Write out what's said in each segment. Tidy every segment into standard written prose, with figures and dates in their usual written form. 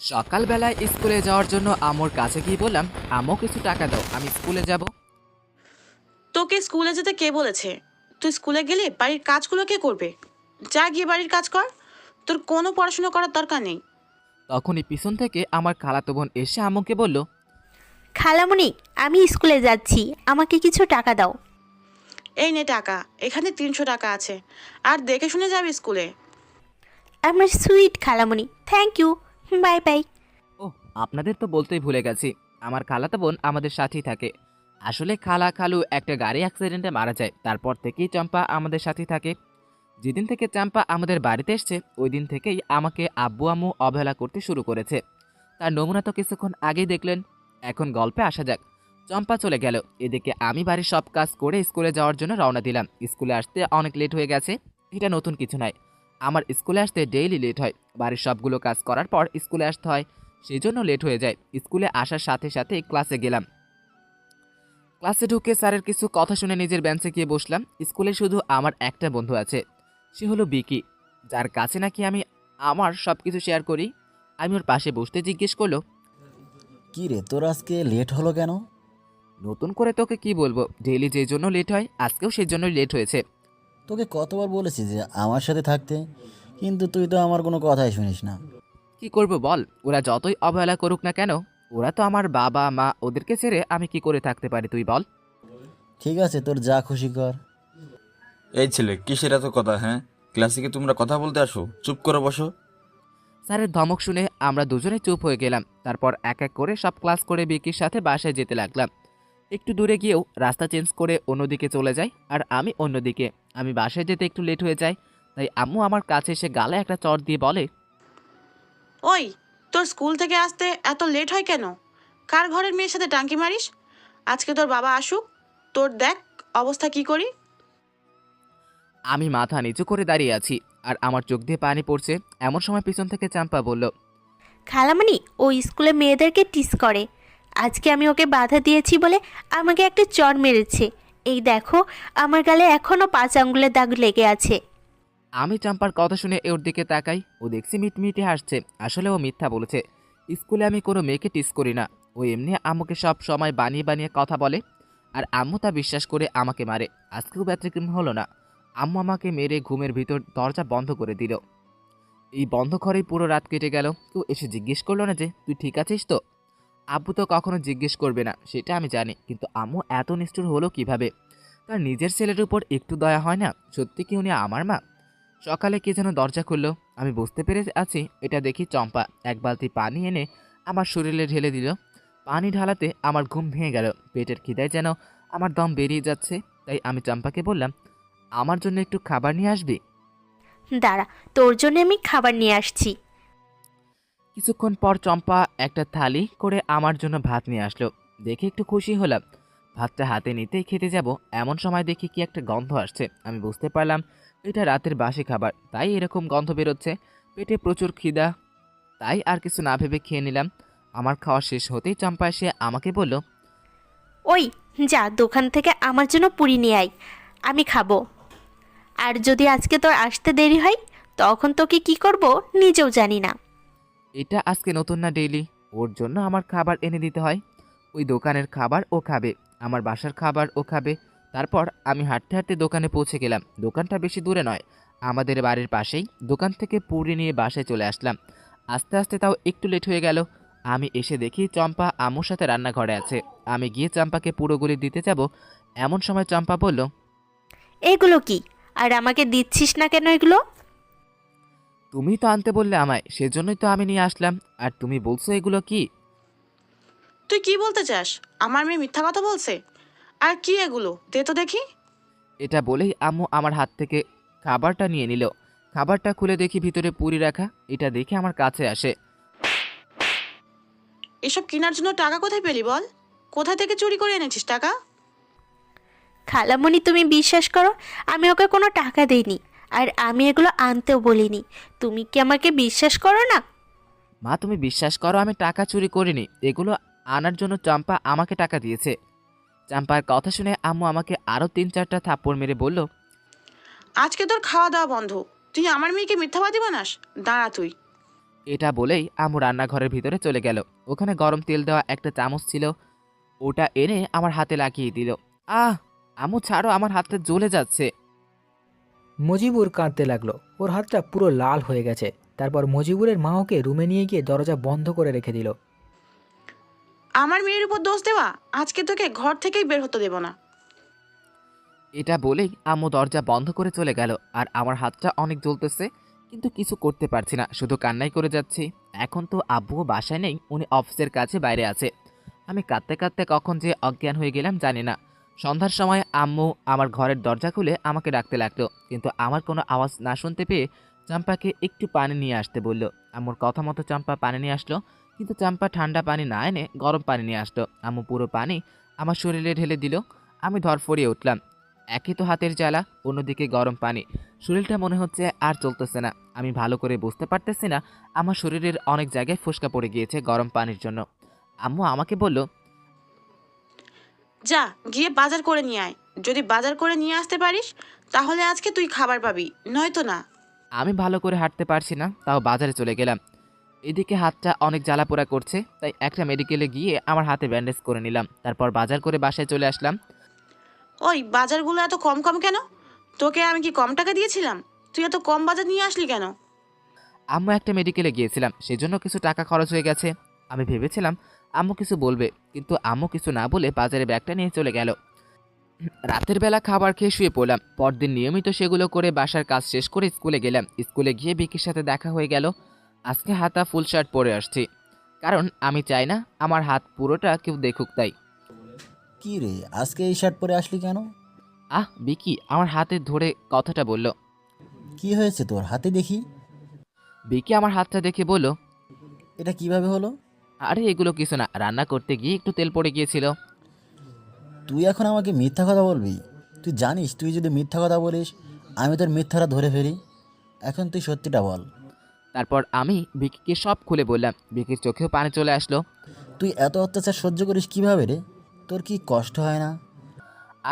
সকালবেলায় স্কুলে যাওয়ার জন্য আম্মুর কাছে গিয়ে বললাম, আম্মু কিছু টাকা দাও, আমি স্কুলে যাব। তোকে স্কুলে যেতে কে বলেছে? তুই স্কুলে গেলে বাড়ির কাজগুলো কে করবে? যা গিয়ে বাড়ির কাজ কর। তোর কোনো পড়াশোনা করার দরকার নেই। তখনই পিছন থেকে আমার খালাতো বোন এসে আম্মুকে বলল, খালামণি, আমি স্কুলে যাচ্ছি, আমাকে কিছু টাকা দাও। এই নে টাকা, এখানে 300 টাকা আছে। আর দেখে শুনে যাবি স্কুলে। আমার সুইট খালামণি, থ্যাংক ইউ, বাই বাই। ও আপনাদের তো বলতেই ভুলে গেছি, আমার খালাতো বোন আমাদের সাথেই থাকে। আসলে খালা খালু একটা গাড়ি অ্যাক্সিডেন্টে মারা যায়, তারপর থেকেই চম্পা আমাদের সাথেই থাকে। যেদিন থেকে চম্পা আমাদের বাড়িতে এসছে ওই দিন থেকেই আমাকে আব্বু আম্মু অবহেলা করতে শুরু করেছে। তার নমুনা তো কিছুক্ষণ আগেই দেখলেন। এখন গল্পে আসা যাক। চম্পা চলে গেল, এদিকে আমি বাড়ির সব কাজ করে স্কুলে যাওয়ার জন্য রওনা দিলাম। স্কুলে আসতে অনেক লেট হয়ে গেছে, এটা নতুন কিছু নয়। আমার স্কুলে আসতে ডেইলি লেট হয়। বাড়ির সবগুলো কাজ করার পর স্কুলে আসতে হয়, সেই জন্য লেট হয়ে যায়। স্কুলে আসার সাথে সাথে ক্লাসে গেলাম। ক্লাসে ঢুকে স্যারের কিছু কথা শুনে নিজের বেঞ্চে গিয়ে বসলাম। স্কুলে শুধু আমার একটা বন্ধু আছে, সে হলো বিকি, যার কাছে নাকি আমি আমার সব কিছু শেয়ার করি। আমি ওর পাশে বসতে জিজ্ঞেস করলো, কি রে, তোর আজকে লেট হলো কেন? নতুন করে তোকে কি বলবো, ডেইলি যেই জন্য লেট হয় আজকেও সেই জন্যই লেট হয়েছে। তোকে কতবার বলেছি যে আমার সাথে থাকতে, কিন্তু তুই তো আমার কোনো কথাই শুনিস না। কি করব বল, ওরা যতই অবহেলা করুক না কেন, ওরা তো আমার বাবা মা, ওদেরকে ছেড়ে আমি কি করে থাকতে পারি তুই বল। ঠিক আছে, তোর যা খুশি কর। এই ছেলে, কিসের এত কথা? হ্যাঁ, ক্লাসে কি তোমরা কথা বলতে আসো? চুপ করে বসো। স্যারের ধমক শুনে আমরা দুজনে চুপ হয়ে গেলাম। তারপর এক এক করে সব ক্লাস করে বিকির সাথে বাসায় যেতে লাগলাম। একটু দূরে গিয়েও রাস্তা চেঞ্জ করে অন্যদিকে চলে যাই, আর আমি অন্যদিকে। আমি বাসায় যেতে একটু লেট হয়ে যায়, তাই আম্মু আমার কাছে এসে গালে একটা চড় দিয়ে বলে, ওই, তোর স্কুল থেকে আসতে এত লেট হয় কেন? কার ঘরের মেয়ের সাথে টাঙ্কি মারিস? আজকে তোর বাবা আসুক, তোর দেখ অবস্থা কি করি। আমি মাথা নিচু করে দাঁড়িয়ে আছি আর আমার চোখ দিয়ে পানি পড়ছে। এমন সময় পিছন থেকে চাম্পা বলল, খালামণি, ও স্কুলে মেয়েদেরকে টিস করে। আজকে আমি ওকে বাধা দিয়েছি বলে আমাকে একটা চড় মেরেছে। এই দেখো, আমার গালে এখনও 5 আঙ্গুলের দাগ লেগে আছে। আমি চাম্পার কথা শুনে ওর দিকে তাকাই, ও দেখছি মিটমিটে হাসছে। আসলে ও মিথ্যা বলেছে, স্কুলে আমি কোনো মেয়েকে টিস করি না। ও এমনি আম্মুকে সব সময় বানিয়ে বানিয়ে কথা বলে, আর আম্মু তা বিশ্বাস করে আমাকে মারে। আজকেও ব্যতিক্রম হলো না, আম্মু আমাকে মেরে ঘুমের ভিতর দরজা বন্ধ করে দিল। এই বন্ধ ঘরেই পুরো রাত কেটে গেল। কেউ এসে জিজ্ঞেস করলো না যে তুই ঠিক আছিস তো। আব্বু তো কখনো জিজ্ঞেস করবে না সেটা আমি জানি, কিন্তু আম্মু এত নিষ্ঠুর হলো কিভাবে? তার নিজের ছেলের উপর একটু দয়া হয় না? সত্যি কি উনি আমার মা? সকালে কে যেন দরজা খুললো, আমি বুঝতে পেরে আছি এটা দেখি চম্পা এক বালতি পানি এনে আমার শরীরে ঢেলে দিল। পানি ঢালাতে আমার ঘুম ভেঙে গেল, পেটের খিদায় যেন আমার দম বেরিয়ে যাচ্ছে। তাই আমি চম্পাকে বললাম, আমার জন্য একটু খাবার নিয়ে আসবি? দাঁড়া, তোর জন্য আমি খাবার নিয়ে আসছি। কিছুক্ষণ পর চম্পা একটা থালি করে আমার জন্য ভাত নিয়ে আসলো। দেখে একটু খুশি হলাম। ভাতটা হাতে নিতেই খেতে যাব, এমন সময় দেখি কি একটা গন্ধ আসছে। আমি বুঝতে পারলাম এটা রাতের বাসি খাবার, তাই এরকম গন্ধ বেরোচ্ছে। পেটে প্রচুর খিদা, তাই আর কিছু না ভেবে খেয়ে নিলাম। আমার খাওয়া শেষ হতেই চম্পা এসে আমাকে বলল, ওই, যা দোকান থেকে আমার জন্য পুরি নিয়ে আয়, আমি খাবো। আর যদি আজকে তোর আসতে দেরি হয়, তখন তোকে কি করব নিজেও জানি না। এটা আজকে নতুন না, ডেইলি ওর জন্য আমার খাবার এনে দিতে হয়। ওই দোকানের খাবার ও খাবে, আমার বাসার খাবার ও খাবে। তারপর আমি হাঁটতে হাঁটতে দোকানে পৌঁছে গেলাম। দোকানটা বেশি দূরে নয়, আমাদের বাড়ির পাশেই। দোকান থেকে পুরি নিয়ে বাসায় চলে আসলাম। আস্তে আস্তে তাও একটু লেট হয়ে গেল। আমি এসে দেখি চম্পা আম্মুর সাথে রান্নাঘরে আছে। আমি গিয়ে চম্পাকে পুরোগুলি দিতে যাব, এমন সময় চম্পা বলল, এগুলো কি? আর আমাকে দিচ্ছিস না কেন এগুলো? তুমি তো আনতে বললে আমায়, সেজন্যই তো আমি নিয়ে আসলাম। আর তুমি বলছো এগুলো কি? তুই কি বলতে চাস? আমার মেয়ে মিথ্যা কথা বলছে? আর কি এগুলো, দে তো দেখি। এটা বলেই আম্মু আমার হাত থেকে খাবারটা নিয়ে নিল। খাবারটা খুলে দেখি ভিতরে পুরি রাখা। এটা দেখে আমার কাছে আসে। এসব কেনার জন্য টাকা কোথায় পেলি বল? কোথা থেকে চুরি করে এনেছিস টাকা? খালামণি, তুমি বিশ্বাস করো, আমি ওকে কোনো টাকা দেইনি, আর আমি এগুলো আনতেও বলিনি। তুমি কি আমাকে বিশ্বাস করো না? মা তুমি বিশ্বাস করো, আমি টাকা চুরি করিনি। এগুলো আনার জন্য চম্পা আমাকে টাকা দিয়েছে। চম্পার কথা শুনে আম্মু আমাকে আরও 3-4টা থাপ্পড় মেরে বলল, আজকে তোর খাওয়া দাওয়া বন্ধ। তুই আমার মেয়েকে মিথ্যাবাদী বানাস? দাঁড়া তুই। এটা বলেই আম্মু রান্নাঘরের ভিতরে চলে গেল। ওখানে গরম তেল দেওয়া একটা চামচ ছিল, ওটা এনে আমার হাতে লাগিয়ে দিল। আহ! আম্মু ছাড়ো, আমার হাতটা জ্বলে যাচ্ছে। মজিবুর কাঁদতে লাগলো। ওর হাতটা পুরো লাল হয়ে গেছে। তারপর মজিবুরের মা ওকে রুমে নিয়ে গিয়ে দরজা বন্ধ করে রেখে দিল। আমার মেয়ের উপর দোষ দেওয়া, আজকে তোকে ঘর থেকেই বের হতে দেব না। এটা বলেই আম্মু দরজা বন্ধ করে চলে গেল। আর আমার হাতটা অনেক জ্বলতেছে, কিন্তু কিছু করতে পারছি না, শুধু কান্নাই করে যাচ্ছি। এখন তো আব্বুও বাসায় নেই, উনি অফিসের কাছে বাইরে আছে। আমি কাঁদতে কাঁদতে কখন যে অজ্ঞান হয়ে গেলাম জানি না। সন্ধ্যার সময় আম্মু আমার ঘরের দরজা খুলে আমাকে ডাকতে লাগলো, কিন্তু আমার কোনো আওয়াজ না শুনতে পেয়ে চম্পাকে একটু পানি নিয়ে আসতে বলল। আম্মুর কথা মতো চম্পা পানি নিয়ে আসলো, কিন্তু চম্পা ঠান্ডা পানি না এনে গরম পানি নিয়ে আসলো। আম্মু পুরো পানি আমার শরীরে ঢেলে দিল। আমি ধরফড়িয়ে উঠলাম। একই তো হাতের জ্বালা, অন্যদিকে গরম পানি। শরীরটা মনে হচ্ছে আর চলতেছে না। আমি ভালো করে বুঝতে পারতেছি না, আমার শরীরের অনেক জায়গায় ফোসকা পড়ে গিয়েছে গরম পানির জন্য। আম্মু আমাকে বলল, যা গিয়ে বাজার করে নিয়ে আয়। যদি বাজার করে নিয়ে আসতে পারিস তাহলে আজকে তুই খাবার পাবি, নয়তো না। আমি ভালো করে হাঁটতে পারছি না, তাও বাজারে চলে গেলাম। এদিকে হাতটা অনেক জ্বালা পোড়া করছে, তাই একটা মেডিকেলে গিয়ে আমার হাতে ব্যান্ডেজ করে নিলাম। তারপর বাজার করে বাসায় চলে আসলাম। ওই বাজারগুলো এত কম কম কেন? তোকে আমি কি কম টাকা দিয়েছিলাম? তুই এত কম বাজার নিয়ে আসলি কেন? আম্মু একটা মেডিকেলে গিয়েছিলাম, সেজন্য কিছু টাকা খরচ হয়ে গেছে। আমি ভেবেছিলাম আম্মু কিছু বলবে, কিন্তু আম্মু কিছু না বলে বাজারে ব্যাগটা নিয়ে চলে গেল। রাতের বেলা খাবার খেয়ে শুয়ে পড়লাম। পরদিন নিয়মিত সেগুলো করে বাসার কাজ শেষ করে স্কুলে গেলাম। স্কুলে গিয়ে বিকির সাথে দেখা হয়ে গেল। আজকে হাতা ফুল শার্ট পরে আসছি, কারণ আমি চাই না আমার হাত পুরোটা কেউ দেখুক তাই। কি রে, আজকে এই শার্ট পরে আসলি কেন? বিকি আমার হাতে ধরে কথাটা বলল। কি হয়েছে তোর হাতে দেখি? বিকি আমার হাতটা দেখে বলল, এটা কিভাবে হলো? আরে এগুলো কিছু না, রান্না করতে গিয়ে একটু তেল পড়ে গিয়েছিল। তুই এখন আমাকে মিথ্যা কথা বলবি? তুই জানিস তুই যদি মিথ্যা কথা বলিস আমি তোর মিথ্যাটা ধরে ফেলি। এখন তুই সত্যিটা বল। তারপর আমি বিকিকে সব খুলে বললাম। বিকির চোখেও পানি চলে আসলো। তুই এত অত্যাচার সহ্য করিস কিভাবে রে? তোর কি কষ্ট হয় না?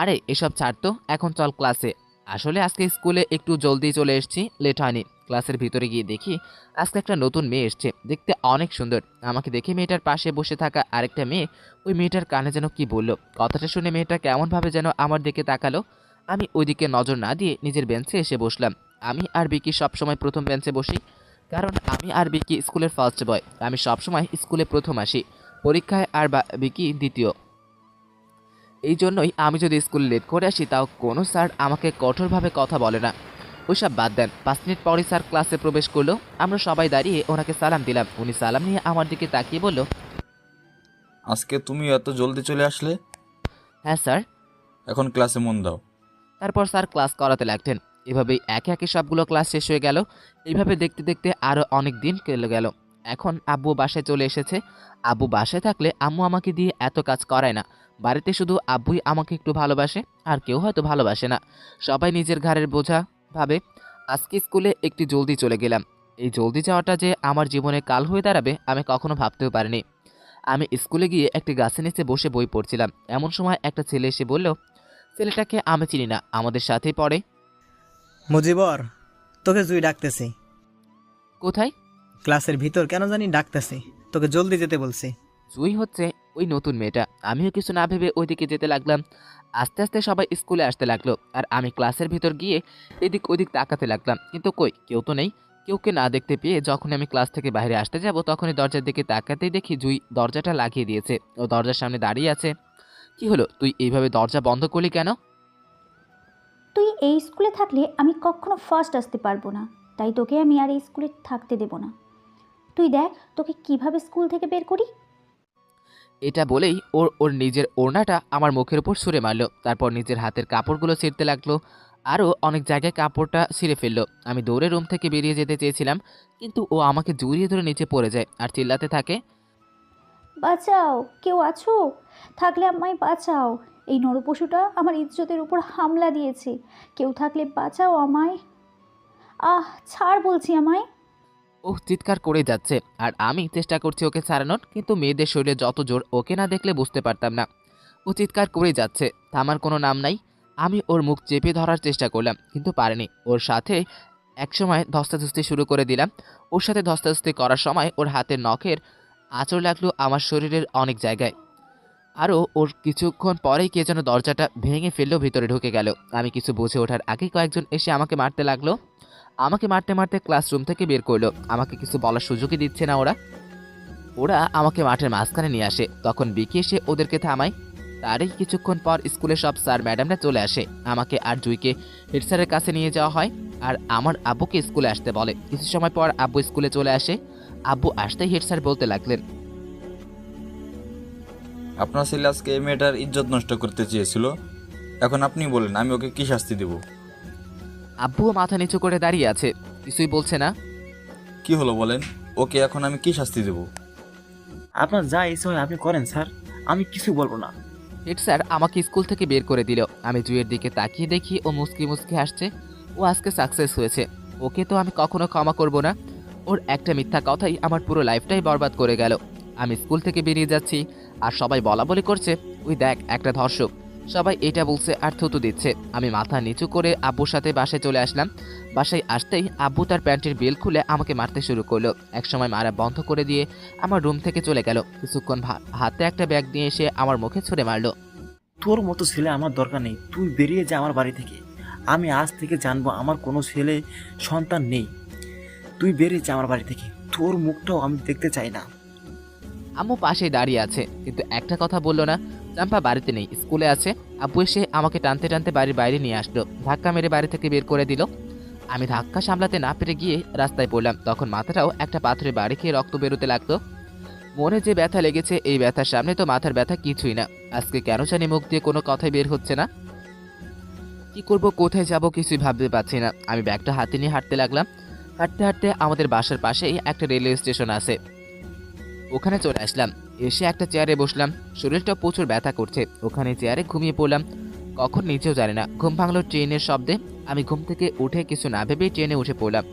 আরে এসব ছাড় তো, এখন চল ক্লাসে। আসলে আজকে স্কুলে একটু জলদি চলে এসেছি, লেট হয়নি। ক্লাসের ভিতরে গিয়ে দেখি আজকে একটা নতুন মেয়ে এসছে, দেখতে অনেক সুন্দর। আমাকে দেখে মেয়েটার পাশে বসে থাকা আরেকটা মেয়ে ওই মেয়েটার কানে যেন কি বলল। কথাটা শুনে মেয়েটা কেমনভাবে যেন আমার দিকে তাকালো। আমি ওইদিকে নজর না দিয়ে নিজের বেঞ্চে এসে বসলাম। আমি আর বিকি সবসময় প্রথম বেঞ্চে বসি, কারণ আমি আর বিকি স্কুলের ফার্স্ট বয়। আমি সবসময় স্কুলে প্রথম আসি পরীক্ষায়, আর বিকি দ্বিতীয়। এই জন্যই আমি যদি স্কুলে লেট করে আসি তাও কোনো স্যার আমাকে কঠোরভাবে কথা বলে না। ওইসব বাদ দেন। 5 মিনিট পরে স্যার ক্লাসে প্রবেশ করলো। আমরা সবাই দাঁড়িয়ে ওনাকে সালাম দিলাম। উনি সালাম নিয়ে আমার দিকে তাকিয়ে বলল, আজকে তুমি এত জলদি চলে আসলে? হ্যাঁ স্যার। এখন ক্লাসে মন দাও। তারপর স্যার ক্লাস করাতে লাগতেন। এভাবেই একে একে সবগুলো ক্লাস শেষ হয়ে গেল। এইভাবে দেখতে দেখতে আরও অনেক দিন কেটে গেল। এখন আব্বু বাসায় চলে এসেছে। আব্বু বাসায় থাকলে আম্মু আমাকে দিয়ে এত কাজ করায় না। বাড়িতে শুধু আব্বুই আমাকে একটু ভালোবাসে, আর কেউ হয়তো ভালোবাসে না। সবাই নিজের ঘাড়ের বোঝা ভাবে। আজকে স্কুলে একটু জলদি চলে গেলাম। এই জলদি যাওয়াটা যে আমার জীবনে কাল হয়ে দাঁড়াবে আমি কখনো ভাবতেও পারিনি। আমি স্কুলে গিয়ে একটি গাছের নিচে বসে বই পড়ছিলাম। এমন সময় একটা ছেলে এসে বলল, ছেলেটাকে আমি চিনি না, আমাদের সাথেই পড়ে। মুজিবর, তোকে জুই ডাকতেছি। কোথায়? ক্লাসের ভিতর কেন জানি ডাকতেছি, তোকে জলদি যেতে বলছি। জুই হচ্ছে ওই নতুন মেয়েটা। আমিও কিছু না ভেবে ওইদিকে যেতে লাগলাম। আস্তে আস্তে সবাই স্কুলে আসতে লাগলো, আর আমি ক্লাসের ভিতর গিয়ে এদিক ওদিক তাকাতে লাগলাম, কিন্তু কই কেউ তো নেই। কেউকে না দেখতে পেয়ে যখন আমি ক্লাস থেকে বাইরে আসতে যাব তখনই দরজার দিকে তাকাতেই দেখি জুই দরজাটা লাগিয়ে দিয়েছে। ও দরজার সামনে দাঁড়িয়ে আছে। কি হলো, তুই এইভাবে দরজা বন্ধ করলি কেন? তুই এই স্কুলে থাকলে আমি কখনো ফার্স্ট আসতে পারবো না, তাই তোকে আমি আর এই স্কুলে থাকতে দেব না। তুই দেখ তোকে কিভাবে স্কুল থেকে বের করি। এটা বলেই ওর ওর নিজের ওড়নাটা আমার মুখের উপর ছুঁড়ে মারলো। তারপর নিজের হাতের কাপড়গুলো ছিঁড়তে লাগলো। আরও অনেক জায়গায় কাপড়টা ছিঁড়ে ফেললো। আমি দৌড়ে রুম থেকে বেরিয়ে যেতে চেয়েছিলাম, কিন্তু ও আমাকে জড়িয়ে ধরে নিচে পড়ে যায় আর চিল্লাতে থাকে, বাঁচাও, কেউ আছো? থাকলে আমায় বাঁচাও, এই নরপশুটা আমার ইজ্জতের উপর হামলা দিয়েছে, কেউ থাকলে বাঁচাও আমায়। ছাড় বলছি আমায়। ও চিৎকার করে যাচ্ছে, আর আমি চেষ্টা করছি ওকে ছাড়ানোর, কিন্তু মেয়েদের শরীরে যত জোর ওকে না দেখলে বুঝতে পারতাম না। ও চিৎকার করে যাচ্ছে, থামার কোনো নাম নাই। আমি ওর মুখ চেপে ধরার চেষ্টা করলাম, কিন্তু পারিনি। ওর সাথে একসময় ধস্তাধস্তি শুরু করে দিলাম। ওর সাথে ধস্তাধস্তি করার সময় ওর হাতের নখের আঁচড় লাগলো আমার শরীরের অনেক জায়গায়। আরও ওর কিছুক্ষণ পরেই কে যেন দরজাটা ভেঙে ফেললেও ভিতরে ঢুকে গেল। আমি কিছু বুঝে ওঠার আগেই কয়েকজন এসে আমাকে মারতে লাগলো। আমাকে মারতে মারতে ক্লাসরুম থেকে বের করলো। আমাকে কিছু বলার সুযোগই দিচ্ছে না ওরা। ওরা আমাকে মাঠের মাঝখানে নিয়ে আসে। তখন বিকি এসে ওদেরকে থামায়। তারই কিছুক্ষণ পর স্কুলের সব স্যার ম্যাডামরা চলে আসে। আমাকে আর জুইকে হেড স্যারের কাছে নিয়ে যাওয়া হয় আর আমার আব্বুকে স্কুলে আসতে বলে। কিছু সময় পর আব্বু স্কুলে চলে আসে। আব্বু আসতেই হেড স্যার বলতে লাগলেন, আপনার ছেলে আজকে এই মেয়েটার ইজ্জত নষ্ট করতে চেয়েছিল, এখন আপনি বলেন আমি ওকে কি শাস্তি দেব? আব্বুও মাথা নিচু করে দাঁড়িয়ে আছে, কিছুই বলছে না। কি হলো বলেন, ওকে এখন আমি কি শাস্তি দেব? আপনার যা ইচ্ছে হয় আপনি করেন স্যার, আমি কিছু বলবো না। হেড স্যার আমাকে স্কুল থেকে বের করে দিল। আমি জুইয়ের দিকে তাকিয়ে দেখি ও মুসকি মুসকি হাসছে। ও আজকে সাকসেস হয়েছে। ওকে তো আমি কখনো ক্ষমা করব না। ওর একটা মিথ্যা কথাই আমার পুরো লাইফটাই বরবাদ করে গেল। আমি স্কুল থেকে বেরিয়ে যাচ্ছি আর সবাই বলা বলি করছে, ওই দেখ একটা ধর্ষক। সবাই এটা বলছে আর থুতু দিচ্ছে। আমি মাথা নিচু করে আব্বুর সাথে বাসায় চলে আসলাম। বাসায় আসতেই আব্বু তার প্যান্টের বেল খুলে আমাকে মারতে শুরু করলো। একসময় মারা বন্ধ করে দিয়ে আমার রুম থেকে চলে গেল। কিছুক্ষণ হাতে একটা ব্যাগ নিয়ে এসে আমার মুখে ছুঁড়ে মারলো। তোর মতো ছেলে আমার দরকার নেই, তুই বেরিয়ে যা আমার বাড়ি থেকে। আমি আজ থেকে জানবো আমার কোনো ছেলে সন্তান নেই। তুই বেরিয়ে যা আমার বাড়ি থেকে, তোর মুখটাও আমি দেখতে চাই না। আম্মু পাশেই দাঁড়িয়ে আছে, কিন্তু একটা কথা বললো না। চাম্পা বাড়িতে নেই, স্কুলে আছে। আব্বু এসে আমাকে টানতে টানতে বাড়ির বাইরে নিয়ে আসলো। ধাক্কা মেরে বাড়ি থেকে বের করে দিল। আমি ধাক্কা সামলাতে না পেরে গিয়ে রাস্তায় পড়লাম। তখন মাথাটাও একটা পাথরের বাড়ি খেয়ে রক্ত বেরোতে লাগতো। মনে যে ব্যথা লেগেছে, এই ব্যথার সামনে তো মাথার ব্যথা কিছুই না। আজকে কেন জানি মুখ দিয়ে কোনো কথাই বের হচ্ছে না। কি করব, কোথায় যাব কিছুই ভাবতে পারছি না। আমি ব্যাগটা হাতে নিয়ে হাঁটতে লাগলাম। হাঁটতে হাঁটতে আমাদের বাসার পাশেই একটা রেলওয়ে স্টেশন আছে, ওখানে চলে আসলাম। এসে একটা চেয়ারে বসলাম। শরীরটা প্রচুর ব্যথা করছে। ওখানে চেয়ারে ঘুমিয়ে পড়লাম। কখন নিজেও জানি না। ঘুম ভাঙলো ট্রেনের শব্দে। আমি ঘুম থেকে উঠে কিছু না ভেবেই ট্রেনে উঠে পড়লাম।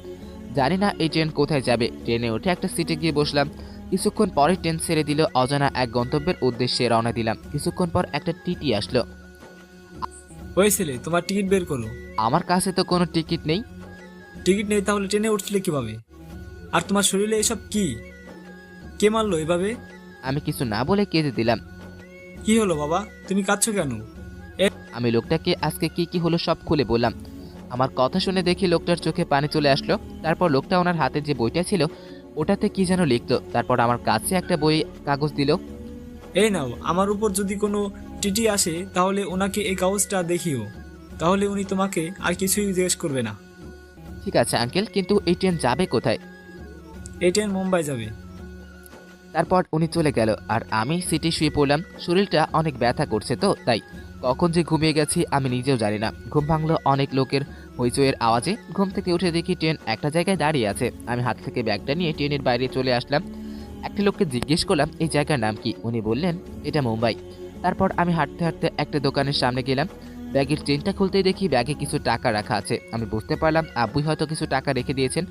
জানি না এই ট্রেন কোথায় যাবে। ট্রেনে উঠে একটা সিটে গিয়ে বসলাম। কিছুক্ষণ পরে ট্রেন ছেড়ে দিল। অজানা এক গন্তব্যের উদ্দেশ্যে রওনা দিলাম। কিছুক্ষণ পর একটা টিটি আসলো। ওই ছেলে, তোমার টিকিট বের করো। আমার কাছে তো কোনো টিকিট নেই। টিকিট নেই তাহলে ট্রেনে উঠছিলে কিভাবে? আর তোমার শরীরে এসব কি? কে মারলো এভাবে? আমি কিছু না বলে কেঁদে দিলাম। কি হলো বাবা, তুমি কাঁদছো কেন? আমি লোকটাকে আজকে কি কি হলো সব খুলে বললাম। আমার কথা শুনে দেখি লোকটার চোখে পানি চলে আসলো। তারপর লোকটা ওনার হাতে যে বইটা ছিল ওটাতে কি যেন লিখতো। তারপর আমার কাছে একটা বই কাগজ দিল। এই নাও, আমার উপর যদি কোনো টিটি আসে তাহলে ওনাকে এই কাগজটা দেখিও, তাহলে উনি তোমাকে আর কিছুই জিজ্ঞেস করবে না। ঠিক আছে আঙ্কেল, কিন্তু এই ট্রেন যাবে কোথায়? এই ট্রেন মুম্বাই যাবে। তারপর উনি চলে গেল আর আমি সিটে শুয়ে পড়লাম। শরীরটা অনেক ব্যথা করছে তো তাই। কখন যে ঘুমিয়ে গেছি আমি নিজেও জানি না। ঘুম ভাঙলো অনেক লোকের হইচইয়ের আওয়াজে। ঘুম থেকে উঠে দেখি ট্রেন একটা জায়গায় দাঁড়িয়ে আছে। আমি হাত থেকে ব্যাগটা নিয়ে ট্রেনের বাইরে চলে আসলাম। একটা লোককে জিজ্ঞেস করলাম এই জায়গার নাম কি। উনি বললেন এটা মুম্বাই। তারপর আমি হাঁটতে হাঁটতে একটা দোকানের সামনে গেলাম। ব্যাগের চেনটা খুলতেই দেখি ব্যাগে কিছু টাকা রাখা আছে। আমি বুঝতে পারলাম আব্বুই হয়তো কিছু টাকা রেখে দিয়েছেন।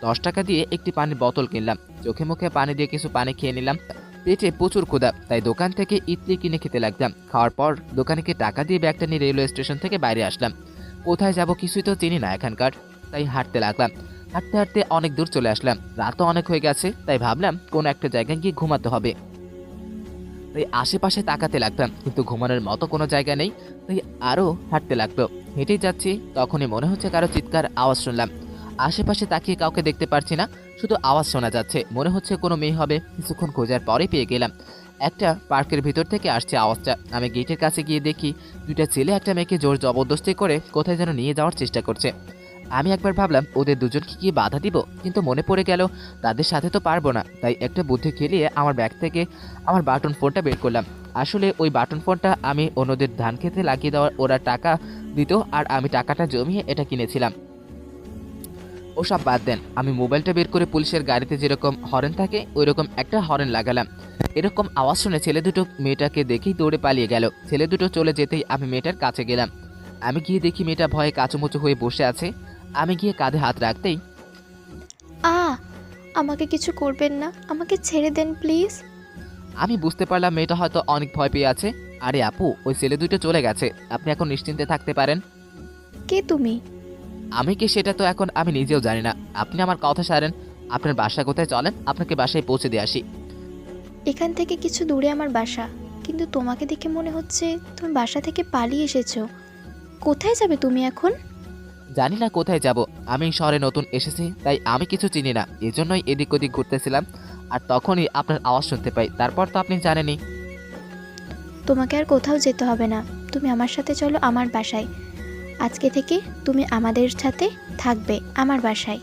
10 টাকা দিয়ে একটি পানির বোতল কিনলাম। চোখে মুখে পানি দিয়ে কিছু পানি খেয়ে নিলাম। পেটে প্রচুর ক্ষুধা, তাই দোকান থেকে ইডলি কিনে খেতে লাগলাম। খাওয়ার পর দোকানিকে টাকা দিয়ে ব্যাগটা নিয়ে রেলওয়ে স্টেশন থেকে বাইরে আসলাম। কোথায় যাব কিছুই তো চিনি না এখানকার, তাই হাঁটতে লাগলাম। হাঁটতে হাঁটতে অনেক দূর চলে আসলাম। রাতও অনেক হয়ে গেছে, তাই ভাবলাম কোনো একটা জায়গায় গিয়ে ঘুমাতে হবে। তাই আশেপাশে তাকাতে লাগলাম, কিন্তু ঘুমানোর মতো কোনো জায়গা নেই। তাই আরও হাঁটতে লাগলো। হেঁটেই যাচ্ছি, তখনই মনে হচ্ছে কারো চিৎকার আওয়াজ শুনলাম। আশেপাশে তাকিয়ে কাউকে দেখতে পারছি না, শুধু আওয়াজ শোনা যাচ্ছে। মনে হচ্ছে কোনো মেয়ে হবে। কিছুক্ষণ খোঁজার পরে পেয়ে গেলাম। একটা পার্কের ভিতর থেকে আসছে আওয়াজটা। আমি গেটের কাছে গিয়ে দেখি দুইটা ছেলে একটা মেয়েকে জোর জবরদস্তি করে কোথায় যেন নিয়ে যাওয়ার চেষ্টা করছে। আমি একবার ভাবলাম ওদের দুজনকে গিয়ে বাধা দিব, কিন্তু মনে পড়ে গেল তাদের সাথে তো পারবো না। তাই একটা বুদ্ধি খেলিয়ে আমার ব্যাগ থেকে আমার বাটন ফোনটা বের করলাম। আসলে ওই বাটন ফোনটা আমি অন্যদের ধান খেতে লাগিয়ে দেওয়ার ওরা টাকা দিত, আর আমি টাকাটা জমিয়ে এটা কিনেছিলাম। ওসব বাদ দেন, আমি মোবাইলটা বের করে পুলিশের গাড়িতে যেরকম হরেন থাকে ওইরকম একটা হরেন লাগালাম। এরকম আওয়াজ শুনে ছেলে দুটো মেয়েটাকে দেখেই দৌড়ে পালিয়ে গেল। ছেলে দুটো চলে যেতেই আমি মেয়েটার কাছে গেলাম। আমি গিয়ে দেখি মেয়েটা ভয়ে কাচুমুচু হয়ে বসে আছে। আমি গিয়ে কাঁধে হাত রাখতেই আমাকে কিছু করবেন না, আমাকে ছেড়ে দেন প্লিজ। আমি বুঝতে পারলাম মেয়েটা হয়তো অনেক ভয় পেয়ে আছে। আরে আপু, ওই ছেলে দুটো চলে গেছে, আপনি এখন নিশ্চিন্তে থাকতে পারেন। কে তুমি? আমি কি সেটা তো এখন আমি নিজেও জানি না। আপনি আমার কথা সারেন, আপনার বাসা কোথায় চলেন, আপনাকে বাসায় পৌঁছে দিয়ে আসি। এখান থেকে কিছু দূরে আমার বাসা, কিন্তু তোমাকে দেখে মনে হচ্ছে তুমি বাসা থেকে পালিয়ে এসেছো। কোথায় যাবে তুমি এখন? জানি না কোথায় যাব, আমি শহরে নতুন এসেছি, তাই আমি কিছু চিনি না, এজন্যই এদিক ওদিক ঘুরতেছিলাম। আর তখনই আপনার আওয়াজ শুনতে পাই, তারপর তো আপনি জানেনই। তোমাকে আর কোথাও যেতে হবে না, তুমি আমার সাথে চলো আমার বাসায়। আজকে থেকে তুমি আমাদের সাথে থাকবে আমার বাসায়।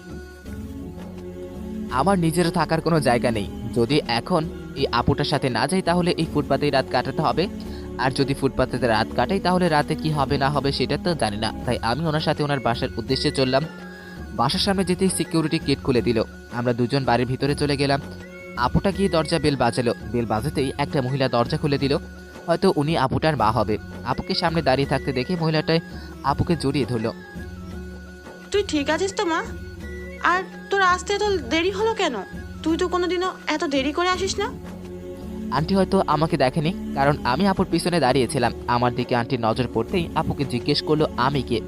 আমার নিজেরও থাকার কোনো জায়গা নেই। যদি এখন এই আপুটার সাথে না যাই তাহলে এই ফুটপাতেই রাত কাটাতে হবে, আর যদি ফুটপাতে রাত কাটাই তাহলে রাতে কি হবে না হবে সেটা তো জানি না। তাই আমি ওনার সাথে ওনার বাসার উদ্দেশ্যে চললাম। বাসার সামনে যেতেই সিকিউরিটি গেট খুলে দিল, আমরা দুজন বাড়ির ভিতরে চলে গেলাম। আপুটা গিয়ে দরজা বেল বাজালো, বেল বাজাতেই একটা মহিলা দরজা খুলে দিল, হয়তো উনি আপুটার মা হবে। আপুকে সামনে দাঁড়িয়ে থাকতে দেখে মহিলাটাই আপুকে জড়িয়ে ধরলো। তুই ঠিক আছিস তো মা? আর তোর আসতে এত দেরি হলো কেন? তুই তো কোনোদিনও এত দেরি করে আসিস না। আন্টি হয়তো আমাকে দেখেনি, কারণ আমি আপুর পিছনে দাঁড়িয়েছিলাম। আমার দিকে আন্টির নজর পড়তেই আপুকে জিজ্ঞেস করলো আমি কে।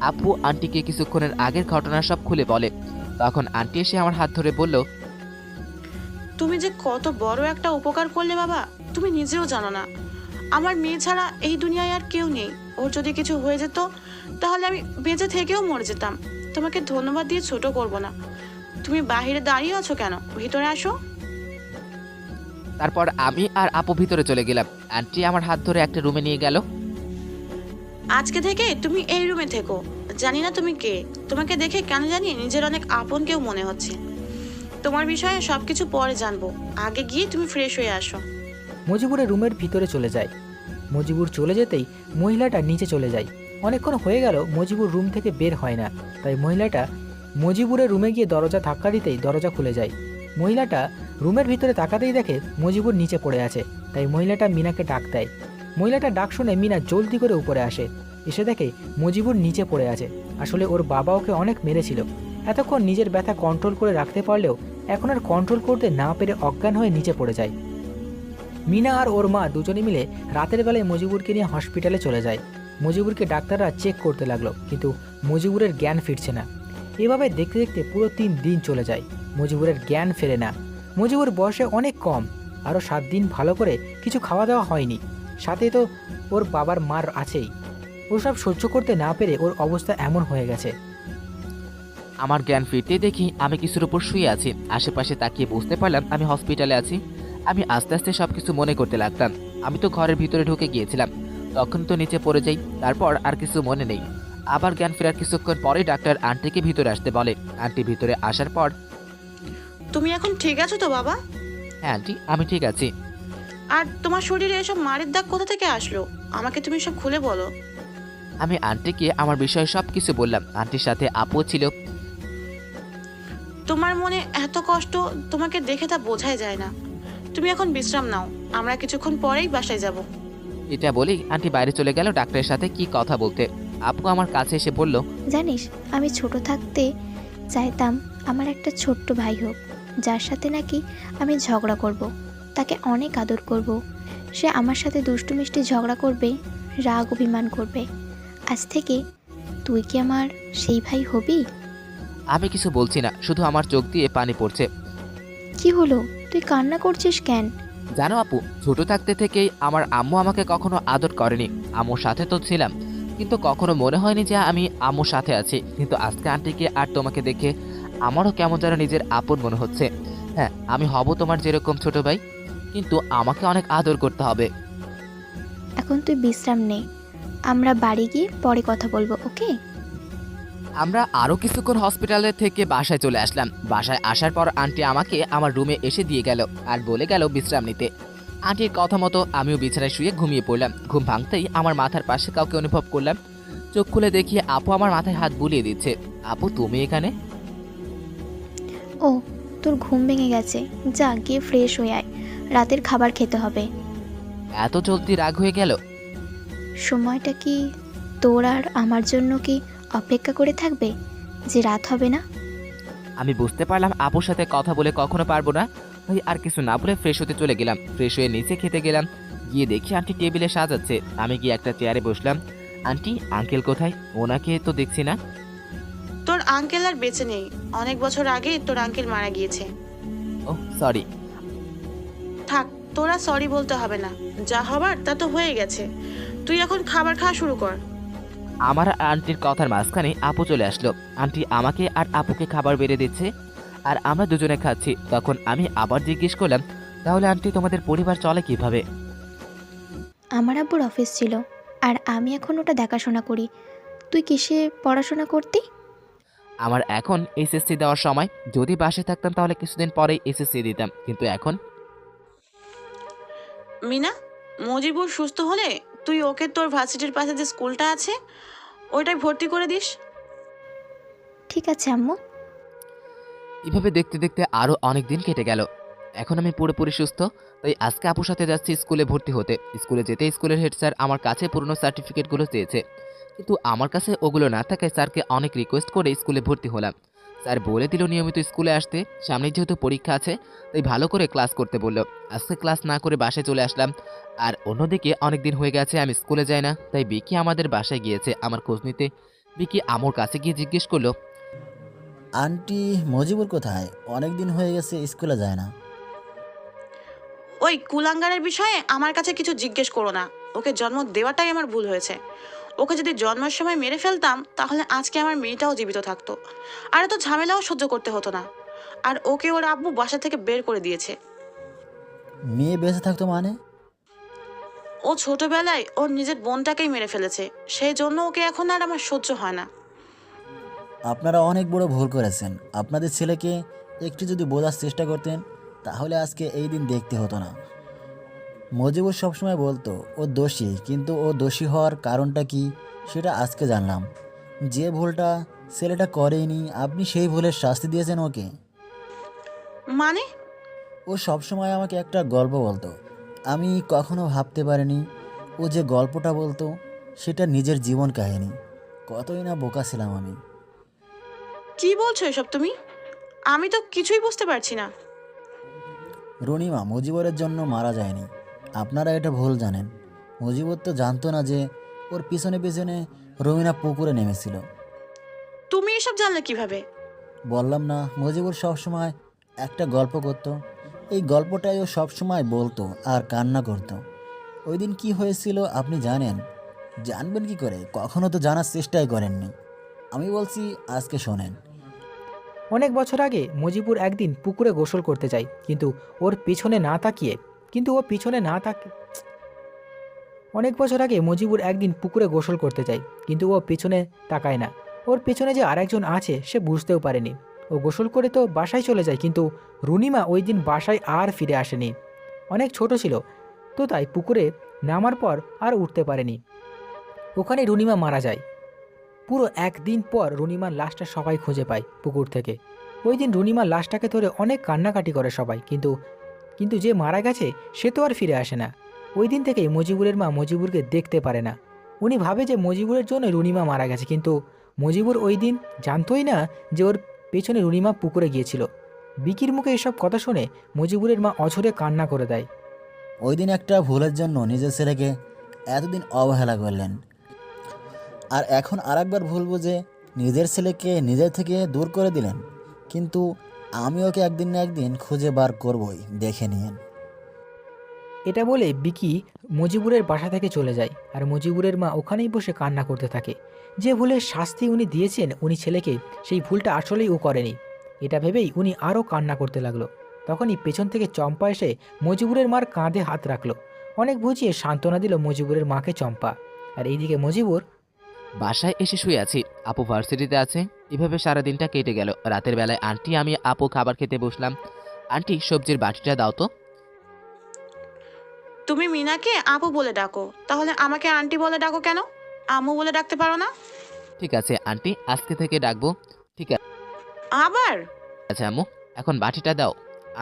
আপু আন্টিকে কিছুক্ষণের আগের ঘটনা সব খুলে বলে। তখন আন্টি এসে আমার হাত ধরে বলল, তুমি যে কত বড় একটা উপকার করলে বাবা, তুমি নিজেও জানো না। আমার মেয়ে ছাড়া এই দুনিয়ায় আর কেউ নেই। ওর যদি কিছু হয়ে যেত তাহলে আমি বেঁচে থেকেও মরে যেতাম। তোমাকে ধন্যবাদ দিয়ে ছোট করব না। তুমি বাইরে দাঁড়িয়ে আছো কেন? ভিতরে আসো। তারপর আমি আর আপু ভিতরে চলে গেলাম। আন্টি আমার হাত ধরে একটা রুমে নিয়ে গেল। আজকে থেকে তুমি এই রুমে থেকো। জানি না তুমি কে, তোমাকে দেখে কেন জানি নিজের অনেক আপন কেউ মনে হচ্ছে। তোমার বিষয়ে সবকিছু পরে জানবো, আগে গিয়ে তুমি ফ্রেশ হয়ে আসো। মজিবুরের রুমের ভিতরে চলে যায়। মজিবুর চলে যেতেই মহিলাটা নিচে চলে যায়। অনেকক্ষণ হয়ে গেল মজিবুর রুম থেকে বের হয় না, তাই মহিলাটা মজিবুরের রুমে গিয়ে দরজা ধাক্কা দিতেই দরজা খুলে যায়। মহিলাটা রুমের ভিতরে তাকাতেই দেখে মজিবুর নিচে পড়ে আছে, তাই মহিলাটা মিনাকে ডাক দেয়। মহিলাটা ডাক শুনে মিনা জলদি করে উপরে আসে, এসে দেখে মজিবুর নিচে পড়ে আছে। আসলে ওর বাবা ওকে অনেক মেরেছিল। এতক্ষণ নিজের ব্যথা কন্ট্রোল করে রাখতে পারলেও এখন আর কন্ট্রোল করতে না পেরে অজ্ঞান হয়ে নিচে পড়ে যায়। মিনা আর ওর মা দুজনে মিলে রাতের বেলায় মজিবুরকে নিয়ে হসপিটালে চলে যায়। মজিবুরকে ডাক্তাররা চেক করতে লাগলো, কিন্তু মজিবুরের জ্ঞান ফিরছে না। এভাবে দেখতে দেখতে পুরো 3 দিন চলে যায়, মজিবুরের জ্ঞান ফেরে না। মজিবুর বয়সে অনেক কম, আরও 7 দিন ভালো করে কিছু খাওয়া দাওয়া হয়নি, সাথে তো ওর বাবার মার আছেই। ওসব সহ্য করতে না পেরে ওর অবস্থা এমন হয়ে গেছে। আমার জ্ঞান ফিরতে দেখি আমি কিছুর উপর শুয়ে আছি। আশেপাশে তাকিয়ে বুঝতে পারলাম আমি হসপিটালে আছি। আমি আস্তে আস্তে সবকিছু মনে করতে লাগলাম। আমি তো ঘরের ভিতরে ঢুকে গিয়েছিলাম, তখন তো নিচে পড়ে যাই, তারপর আর কিছু মনে নেই। আবার জ্ঞান ফেরার কিছুক্ষণ পরে ডাক্তার আন্টিকে ভিতরে আসতে বলে। আন্টি ভিতরে আসার পর, তুমি এখন ঠিক আছো তো বাবা? হ্যাঁ আন্টি আমি ঠিক আছি। আর তোমার শরীরে এসব মারের দাগ কোথা থেকে আসলো? আমাকে তুমি সব খুলে বলো। আমি আন্টিকে আমার বিষয়ে সব কিছু বললাম। আন্টির সাথে আপু ছিল। তোমার মনে এত কষ্ট তোমাকে দেখে তা বোঝাই যায় না। তুমি এখন বিশ্রাম নাও, আমরা কিছুক্ষণ পরেই বাসায় যাব। এটা বলেই আন্টি বাইরে চলে গেল ডাক্তারের সাথে কি কথা বলতে। আপু আমার কাছে এসে বলল, জানিস, আমি ছোট থাকতে চাইতাম আমার একটা ছোট্ট ভাই হোক, যার সাথে নাকি আমি ঝগড়া করব, তাকে অনেক আদর করব, সে আমার সাথে দুষ্টু মিষ্টি ঝগড়া করবে, রাগ অভিমান করবে। আজ থেকে তুই কি আমার সেই ভাই হবি? আমি কিছু বলছি না, শুধু আমার চোখ দিয়ে পানি পড়ছে। কি হলো, তুই কান্না করছিস কেন? জানো আপু, ছোট থাকতে থেকেই আমার আম্মু আমাকে কখনো আদর করেনি। আম্মুর সাথে তো ছিলাম, কিন্তু কখনো মনে হয়নি যে আমি আম্মুর সাথে আছি। কিন্তু আজকে আন্টিকে আর তোমাকে দেখে আমারও কেমন যেন নিজের আপন মনে হচ্ছে। হ্যাঁ, আমি হব তোমার যেরকম ছোট ভাই, কিন্তু আমাকে অনেক আদর করতে হবে। এখন তুই বিশ্রাম নে, আমরা বাড়ি গিয়ে পরে কথা বলবো, ওকে? আমরা আরও কিছুক্ষণ হসপিটালে থেকে বাসায় চলে আসলাম। বাসায় আসার পর আন্টি আমাকে আমার রুমে এসে দিয়ে গেল আর বলে গেল বিশ্রাম নিতে। আন্টির কথা মতো আমিও বিছানায় শুয়ে ঘুমিয়ে পড়লাম। ঘুম ভাঙতেই আমার মাথার পাশে কাউকে অনুভব করলাম। চোখ খুলে দেখি আপু আমার মাথায় হাত বুলিয়ে দিচ্ছে। আপু তুমি এখানে? ও, তোর ঘুম ভেঙে গেছে, যা গিয়ে ফ্রেশ হয়ে আয়, রাতের খাবার খেতে হবে। এত জলদি রাগ হয়ে গেল? সময়টা কি তোর আর আমার জন্য কি অপেক্ষা করে থাকবে যে রাত হবে না? আমি বুঝতে পারলাম আপুর সাথে কথা বলে কখনো পারবো না। ওই আর কিছু না বলে ফ্রেশ হতে চলে গেলাম। ফ্রেশ হয়ে নিচে খেতে গেলাম। গিয়ে দেখি আন্টি টেবিলে সাজাচ্ছে। আমি গিয়ে একটা চেয়ারে বসলাম। আন্টি, আঙ্কেল কোথায়? ওনাকে তো দেখছি না। আঙ্কেল আর বেঁচে নেই। অনেক বছর আগে তোর আঙ্কেল মারা গিয়েছে। ও সরি। থাক, তোরা সরি বলতে হবে না, যা হবার তা তো হয়ে গেছে। তুই এখন খাবার খাওয়া শুরু কর। আমার আর আন্টির কথার মাঝখানে আপু চলে আসলো। আন্টি আমাকে আর আপুকে খাবার বেড়ে দিচ্ছে আর আমরা দুজনে খাচ্ছি। তখন আমি আবার জিজ্ঞেস করলাম, তাহলে আন্টি তোমাদের পরিবার চলে কিভাবে? আমার আব্বুর অফিস ছিল, আর আমি এখন ওটা দেখাশোনা করি। তুই কিসে পড়াশোনা করতি? আমার এখন এসএসসি দেওয়ার সময়। যদি বাসে থাকতাম তাহলে কিছুদিন পরেই এসএসসি দিতাম, কিন্তু এখন মিনা, মজিবুর সুস্থ হলে তুই ওকে তোর ভার্সিটির পাশে যে স্কুলটা আছে ওইটায় ভর্তি করে দিস। ঠিক আছে আম্মু। এভাবে দেখতে দেখতে আরও অনেক দিন কেটে গেল। এখন আমি পুরোপুরি সুস্থ, তাই আজকে আপুর সাথে যাচ্ছি স্কুলে ভর্তি হতে। স্কুলে যেতে স্কুলের হেড স্যার আমার কাছে পুরনো সার্টিফিকেটগুলো চেয়েছে, কিন্তু আমার কাছে ওগুলো না থাকায় স্যারকে অনেক রিকোয়েস্ট করে স্কুলে ভর্তি হলাম। স্যার বলে দিল নিয়মিত স্কুলে আসতে, সামনে যেহেতু পরীক্ষা আছে তাই ভালো করে ক্লাস করতে বলল। আজকে ক্লাস না করে বাসায় চলে আসলাম। আর অন্যদিকে অনেক দিন হয়ে গেছে আমি স্কুলে যাই না, তাই বিকি আমাদের বাসায় গিয়েছে আমার খোঁজ নিতে। বিকি আমার কাছে গিয়ে জিজ্ঞেস করলো, আন্টি মজিবুর কোথায়? অনেক দিন হয়ে গেছে স্কুলে যায় না। ওই কুলাঙ্গারের বিষয়ে আমার কাছে কিছু জিজ্ঞেস করো না। ওকে জন্ম দেওয়াটাই আমার ভুল হয়েছে। ওকে যদি জন্মের সময় মেরে ফেলতাম তাহলে আজকে আমার মেয়েটাও জীবিত থাকতো, আর এত ঝামেলাও সহ্য করতে হতো না। আর ওকে ওর আব্বু বাসা থেকে বের করে দিয়েছে। মেয়ে বেঁচে থাকতো মানে? ও ছোটবেলায় ওর নিজের বোনটাকেই মেরে ফেলেছে, সেই জন্য ওকে এখন আর আমার সহ্য হয় না। আপনারা অনেক বড় ভুল করেছেন। আপনাদের ছেলেকে একটু যদি বোঝার চেষ্টা করতেন তাহলে আজকে এই দিন দেখতে হতো না। মজিবুর সবসময় বলতো ও দোষী, কিন্তু ও দোষী হওয়ার কারণটা কি সেটা আজকে জানলাম। যে ভুলটা ছেলেটা করেনি, আপনি সেই ভুলের শাস্তি দিয়েছেন ওকে। মানে? ও সবসময় আমাকে একটা গল্প বলতো, আমি কখনো ভাবতে পারিনি ও যে গল্পটা বলতো সেটা নিজের জীবন কাহিনী। কতই না বোকা ছিলাম আমি। কি বলছো এসব তুমি? আমি তো কিছুই বুঝতে পারছি না। রনিমা মুজিবরের জন্য মারা যায়নি, আপনারা এটা ভুল জানেন। মুজিবর তো জানতো না যে ওর পিছনে পিছনে রমিনা পুকুরে নেমেছিল। তুমি এসব জানলে কিভাবে? বললাম না, মুজিবর সবসময় একটা গল্প করতো, এই গল্পটাই ও সবসময় বলতো আর কান্না করতো। ওই দিন কী হয়েছিল আপনি জানেন? জানবেন কি করে? কখনো তো জানার চেষ্টাই করেননি। আমি বলছি আজকে শোনেন। অনেক বছর আগে মজিবুর একদিন পুকুরে গোসল করতে যায়, কিন্তু ও পিছনে না তাকিয়ে অনেক বছর আগে মজিবুর একদিন পুকুরে গোসল করতে যায়, কিন্তু ও পিছনে তাকায় না। ওর পেছনে যে আরেকজন আছে সে বুঝতেও পারেনি। ও গোসল করে তো বাসায় চলে যায়, কিন্তু রুনিমা ওই দিন বাসায় আর ফিরে আসেনি। অনেক ছোট ছিল তো, তাই পুকুরে নামার পর আর উঠতে পারেনি। ওখানে রুনিমা মারা যায়। পুরো একদিন পর রুনিমার লাশটা সবাই খুঁজে পায় পুকুর থেকে। ওই দিন রুনিমার লাশটাকে ধরে অনেক কান্নাকাটি করে সবাই, কিন্তু যে মারা গেছে সে তো আর ফিরে আসে না। ওই দিন থেকেই মজিবুরের মা মজিবুরকে দেখতে পারে না। উনি ভাবে যে মজিবুরের জন্য রুনিমা মারা গেছে, কিন্তু মজিবুর ওই দিন জানতোই না যে ওর পেছনে রুনিমা পুকুরে গিয়েছিল। বিকির মুখে এসব কথা শুনে মজিবুরের মা অঝরে কান্না করে দেয়। ওই দিন একটা ভুলের জন্য নিজের ছেলেকে এতদিন অবহেলা করলেন, আর এখন আরেকবার ভুল বুঝে নিজের ছেলেকে নিজের থেকে দূর করে দিলেন। কিন্তু আমি ওকে একদিন না একদিন খুঁজে বার করবই, দেখে নিয়েন। এটা বলে বিকি মজিবুরের বাসা থেকে চলে যায়, আর মজিবুরের মা ওখানেই বসে কান্না করতে থাকে। যে ভুলের শাস্তি উনি দিয়েছেন উনি ছেলেকে, সেই ভুলটা আসলেই ও করেনি, এটা ভেবেই উনি আরও কান্না করতে লাগলো। তখনই পেছন থেকে চম্পা এসে মজিবুরের মার কাঁধে হাত রাখলো। অনেক বুঝিয়ে সান্ত্বনা দিল মজিবুরের মাকে চম্পা। আর এইদিকে মজিবুর বাসায় এসে শুয়ে আছি, আপু ভার্সিটিতে আছে। এভাবে সারা দিনটা কেটে গেল। রাতের বেলায় আন্টি আমি আপু খাবার খেতে বসলাম। আন্টি সবজির বাটিটা দাও তো। তুমি মিনাকে আপু বলে ডাকো, তাহলে আমাকে আন্টি বলে ডাকো কেন? আম্মু বলে ডাকতে পারো না? ঠিক আছে আন্টি, আজকে থেকে ডাকবো। ঠিক আবার? আছে আম্মু, এখন বাটিটা দাও।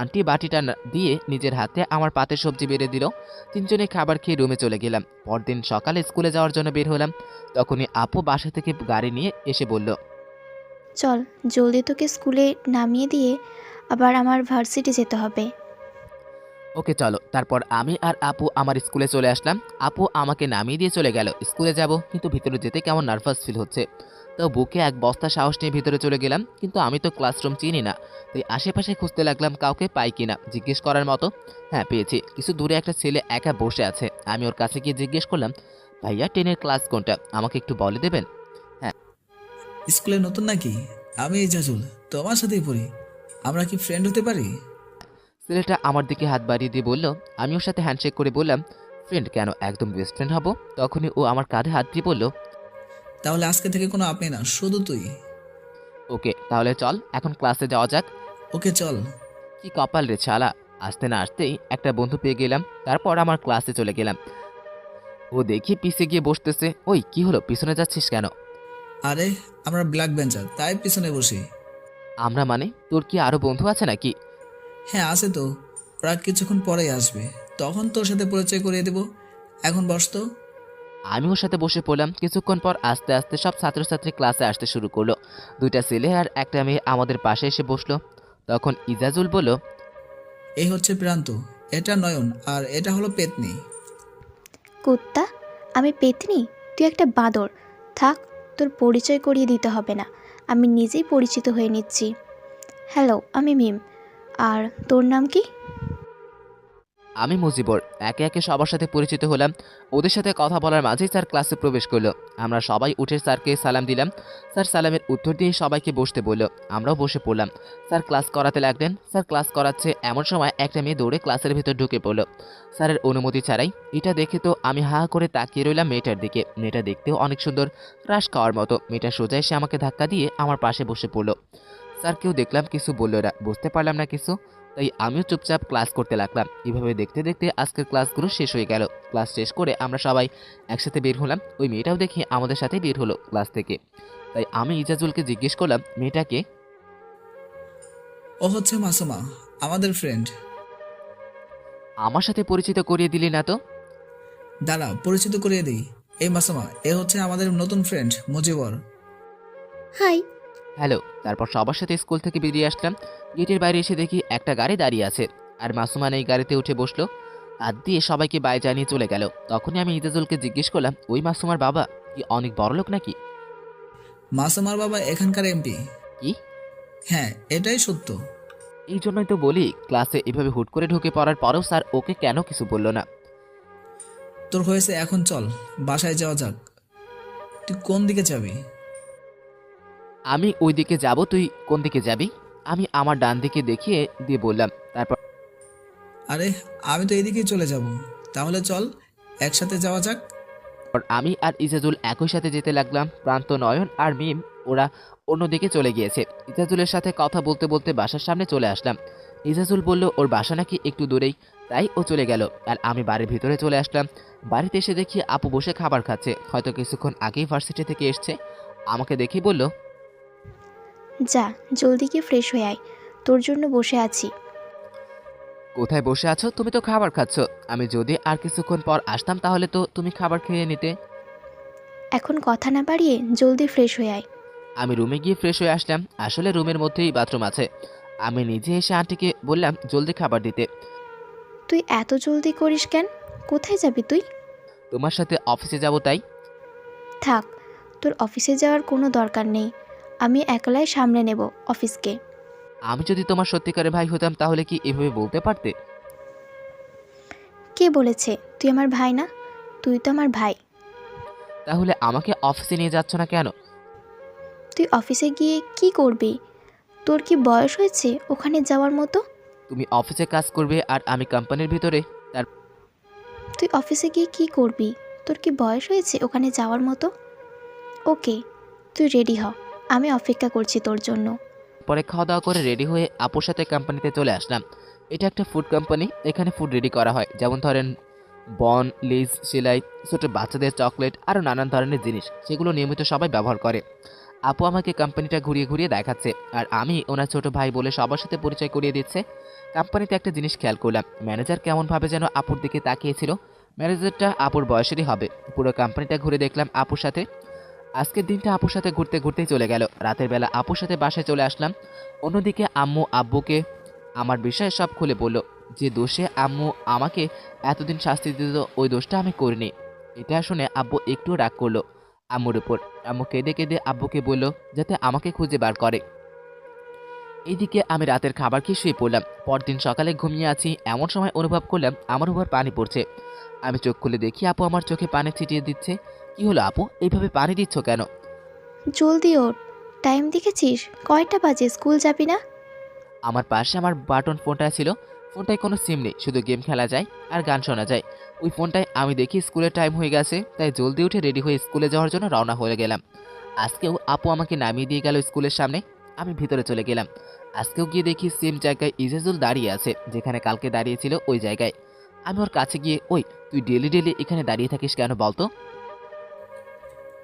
আন্টি বাটিটা দিয়ে নিজের হাতে আমার পাতে সবজি বেড়ে দিল। তিনজনে খাবার খেয়ে রুমে চলে গেলাম। পরদিন সকালে স্কুলে যাওয়ার জন্য বের হলাম। তখনই আপু বাসা থেকে গাড়ি নিয়ে এসে বলল, চল জলদি তোকে স্কুলে নামিয়ে দিয়ে আবার আমার ভার্সিটি যেতে হবে। ওকে চলো। তারপর আমি আর আপু আমার স্কুলে চলে আসলাম। আপু আমাকে নামিয়ে দিয়ে চলে গেল। স্কুলে যাব, কিন্তু ভিতরে যেতে কেমন নার্ভাস ফিল হচ্ছে। তো বুকে এক বস্তা সাহস নিয়ে ভিতরে চলে গেলাম, কিন্তু আমি তো ক্লাসরুম চিনি না। তাই আশেপাশে খুঁজতে লাগলাম কাউকে পাই কিনা জিজ্ঞেস করার মতো। হ্যাঁ, পেয়েছি। কিছু দূরে একটা ছেলে একা বসে আছে। আমি ওর কাছে গিয়ে জিজ্ঞেস করলাম, ভাইয়া 10-এর ক্লাস কোনটা, আমাকে একটু বলে দেবেন? স্কুলে নতুন নাকি? আমি ইজাজুল, তোমার সাথেই পড়ি। আমরা কি ফ্রেন্ড হতে পারি? ছেলেটা আমার দিকে হাত বাড়িয়ে দিয়ে বলল। আমি ওর সাথে হ্যান্ডশেক করে বললাম, ফ্রেন্ড কেন, একদম বেস্ট ফ্রেন্ড হব। তখনই ও আমার কাঁধে হাত দিয়ে বলল, তাহলে আজকে থেকে কোনো আপনি না, শুধু তুই। ওকে তাহলে চল এখন ক্লাসে যাওয়া যাক। ওকে চল। কি কপাল রে ছালা, আসতে না আসতেই একটা বন্ধু পেয়ে গেলাম। তারপর আমার ক্লাসে চলে গেলাম। ও দেখি পিছে গিয়ে বসতেছে। ওই কি হলো, পিছনে যাচ্ছিস কেন? আরে আমরা ব্ল্যাক বেঞ্চার, তাই পিছনে বসি। আমরা মানে, তোর কি আরো বন্ধু আছে নাকি? হ্যাঁ আছে তো, ওরা কিছুক্ষণ পরেই আসবে, তখন তোর সাথে পরিচয় করিয়ে দেব। এখন বস তো। আমি ওর সাথে বসে পড়লাম। কিছুক্ষণ পর আস্তে আস্তে সব ছাত্রছাত্রী ক্লাসে আসতে শুরু করলো। দুইটা ছেলে আর একটা মেয়ে আমাদের পাশে এসে বসলো। তখন ইজাজুল বলল, এই হচ্ছে প্রান্ত, এটা নয়ন, আর এটা হলো পেতনি। কুত্তা, আমি পেতনি, তুই একটা বাঁদর। থাক, তোর পরিচয় করিয়ে দিতে হবে না, আমি নিজেই পরিচিত হয়ে নিচ্ছি। হ্যালো, আমি মিম। আর তোর নাম কি? আমি মুজিবর। একে একে সবার সাথে পরিচিত হলাম। ওদের সাথে কথা বলার মাঝেই স্যার ক্লাসে প্রবেশ করলো। আমরা সবাই উঠে স্যারকে সালাম দিলাম। স্যার সালামের উত্তর দিয়ে সবাইকে বসতে বলল। আমরাও বসে পড়লাম। স্যার ক্লাস করাতে লাগলেন। স্যার ক্লাস করাচ্ছে, এমন সময় একটা মেয়ে দৌড়ে ক্লাসের ভিতর ঢুকে পড়ল স্যারের অনুমতি ছাড়াই। এটা দেখে তো আমি হা করে তাকিয়ে রইলাম মেয়েটার দিকে। মেয়েটা দেখতেও অনেক সুন্দর, ক্রাশ খাওয়ার মতো। মেয়েটা সোজা এসে আমাকে ধাক্কা দিয়ে আমার পাশে বসে পড়ল। স্যারকেও দেখলাম, কিছু বলল না, বুঝতে পারলাম না কিছু। তাই আমিও চুপচাপ ক্লাস করতে লাগলাম। এভাবে দেখতে দেখতে আজকের ক্লাসগুলো শেষ হয়ে গেল। ক্লাস শেষ করে আমরা সবাই একসাথে বের হলাম। ওই মেয়েটাও দেখি আমাদের সাথে বের হলো ক্লাস থেকে। তাই আমি ইজাজুলকে জিজ্ঞেস করলাম, মেয়েটাকে? ও হচ্ছে মাসুমা, আমাদের ফ্রেন্ড। আমার সাথে পরিচিত করিয়ে দিলি না তো? দাঁড়া, পরিচিত করিয়ে দিই। এই মাসুমা, এ হচ্ছে আমাদের নতুন ফ্রেন্ড মুজিবর। হাই। হ্যালো। তারপর সবার সাথে স্কুল থেকে বেরিয়ে আসলাম। গেটের বাইরে এসে দেখি একটা গাড়ি দাঁড়িয়ে আছে, আর মাসুমান এই গাড়িতে উঠে বসলো। হাত দিয়ে সবাইকে বাই জানিয়ে চলে গেল। তখনই আমি ইজাজুলকে জিজ্ঞেস করলাম, ওই মাসুমার বাবা কি অনেক বড় লোক নাকি? মাসুমার বাবা এখানকার এমপি। কি? হ্যাঁ, এটাই সত্য। এই জন্যই তো বলি, ক্লাসে এভাবে হুট করে ঢুকে পড়ার পরেও স্যার ওকে কেন কিছু বলল না। তোর হয়েছে, এখন চল বাসায় যাওয়া যাক। তুই কোন দিকে যাবি? আমি ওই দিকে যাব, তুই কোন দিকে যাবি? আমি আমার ডান দিকে দেখিয়ে দিয়ে বললাম। তারপর আরে আমি তো এইদিকেই চলে যাব, তাহলে চল একসাথে যাওয়া যাক। আমি আর ইজাজুল একই সাথে যেতে লাগলাম। প্রান্ত, নয়ন আর মিম ওরা অন্যদিকে চলে গিয়েছে। ইজাজুলের সাথে কথা বলতে বলতে বাসার সামনে চলে আসলাম। ইজাজুল বলল ওর বাসা নাকি একটু দূরেই, তাই ও চলে গেল। আর আমি বাড়ির ভিতরে চলে আসলাম। বাড়িতে এসে দেখি আপু বসে খাবার খাচ্ছে, হয়তো কিছুক্ষণ আগেই ভার্সিটি থেকে এসছে। আমাকে দেখেই বলল, যা, জলদি গিয়ে ফ্রেশ হয়ে আয়, তোর জন্য বসে আছি। কোথায় বসে আছো? তুমি তো খাবার খাচ্ছ। আমি যদি আর কিছুক্ষণ পর আসতাম তাহলে তো তুমি খাবার খেয়ে নিতে। এখন কথা না বাড়িয়ে জলদি ফ্রেশ হয়ে আয়। আমি রুমে গিয়ে ফ্রেশ হয়ে আসলাম। আসলে রুমের মধ্যেই বাথরুম আছে। আমি নিজে এসে আন্টিকে বললাম জলদি খাবার দিতে। তুই এত জলদি করিস কেন? কোথায় যাবি তুই? তোমার সাথে অফিসে যাব তাই। থাক, তোর অফিসে যাওয়ার কোনো দরকার নেই, আমি একলাই সামলে নেব অফিসকে। আমি যদি তোমার সত্যিকারের ভাই হতাম তাহলে কি এভাবে বলতে পারতে? কে বলেছে তুই আমার ভাই না? তুই তো আমার ভাই। তাহলে আমাকে অফিসে নিয়ে যাচ্ছ না কেন? তুই অফিসে গিয়ে কি করবি? তোর কি বয়স হয়েছে ওখানে যাওয়ার মতো? তুমি অফিসে কাজ করবে আর আমি কোম্পানির ভিতরে। তুই অফিসে গিয়ে কি করবি? তোর কি বয়স হয়েছে ওখানে যাওয়ার মতো? ওকে, তুই রেডি হ, আমি অপেক্ষা করছি তোর জন্য। পরে খাওয়া দাওয়া করে রেডি হয়ে আপুর সাথে কোম্পানিতে চলে আসলাম। এটা একটা ফুড কোম্পানি। এখানে ফুড রেডি করা হয়, যেমন ধরেন বন, লেজ, সেলাই, ছোট বাচ্চাদের চকলেট, আরও নানান ধরনের জিনিস। সেগুলো নিয়মিত সবাই ব্যবহার করে। আপু আমাকে কোম্পানিটা ঘুরিয়ে ঘুরিয়ে দেখাচ্ছে, আর আমি ওনার ছোট ভাই বলে সবার সাথে পরিচয় করিয়ে দিচ্ছে। কোম্পানিতে একটা জিনিস খেয়াল করলাম, ম্যানেজার কেমনভাবে যেন আপুর দিকে তাকিয়েছিল। ম্যানেজারটা আপুর বয়সেরই হবে। পুরো কোম্পানিটা ঘুরে দেখলাম আপুর সাথে। আজকের দিনটা আপুর সাথে ঘুরতে ঘুরতেই চলে গেল। রাতের বেলা আপুর সাথে বাসায় চলে আসলাম। অন্যদিকে আম্মু আব্বুকে আমার বিষয়ে সব খুলে বলল। যে দোষে আম্মু আমাকে এতদিন শাস্তি দিত ওই দোষটা আমি করিনি। এটা শুনে আব্বু একটু রাগ করলো আম্মুর উপর। আম্মু কেঁদে কেঁদে আব্বুকে বলল যাতে আমাকে খুঁজে বার করে। এইদিকে আমি রাতের খাবার খেয়ে শুয়ে পড়লাম। পরদিন সকালে ঘুমিয়ে আছি, এমন সময় অনুভব করলাম আমার উপর পানি পড়ছে। আমি চোখ খুলে দেখি আপু আমার চোখে পানি ছিটিয়ে দিচ্ছে। কি হলো আপু, এইভাবে পানি দিচ্ছ কেন? জলদি ওঠ, টাইম দেখেছিস? কয়টা বাজে? স্কুল যাবি না? আমার পাশে আমার বাটন ফোনটা ছিল। ফোনটায় কোনো সিম নেই, শুধু গেম খেলা যায় আর গান শোনা যায়। ওই ফোনটায় আমি দেখি স্কুলের টাইম হয়ে গেছে, তাই জলদি উঠে রেডি হয়ে স্কুলে যাওয়ার জন্য রওনা হয়ে গেলাম। আজকেও আপু আমাকে নামিয়ে দিয়ে গেল স্কুলের সামনে। আমি ভিতরে চলে গেলাম। আজকেও গিয়ে দেখি সেম জায়গায় ইজাজুল দাঁড়িয়ে আছে, যেখানে কালকে দাঁড়িয়েছিল ওই জায়গায়। আমি ওর কাছে গিয়ে, ওই তুই ডেলি ডেলি এখানে দাঁড়িয়ে থাকিস কেন বলতো?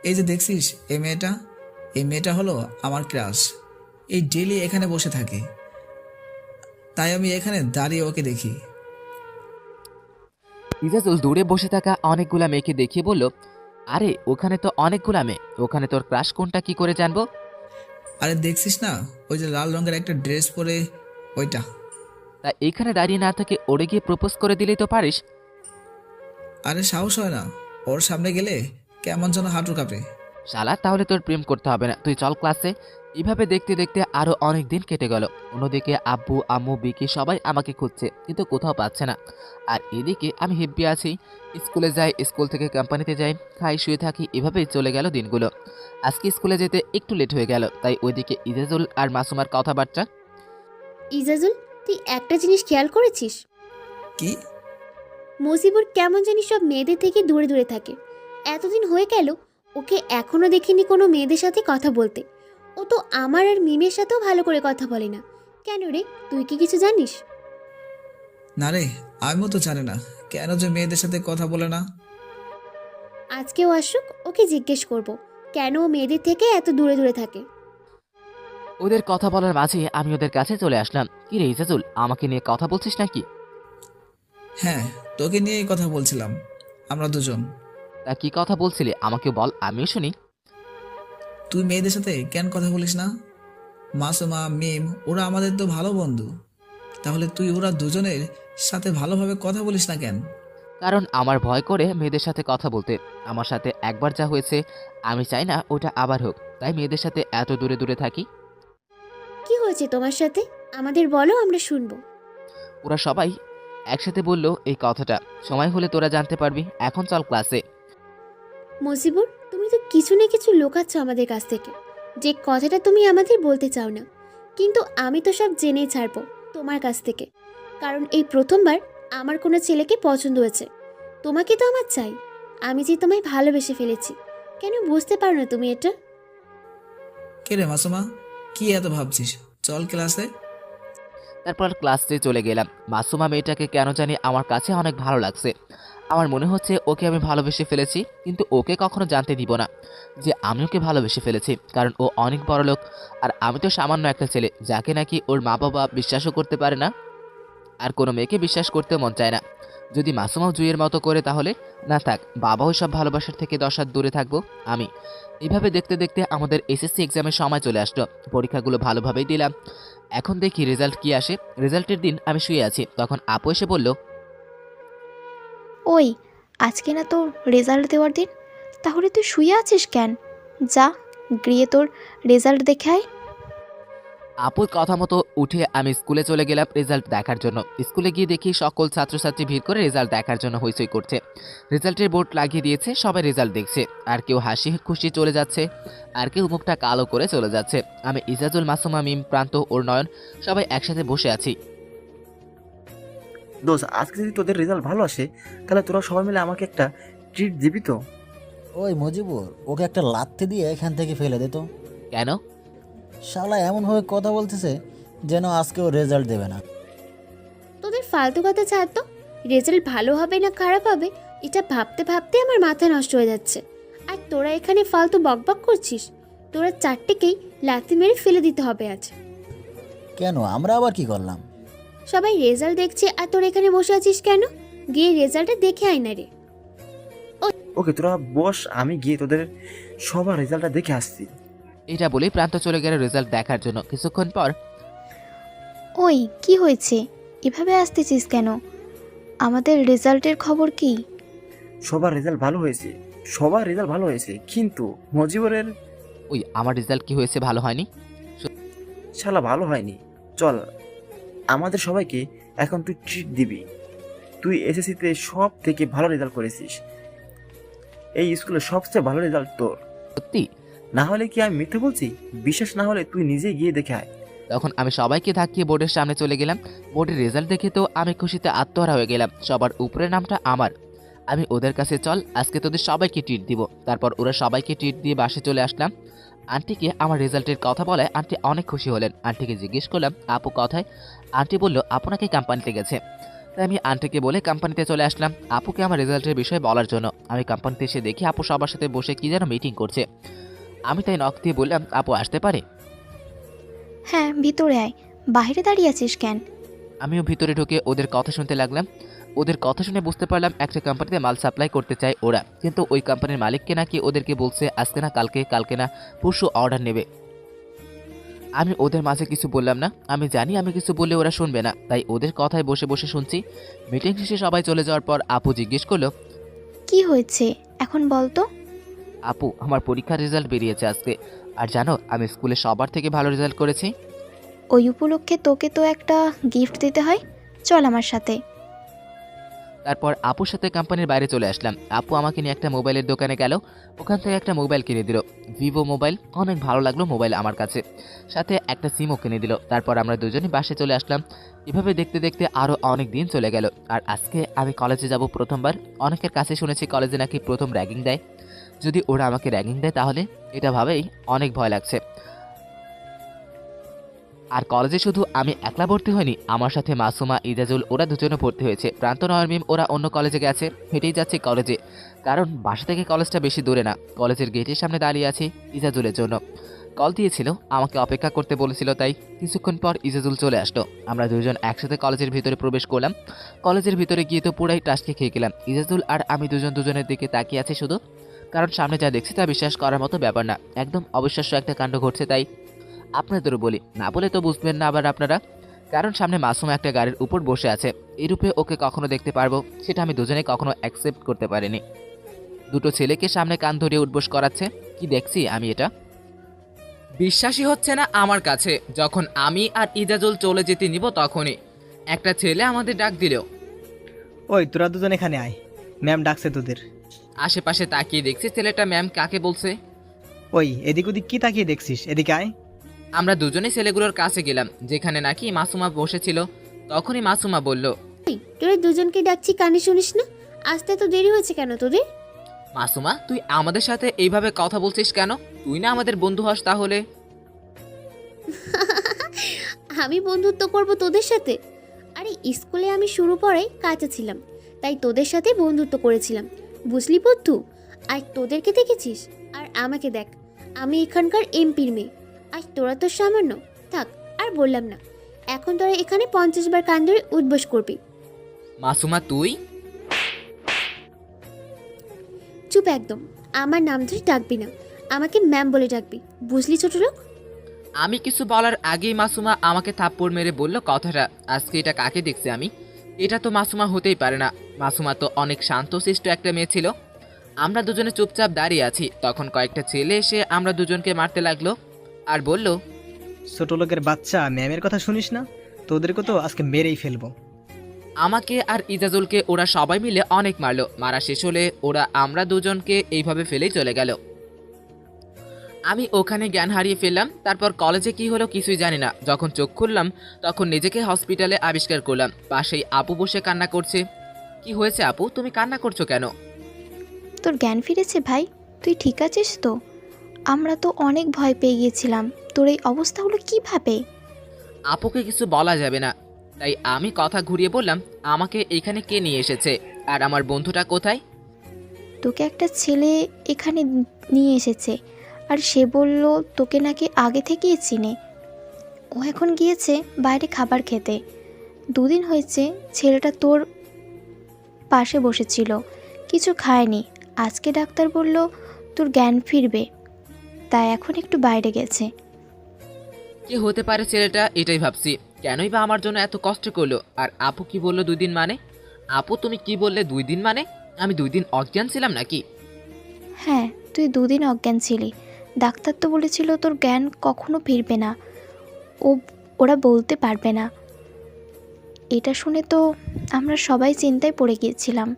এই যে দেখছিস এই মেয়েটা হলো আমার ক্রাশ। এই ডেলি এখানে বসে থাকে, তাই আমি এখানে দাঁড়িয়ে ওকে দেখি। ইজাজুল দূরে বসে থাকা অনেকগুলা মেয়েকে দেখিয়ে বলল, আরে ওখানে তো অনেকগুলা মেয়ে, ওখানে তোর ক্রাশ কোনটা কি করে জানবো? আরে দেখছিস না, ওই যে লাল রঙের একটা ড্রেস পরে, ওইটা। তা এখানে দাঁড়িয়ে না থেকে ওরে গিয়ে প্রপোজ করে দিলেই তো পারিস। আরে সাহস হয় না, ওর সামনে গেলে কেমন যেন হাঁটু কাঁপে। শালা, তাহলে তোর প্রেম করতে হবে না, তুই চল ক্লাসে। এভাবে দেখতে দেখতে আরো অনেক দিন কেটে গেল। অন্যদিকে আব্বু আম্মু বিকি সবাই আমাকে খুঁজছে, কিন্তু কোথাও পাচ্ছে না। আর এদিকে আমি হেব্বি আছি। স্কুলে যাই, স্কুল থেকে কোম্পানিতে যাই, খাই, শুয়ে থাকি, এভাবেই চলে গেল দিনগুলো। আজকে স্কুলে যেতে একটু লেট হয়ে গেল, তাই ওইদিকে ইজাজুল আর মাসুমার কথাবার্তা। ইজাজুল, তুই একটা জিনিস খেয়াল করেছিস? কি? মজিবুর কেমন জানি সব মেয়েদের থেকে দূরে দূরে থাকে। এতদিন হয়ে গেল ওকে এখনো দেখিনি কোনো মেয়েদের সাথে কথা বলতে। ও তো আমার আর মিমের সাথেও ভালো করে কথা বলে না। কেন রে, তুই কি কিছু জানিস? না রে, আমিও তো জানি না কেন যে মেয়েদের সাথে কথা বলে না। আজকেও আসুক, ওকে জিজ্ঞেস করব কেন ও মেয়েদের থেকে এত দূরে দূরে থাকে। ওদের কথা বলার মাঝে আমি ওদের কাছে চলে আসলাম। কি রে ইজাজুল, আমাকে নিয়ে কথা বলছিস নাকি? হ্যাঁ, তোকে নিয়েই কথা বলছিলাম, আমরা দুজন। তা কি কথা বলছিলি আমাকে বল, আমিও শুনি। তুই মেয়েদের সাথে কেন কথা বলিস না? মাসুমা, মিম, ওরা আমাদের তো ভালো বন্ধু। তাহলে তুই ওরা দুজনের সাথে ভালোভাবে কথা বলিস না কেন? কারণ আমার ভয় করে মেয়েদের সাথে কথা বলতে। আমার সাথে একবার যা হয়েছে, আমি চাই না ওটা আবার হোক, তাই মেয়েদের সাথে এত দূরে দূরে থাকি। কি হয়েছে তোমার সাথে? আমাদের বলো, আমরা শুনবো। ওরা সবাই একসাথে বলল এই কথাটা। সময় হলে তোরা জানতে পারবি, এখন চল ক্লাসে। মজিবুর, তুমি তো কিছু না কিছু লুকাচ্ছ আমাদের কাছ থেকে, যে কথাটা তুমি আমাদের বলতে চাও না। কিন্তু আমি তো সব জেনেই ছাড়বো তোমার কাছ থেকে, কারণ এই প্রথমবার আমার কোনো ছেলেকে পছন্দ হয়েছে। তোমাকে তো আমার চাই, আমি যে তোমায় ভালোবেসে ফেলেছি। কেন বুঝতে পারো না তুমি এটা? কে রে মাসুমা, কি এত ভাবছিস? চল ক্লাসে। তারপর ক্লাসে চলে গেলাম। মাসুমা মেয়েটাকে কেন জানি আমার কাছে অনেক ভালো লাগছে। আমার মনে হচ্ছে ওকে আমি ভালোবেসে ফেলেছি, কিন্তু ওকে কখনো জানতে দিব না যে আমি ওকে ভালোবেসে ফেলেছি, কারণ ও অনেক বড় লোক আর আমি তো সামান্য একটা ছেলে, যাকে নাকি ওর মা বাবা বিশ্বাসও করতে পারে না, আর কোনো মেয়েকে বিশ্বাস করতে মন চায় না। যদি মাসুমাও জুইয়ের মতো করে তাহলে না থাক, বাবাও সব ভালোবাসার থেকে 10 হাত দূরে থাকবো আমি। এইভাবে দেখতে দেখতে আমাদের এসএসসি এক্সামের সময় চলে আসলো। পরীক্ষাগুলো ভালোভাবেই দিলাম। এখন দেখি রেজাল্ট কি আসে। রেজাল্টের দিন আমি শুয়ে আছি, তখন আপু এসে বলল, ওই, আজকে না তোর রেজাল্ট দেওয়ার দিন, তাহলে তুই শুয়ে আছিস কেন? যা, গিয়ে তোর রেজাল্ট দেখে আয়। আপুর কথা মতো উঠে আমি স্কুলে চলে গেলাম রেজাল্ট দেখার জন্য। স্কুলে গিয়ে দেখি সকল ছাত্রছাত্রী ভিড় করে রেজাল্ট দেখার জন্য হইচই করছে। রেজাল্টের বোর্ড লাগিয়ে দিয়েছে, সবাই রেজাল্ট দেখছে। আর কেউ হাসি খুশি চলে যাচ্ছে, আর কেউ মুখটা কালো করে চলে যাচ্ছে। আমি ইজাজুল, মাসুমা, মিম, প্রান্ত, ওর নয়ন সবাই একসাথে বসে আছি। দোস্ত, আজকে যদি তোদের রেজাল্ট ভালো আসে তাহলে তোরা সবাই মিলে আমাকে একটা ট্রিট দিবি তো? ওই মজিবুর, ওকে একটা লাথি দিয়ে এখান থেকে ফেলে দে তো। কেন? শালা এমনভাবে কথা বলতেছে যেন আজকে ও রেজাল্ট দেবে না। তোদের ফালতু কথা ছাড় তো। রেজাল্ট ভালো হবে না খারাপ হবে এটা ভাবতে ভাবতে আমার মাথা নষ্ট হয়ে যাচ্ছে। আর তোরা এখানে ফালতু বকবক করছিস। তোরা চারটেকেই লাথি মেরে ফেলে দিতে হবে আজ। কেন, আমরা আবার কি করলাম? সবাই রেজাল্ট দেখছে আর তোরা এখানে বসে আছিস কেন? গিয়ে রেজাল্টটা দেখে আয় না রে। ওকে, তোরা বস, আমি গিয়ে তোদের সবার রেজাল্টটা দেখে আসছি। এটা বলেই প্রান্ত চলে গেল রেজাল্ট দেখার জন্য। কিছুক্ষণ পর, ওই, কি হয়েছে? এভাবে আসতেছিস কেন? আমাদের রেজাল্টের খবর কি? সবার রেজাল্ট ভালো হয়েছে, সবার রেজাল্ট ভালো হয়েছে, কিন্তু মজিবরের ওই আমার রেজাল্ট কি হয়েছে, ভালো হয়নি? শালা ভালো হয়নি। চল, আমাদের সবাইকে এখন তুই ট্রিট দিবি। তুই এসএসসিতে সব থেকে ভালো রেজাল্ট করেছিস, এই স্কুলে সবচেয়ে ভালো রেজাল্ট তোর। সত্যি? না হলে কি আমি মিথ্যে বলছি? বিশ্বাস না হলে তুই নিজে গিয়ে দেখে আয়। তখন আমি সবাইকে ধাক্কিয়ে বোর্ডের সামনে চলে গেলাম। বোর্ডের রেজাল্ট দেখে তো আমি খুশিতে আত্মহারা হয়ে গেলাম। সবার উপরের নামটা আমার। আমি ওদের কাছে, চল আজকে তোদের সবাইকে ট্রিট দিব। তারপর ওরা সবাইকে ট্রিট দিয়ে বাসে চলে আসলাম। আন্টিকে আমার রেজাল্টের কথা বলায় আন্টি অনেক খুশি হলেন। আন্টিকে জিজ্ঞেস করলাম আপু কথায়। আন্টি বলল আপু নাকি কোম্পানিতে গেছে। তাই আমি আন্টিকে বলে কোম্পানিতে চলে আসলাম আপুকে আমার রেজাল্টের বিষয়ে বলার জন্য। আমি কোম্পানিতে এসে দেখি আপু সবার সাথে বসে কি যেন মিটিং করছে। আমি তাই নক দিয়ে বললাম আপু আসতে পারে? হ্যাঁ, ভিতরে আয়। বাইরে দাঁড়িয়ে আছিস কেন? আমিও ভিতরে ঢুকে ওদের কথা শুনতে লাগলাম। ওদের কথা শুনে বুঝতে পারলাম একটা কোম্পানিতে মাল সাপ্লাই করতে চায় ওরা, কিন্তু ওই কোম্পানির মালিককে নাকি ওদেরকে বলছে আজকে না কালকে, কালকে না পরশু অর্ডার নেবে। আমি ওদের মাঝে কিছু বললাম না। আমি জানি আমি কিছু বললে ওরা শুনবে না, তাই ওদের কথায় বসে বসে শুনছি। মিটিং শেষে সবাই চলে যাওয়ার পর আপু জিজ্ঞেস করলো কি হয়েছে এখন বল তো? আপু আমার পরীক্ষার রেজাল্ট বেরিয়েছে আজকে, আর জানো আমি স্কুলে সবার থেকে ভালো রেজাল্ট করেছি। ওই উপলক্ষে তোকে তো একটা গিফট দিতে হয়, চল আমার সাথে। তারপর আপুর সাথে কোম্পানির বাইরে চলে আসলাম। আপু আমাকে নিয়ে একটা মোবাইলের দোকানে গেল, ওখান থেকে একটা মোবাইল কিনে দিল, ভিভো মোবাইল। অনেক ভালো লাগলো মোবাইল আমার কাছে, সাথে একটা সিমও কিনে দিল। তারপর আমরা দুজনে বাসে চলে আসলাম। এভাবে দেখতে দেখতে আরও অনেক দিন চলে গেল। আর আজকে আমি কলেজে যাব প্রথমবার। অনেকের কাছে শুনেছি কলেজে নাকি প্রথম র্যাগিং দেয়। যদি ওরা আমাকে র্যাগিং দেয় তাহলে এটা ভাবেই অনেক ভয় লাগছে। আর কলেজে শুধু আমি একলা ভর্তি হয়নি, আমার সাথে মাসুমা, ইজাজুল ওরা দুজনে ভর্তি হয়েছে। প্রান্ত নয়মিম ওরা অন্য কলেজে গেছে, হেঁটেই যাচ্ছে কলেজে, কারণ বাসা থেকে কলেজটা বেশি দূরে না। কলেজের গেটের সামনে দাঁড়িয়ে আছি ইজাজুলের জন্য। কল দিয়েছিল, আমাকে অপেক্ষা করতে বলেছিল, তাই কিছুক্ষণ পর ইজাজুল চলে আসলো। আমরা দুজন একসাথে কলেজের ভিতরে প্রবেশ করলাম। কলেজের ভিতরে গিয়ে তো পুরাই টাসকে খেয়ে গেলাম। ইজাজুল আর আমি দুজনের দিকে তাকিয়ে আছি শুধু, কারণ সামনে যা দেখছি তা বিশ্বাস করার মতো ব্যাপার না। একদম অবিশ্বাস্য একটা কাণ্ড ঘটছে, তাই আপনাদেরও বলি, না বলে তো বুঝবেন না আবার আপনারা। কারণ সামনে মাসুমা একটা গাড়ির উপর বসে আছে। এই রূপে ওকে কখনো দেখতে পারবো সেটা আমি দুজনে কখনো অ্যাকসেপ্ট করতে পারিনি। দুটো ছেলেকে সামনে কান ধরিয়ে উঠবোস করাচ্ছে। কি দেখছি আমি এটা, বিশ্বাসই হচ্ছে না আমার কাছে। যখন আমি আর ইজাজুল চলে যেতে নিব তখনই একটা ছেলে আমাদের ডাক দিল, ওই তোরা দুজন এখানে আয়, ম্যাম ডাকছে তোদের। আশেপাশে তাকিয়ে দেখছি ছেলেটা ম্যাম কাকে বলছে। ওই এদিক ওদিক কি তাকিয়ে দেখছিস, এদিকে আয়। আমরা দুজনে ছেলেগুলোর কাছে গেলাম যেখানে নাকি মাসুমা বসেছিল। তখনই মাসুমা বলল, তোরা দুজনকে ডাকছি কানে শুনিস না? আসতে তো দেরি হয়েছে কেন তোদের? মাসুমা তুই আমাদের সাথে এইভাবে কথা বলছিস কেন? তুই না আমাদের বন্ধু হস তাহলে? আমি বন্ধুত্ব করব তোদের সাথে? আরে স্কুলে আমি শুরু পরে কাছে ছিলাম, তাই তোদের সাথে বন্ধুত্ব করেছিলাম, বুঝলি বুদ্ধু? আর তোদেরকে দেখেছিস, আর আমাকে দেখ, আমি এখানকার এমপির মেয়ে। আর তোরা তো সামান্য। থাক, আর বললাম না। এখন তোরা এখানে 50 বার কান ধরে উদ্বোস করবি। মাসুমা তুই চুপ একদম। আমার নাম ধরে ডাকবি না, আমাকে ম্যাম বলে ডাকবি, বুঝলি ছোট লোক? আমি কিছু বলার আগেই মাসুমা আমাকে থাপ্পড় মেরে বলল কথাটা। আজকে এটা কাকে দেখছি আমি? এটা তো মাসুমা হতেই পারে না। মাসুমা তো অনেক শান্তশিষ্ট একটা মেয়ে ছিল। আমরা দুজনে চুপচাপ দাঁড়িয়ে আছি, তখন কয়েকটা ছেলে এসে আমরা দুজনকে মারতে লাগলো আর বলল, ছোট লোকের বাচ্চা, ম্যামের কথা শুনিস না? তোদেরকে তো আজকে মেরেই ফেলবো। আমাকে আর ইজাজুলকে ওরা সবাই মিলে অনেক মারলো। মারা শেষ হলে ওরা আমরা দুজনকে এইভাবে ফেলেই চলে গেল। আমি ওখানে জ্ঞান হারিয়ে ফেললাম। তারপর কলেজে কি হলো কিছুই জানি না। যখন চোখ খুললাম তখন নিজেকে হসপিটালে আবিষ্কার করলাম। পাশেই আপু বসে কান্না করছে। কি হয়েছে আপু, তুমি কান্না করছো কেন? তোর জ্ঞান ফিরেছে ভাই? তুই ঠিক আছিস তো? আমরা তো অনেক ভয় পেয়ে গিয়েছিলাম। তোর এই অবস্থা হলো কিভাবে? আপুকে কিছু বলা যাবে না, তাই আমি কথা ঘুরিয়ে বললাম, আমাকে এখানে কে নিয়ে এসেছে আর আমার বন্ধুটা কোথায়? তোকে একটা ছেলে এখানে নিয়ে এসেছে, আর সে বলল তোকে নাকি আগে থেকেই চিনে। ও এখন গিয়েছে বাইরে খাবার খেতে। 2 দিন হয়েছে ছেলেটা তোর পাশে বসেছিল, কিছু খায়নি। আজকে ডাক্তার বলল তোর জ্ঞান ফিরবে, তাই এখন একটু বাইরে গেছে। কি হতে পারে ছেলেটা, এটাই ভাবছি। কেনই বা আমার জন্য এত কষ্ট করলো? আর আপু কি বললো 2 দিন মানে? আপু তুমি কি বললে 2 দিন মানে? আমি 2 দিন অজ্ঞান ছিলাম নাকি? হ্যাঁ, তুই 2 দিন অজ্ঞান ছিলি। ডাক্তার তো বলেছিল তোর জ্ঞান কখনো ফিরবে না, ওরা বলতে পারবে না। এটা শুনে তো আমরা সবাই চিন্তায় পড়ে গিয়েছিলাম।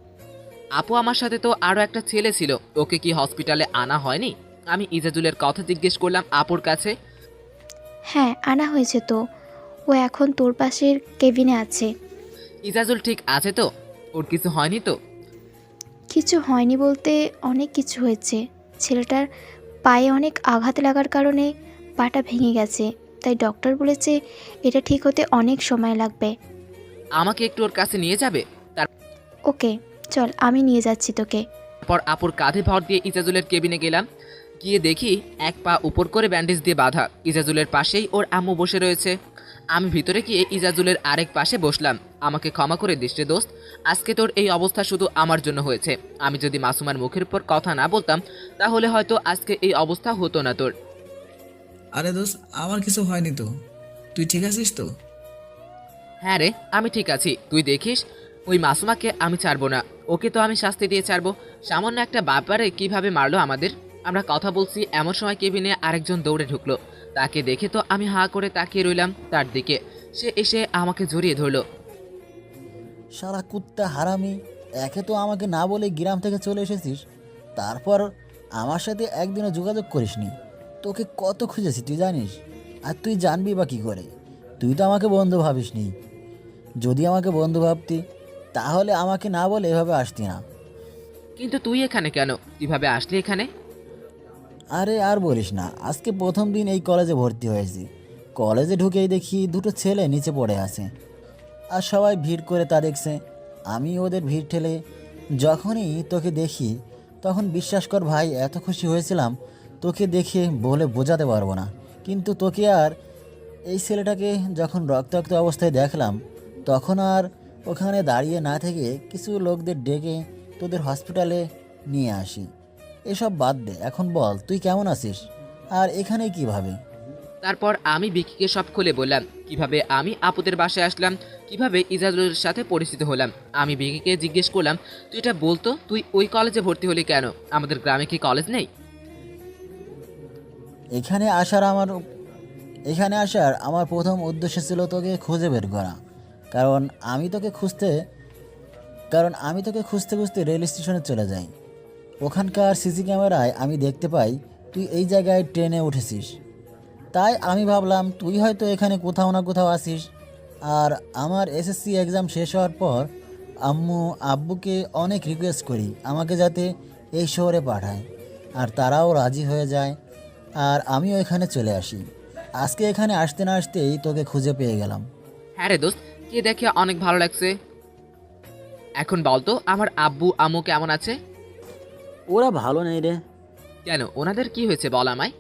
আপু আমার সাথে তো আরো একটা ছেলে ছিল, ওকে কি হসপিটালে আনা হয়নি? আমি ইজাজুলের কথা জিজ্ঞেস করলাম আপুর কাছে। হ্যাঁ, আনা হয়েছে তো। ও এখন তোর পাশের কেবিনে আছে। ইজাজুল ঠিক আছে তো? ওর কিছু হয়নি তো? কিছু হয়নি বলতে অনেক কিছু হয়েছে। ছেলেটার পায়ে অনেক আঘাত লাগার কারণে পাটা ভেঙে গেছে, তাই ডক্টর বলেছে এটা ঠিক হতে অনেক সময় লাগবে। আমাকে একটু ওর কাছে নিয়ে যাবে? ওকে চল, আমি নিয়ে যাচ্ছি তোকে। তারপর আপুর কাঁধে ভর দিয়ে ইজাজুলের কেবিনে গেলাম। গিয়ে দেখি এক পা উপর করে ব্যান্ডেজ দিয়ে বাঁধা। ইজাজুলের পাশেই ওর আম্মু বসে রয়েছে। আমি ভিতরে গিয়ে ইজাজুলের আরেক পাশে বসলাম। আমাকে ক্ষমা করে দিস রে দোস্ত, আজকে তোর এই অবস্থা শুধু আমার জন্য হয়েছে। আমি যদি মাসুমার মুখের উপর কথা না বলতাম তাহলে হয়তো আজকে এই অবস্থা হতো না তোর। আরে দোস্ত, আমার কিছু হয়নি তো, তুই ঠিক আছিস তো? হ্যাঁ রে, আমি ঠিক আছি। তুই দেখিস ওই মাসুমাকে আমি ছাড়বো না, ওকে তো আমি শাস্তি দিয়ে ছাড়বো। সামান্য একটা ব্যাপারে কিভাবে মারলো আমাদের। আমরা কথা বলছি এমন সময় কেবিনে আরেকজন দৌড়ে ঢুকলো। তাকে দেখে তো আমি হা করে তাকিয়ে রইলাম তার দিকে। সে এসে আমাকে জড়িয়ে ধরলো। সারা কুত্তা হারামি, একে তো আমাকে না বলে গ্রাম থেকে চলে এসেছিস, তারপর আমার সাথে একদিনও যোগাযোগ করিসনি। তোকে কত খুঁজেছি তুই জানিস? আর তুই জানবি বা কী করে? তুই তো আমাকে বন্ধু ভাবিসনি। যদি আমাকে বন্ধু ভাবতি তাহলে আমাকে না বলে এভাবে আসতি না। কিন্তু তুই এখানে কেন? কিভাবে আসলি এখানে? আরে আর বলিস না, আজকে প্রথম দিন এই কলেজে ভর্তি হয়েছি। কলেজে ঢুকেই দেখি 2টো ছেলে নিচে পড়ে আছে, আর সবাই ভিড় করে তা দেখছে। আমি ওদের ভিড় ঠেলে যখনই তোকে দেখি তখন বিশ্বাস কর ভাই, এত খুশি হয়েছিলাম তোকে দেখে বলে বোঝাতে পারবো না। কিন্তু তোকে আর এই ছেলেটাকে যখন রক্তাক্ত অবস্থায় দেখলাম তখন আর ওখানে দাঁড়িয়ে না থেকে কিছু লোকদের ডেকে তোদের হসপিটালে নিয়ে আসি। এসব বাদ দে, এখন বল তুই কেমন আছিস আর এখানে কিভাবে? তারপর আমি বিকিকে সব খুলে বললাম কিভাবে আমি আপুদের বাসায় আসলাম, কিভাবে ইজাজুলের সাথে পরিচিত হলাম। আমি বিকিকে জিজ্ঞেস করলাম তুই এটা বলতো, তুই ওই কলেজে ভর্তি হলি কেন? আমাদের গ্রামে কি কলেজ নেই? এখানে আসার আমার প্রথম উদ্দেশ্য ছিল তোকে খুঁজে বের করা। কারণ আমি তোকে খুঁজতে খুঁজতে রেল স্টেশনে চলে যাই। ওখানকার সিসি ক্যামেরায় আমি দেখতে পাই তুই এই জায়গায় ট্রেনে উঠেছিস। তাই আমি ভাবলাম তুই হয়তো এখানে কোথাও না কোথাও আসিস। আর আমার এসএসসি এক্সাম শেষ হওয়ার পর আব্বুকে অনেক রিকোয়েস্ট করি আমাকে যাতে এই শহরে পাঠায়, আর তারাও রাজি হয়ে যায়। আর আমিও এখানে চলে আসি। আজকে এখানে আসতে না আসতেই তোকে খুঁজে পেয়ে গেলাম। হ্যাঁ রে দোস্ত, কে দেখে অনেক ভালো লাগছে। এখন বলতো আমার আব্বু আম্মু কেমন আছে? ওরা ভালো নেই রে। কেন, ওনাদের কি হয়েছে বল আমায়।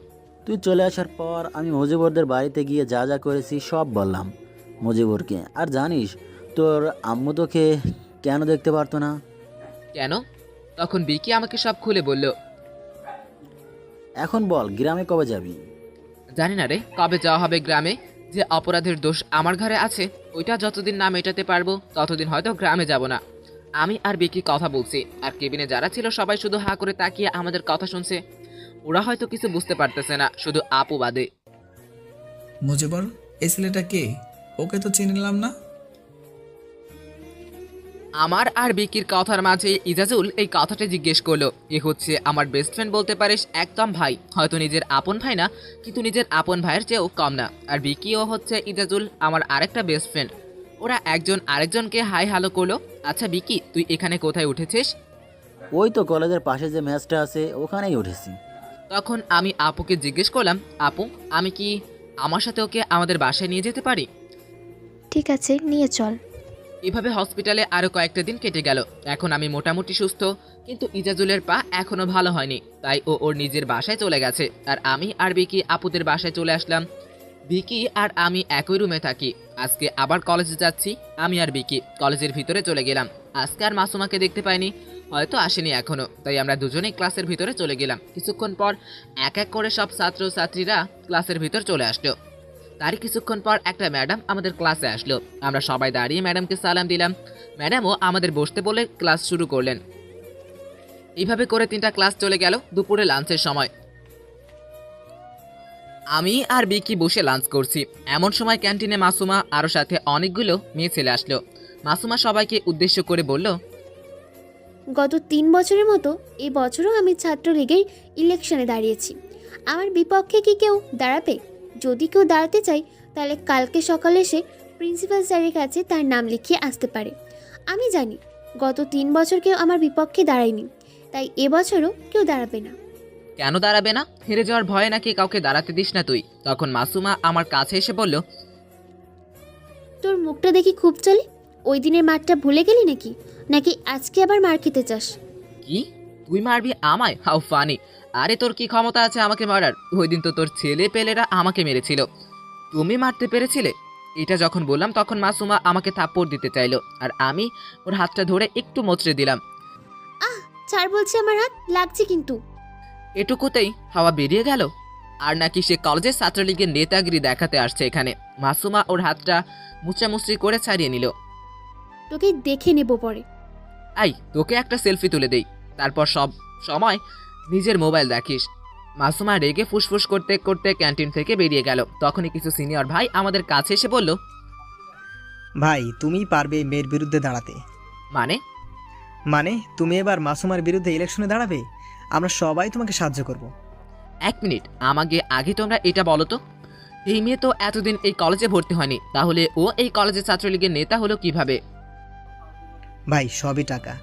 তুই চলে আসার পর আমি মুজিবুরদের বাড়িতে গিয়ে যা যা করেছি সব বললাম মুজিবুরকে। আর জানিস তোর আম্মু তোকে কেন দেখতে পারতো না? কেন? তখন বিকি আমাকে সব খুলে বলল। এখন বল গ্রামে কবে যাবি? জানি না রে কবে যাওয়া হবে গ্রামে। যে অপরাধের দোষ আমার ঘরে আছে ওইটা যতদিন না মেটাতে পারবো ততদিন হয়তো গ্রামে যাব না। আমি আর বিকি কথা বলছি, আর কেবিনে যারা ছিল সবাই শুধু হা করে তাকিয়ে আমাদের কথা শুনছে। ওরা হয়তো কিছু বুঝতে পারতেছে না, শুধু আপু বাদে। মুজিবর, এই ছেলেটা কে? ওকে তো চিনলাম না। আমার আর বিকির কথার মাঝে ইজাজুল এই কথাটা জিজ্ঞেস করলো। এ হচ্ছে আমার বেস্ট ফ্রেন্ড বলতে পারিস, একদম ভাই। হয়তো নিজের আপন ভাই না, কিন্তু নিজের আপন ভাইয়ের চেয়েও কম না। আর বিকিও হচ্ছে ইজাজুল আমার আরেকটা বেস্ট ফ্রেন্ড। ওরা একজন আরেকজনকে হাই হ্যালো করলো। আচ্ছা বিকি, তুই এখানে কোথায় উঠেছিস? ওই তো কলেজের পাশে যে ম্যাচটা আছে ওখানেই উঠেছি। তখন আমি আপুকে জিজ্ঞেস করলাম, আপু আমি কি আমার সাথে ওকে আমাদের বাসায় নিয়ে যেতে পারি? ঠিক আছে, নিয়ে চল। এভাবে হসপিটালে আরো কয়েকটা দিন কেটে গেল। এখন আমি মোটামুটি সুস্থ, কিন্তু ইজাজুলের পা এখনো ভালো হয়নি। তাই ও ওর নিজের বাসায় চলে গেছে, আর আমি আর বিকি আপুদের বাসায় চলে আসলাম। বিকি আর আমি একই রুমে থাকি। আজকে আবার কলেজে যাচ্ছি। আমি আর বিকি কলেজের ভিতরে চলে গেলাম। আজকে আর মাসুমাকে দেখতে পাইনি, হয়তো আসেনি এখনো। তাই আমরা দুজনেই ক্লাসের ভিতরে চলে গেলাম। কিছুক্ষণ পর এক এক করে সব ছাত্রছাত্রীরা ক্লাসের ভিতর চলে আসলো। তারই কিছুক্ষণ পর একটা ম্যাডাম আমাদের ক্লাসে আসলো। আমরা সবাই দাঁড়িয়ে ম্যাডামকে সালাম দিলাম। ম্যাডামও আমাদের বসতে বলে ক্লাস শুরু করলেন। এইভাবে করে 3টা ক্লাস চলে গেল। দুপুরে লাঞ্চের সময় আমি আর বিকি বসে লাঞ্চ করছি। এমন সময় ক্যান্টিনে মাসুমা আরও সাথে অনেকগুলো মেয়ে ছেলে আসলো। মাসুমা সবাইকে উদ্দেশ্য করে বলল, গত 3 বছরের মতো এই বছরও আমি ছাত্রলীগের ইলেকশনে দাঁড়িয়েছি। আমার বিপক্ষে কি কেউ দাঁড়াবে? যদি কেউ দাঁড়াতে চায় তাহলে কালকে সকালে এসে প্রিন্সিপাল স্যারের কাছে তার নাম লিখিয়ে আসতে পারে। আমি জানি গত 3 বছর কেউ আমার বিপক্ষে দাঁড়ায়নি, তাই এবছরও কেউ দাঁড়াবে না। কেন দাঁড়াবে না? হেরে যাওয়ার ভয়ে নাকি কাউকে দাঁড়াতে দিস না তুই? তখন মাসুমা আমার কাছে এসে বলল, তোর মুখটা দেখি খুব চলে। ওই দিনের মারটা ভুলে গেলি নাকি? নাকি আজকে আবার মার খেতে চাস? কি তুই মারবি আমায়? How funny! আরে তোর কি ক্ষমতা আছে আমাকে মারার? ওই দিন তো তোর ছেলে পেলেরা আমাকে মেরেছিল, তুমি মারতে পেরেছিলে? এটা যখন বললাম তখন মাসুমা আমাকে থাপ্পড় দিতে চাইলো, আর আমি ওর হাতটা ধরে একটু মোচড়ে দিলাম। আহ, ছাড় বলছে, আমার হাত লাগছে কিন্তু। এটুকুতেই হাওয়া বেরিয়ে গেল। আর নাকি সে কলেজের ছাত্রলীগের নেতাগিরি দেখাতে আসছে এখানে। মাসুমা ওর হাতটা মুচড়ামুচড়ি করে ছাড়িয়ে নিল। তোকে দেখে নেব পরে। তোকে একটা সেলফি তুলে দেই, তারপর সব সময় নিজের মোবাইল দেখিস। মাসুমা রেগে ফুসফুস করতে করতে ক্যান্টিন থেকে বেরিয়ে গেল। তখনই কিছু সিনিয়র ভাই আমাদের কাছে এসে বলল, ভাই তুমিই পারবে এই মেয়ের বিরুদ্ধে দাঁড়াতে। মানে তুমি এবার মাসুমার বিরুদ্ধে ইলেকশনে দাঁড়াবে, আমরা সবাই তোমাকে সাহায্য করব। 1 মিনিট, আমাকে আগে তোমরা এটা বলো তো, এই মেয়ে তো এতদিন এই কলেজে ভর্তি হয়নি, তাহলে ও এই কলেজের ছাত্রলীগের নেতা হলো কিভাবে? ভাই সবই টাকা।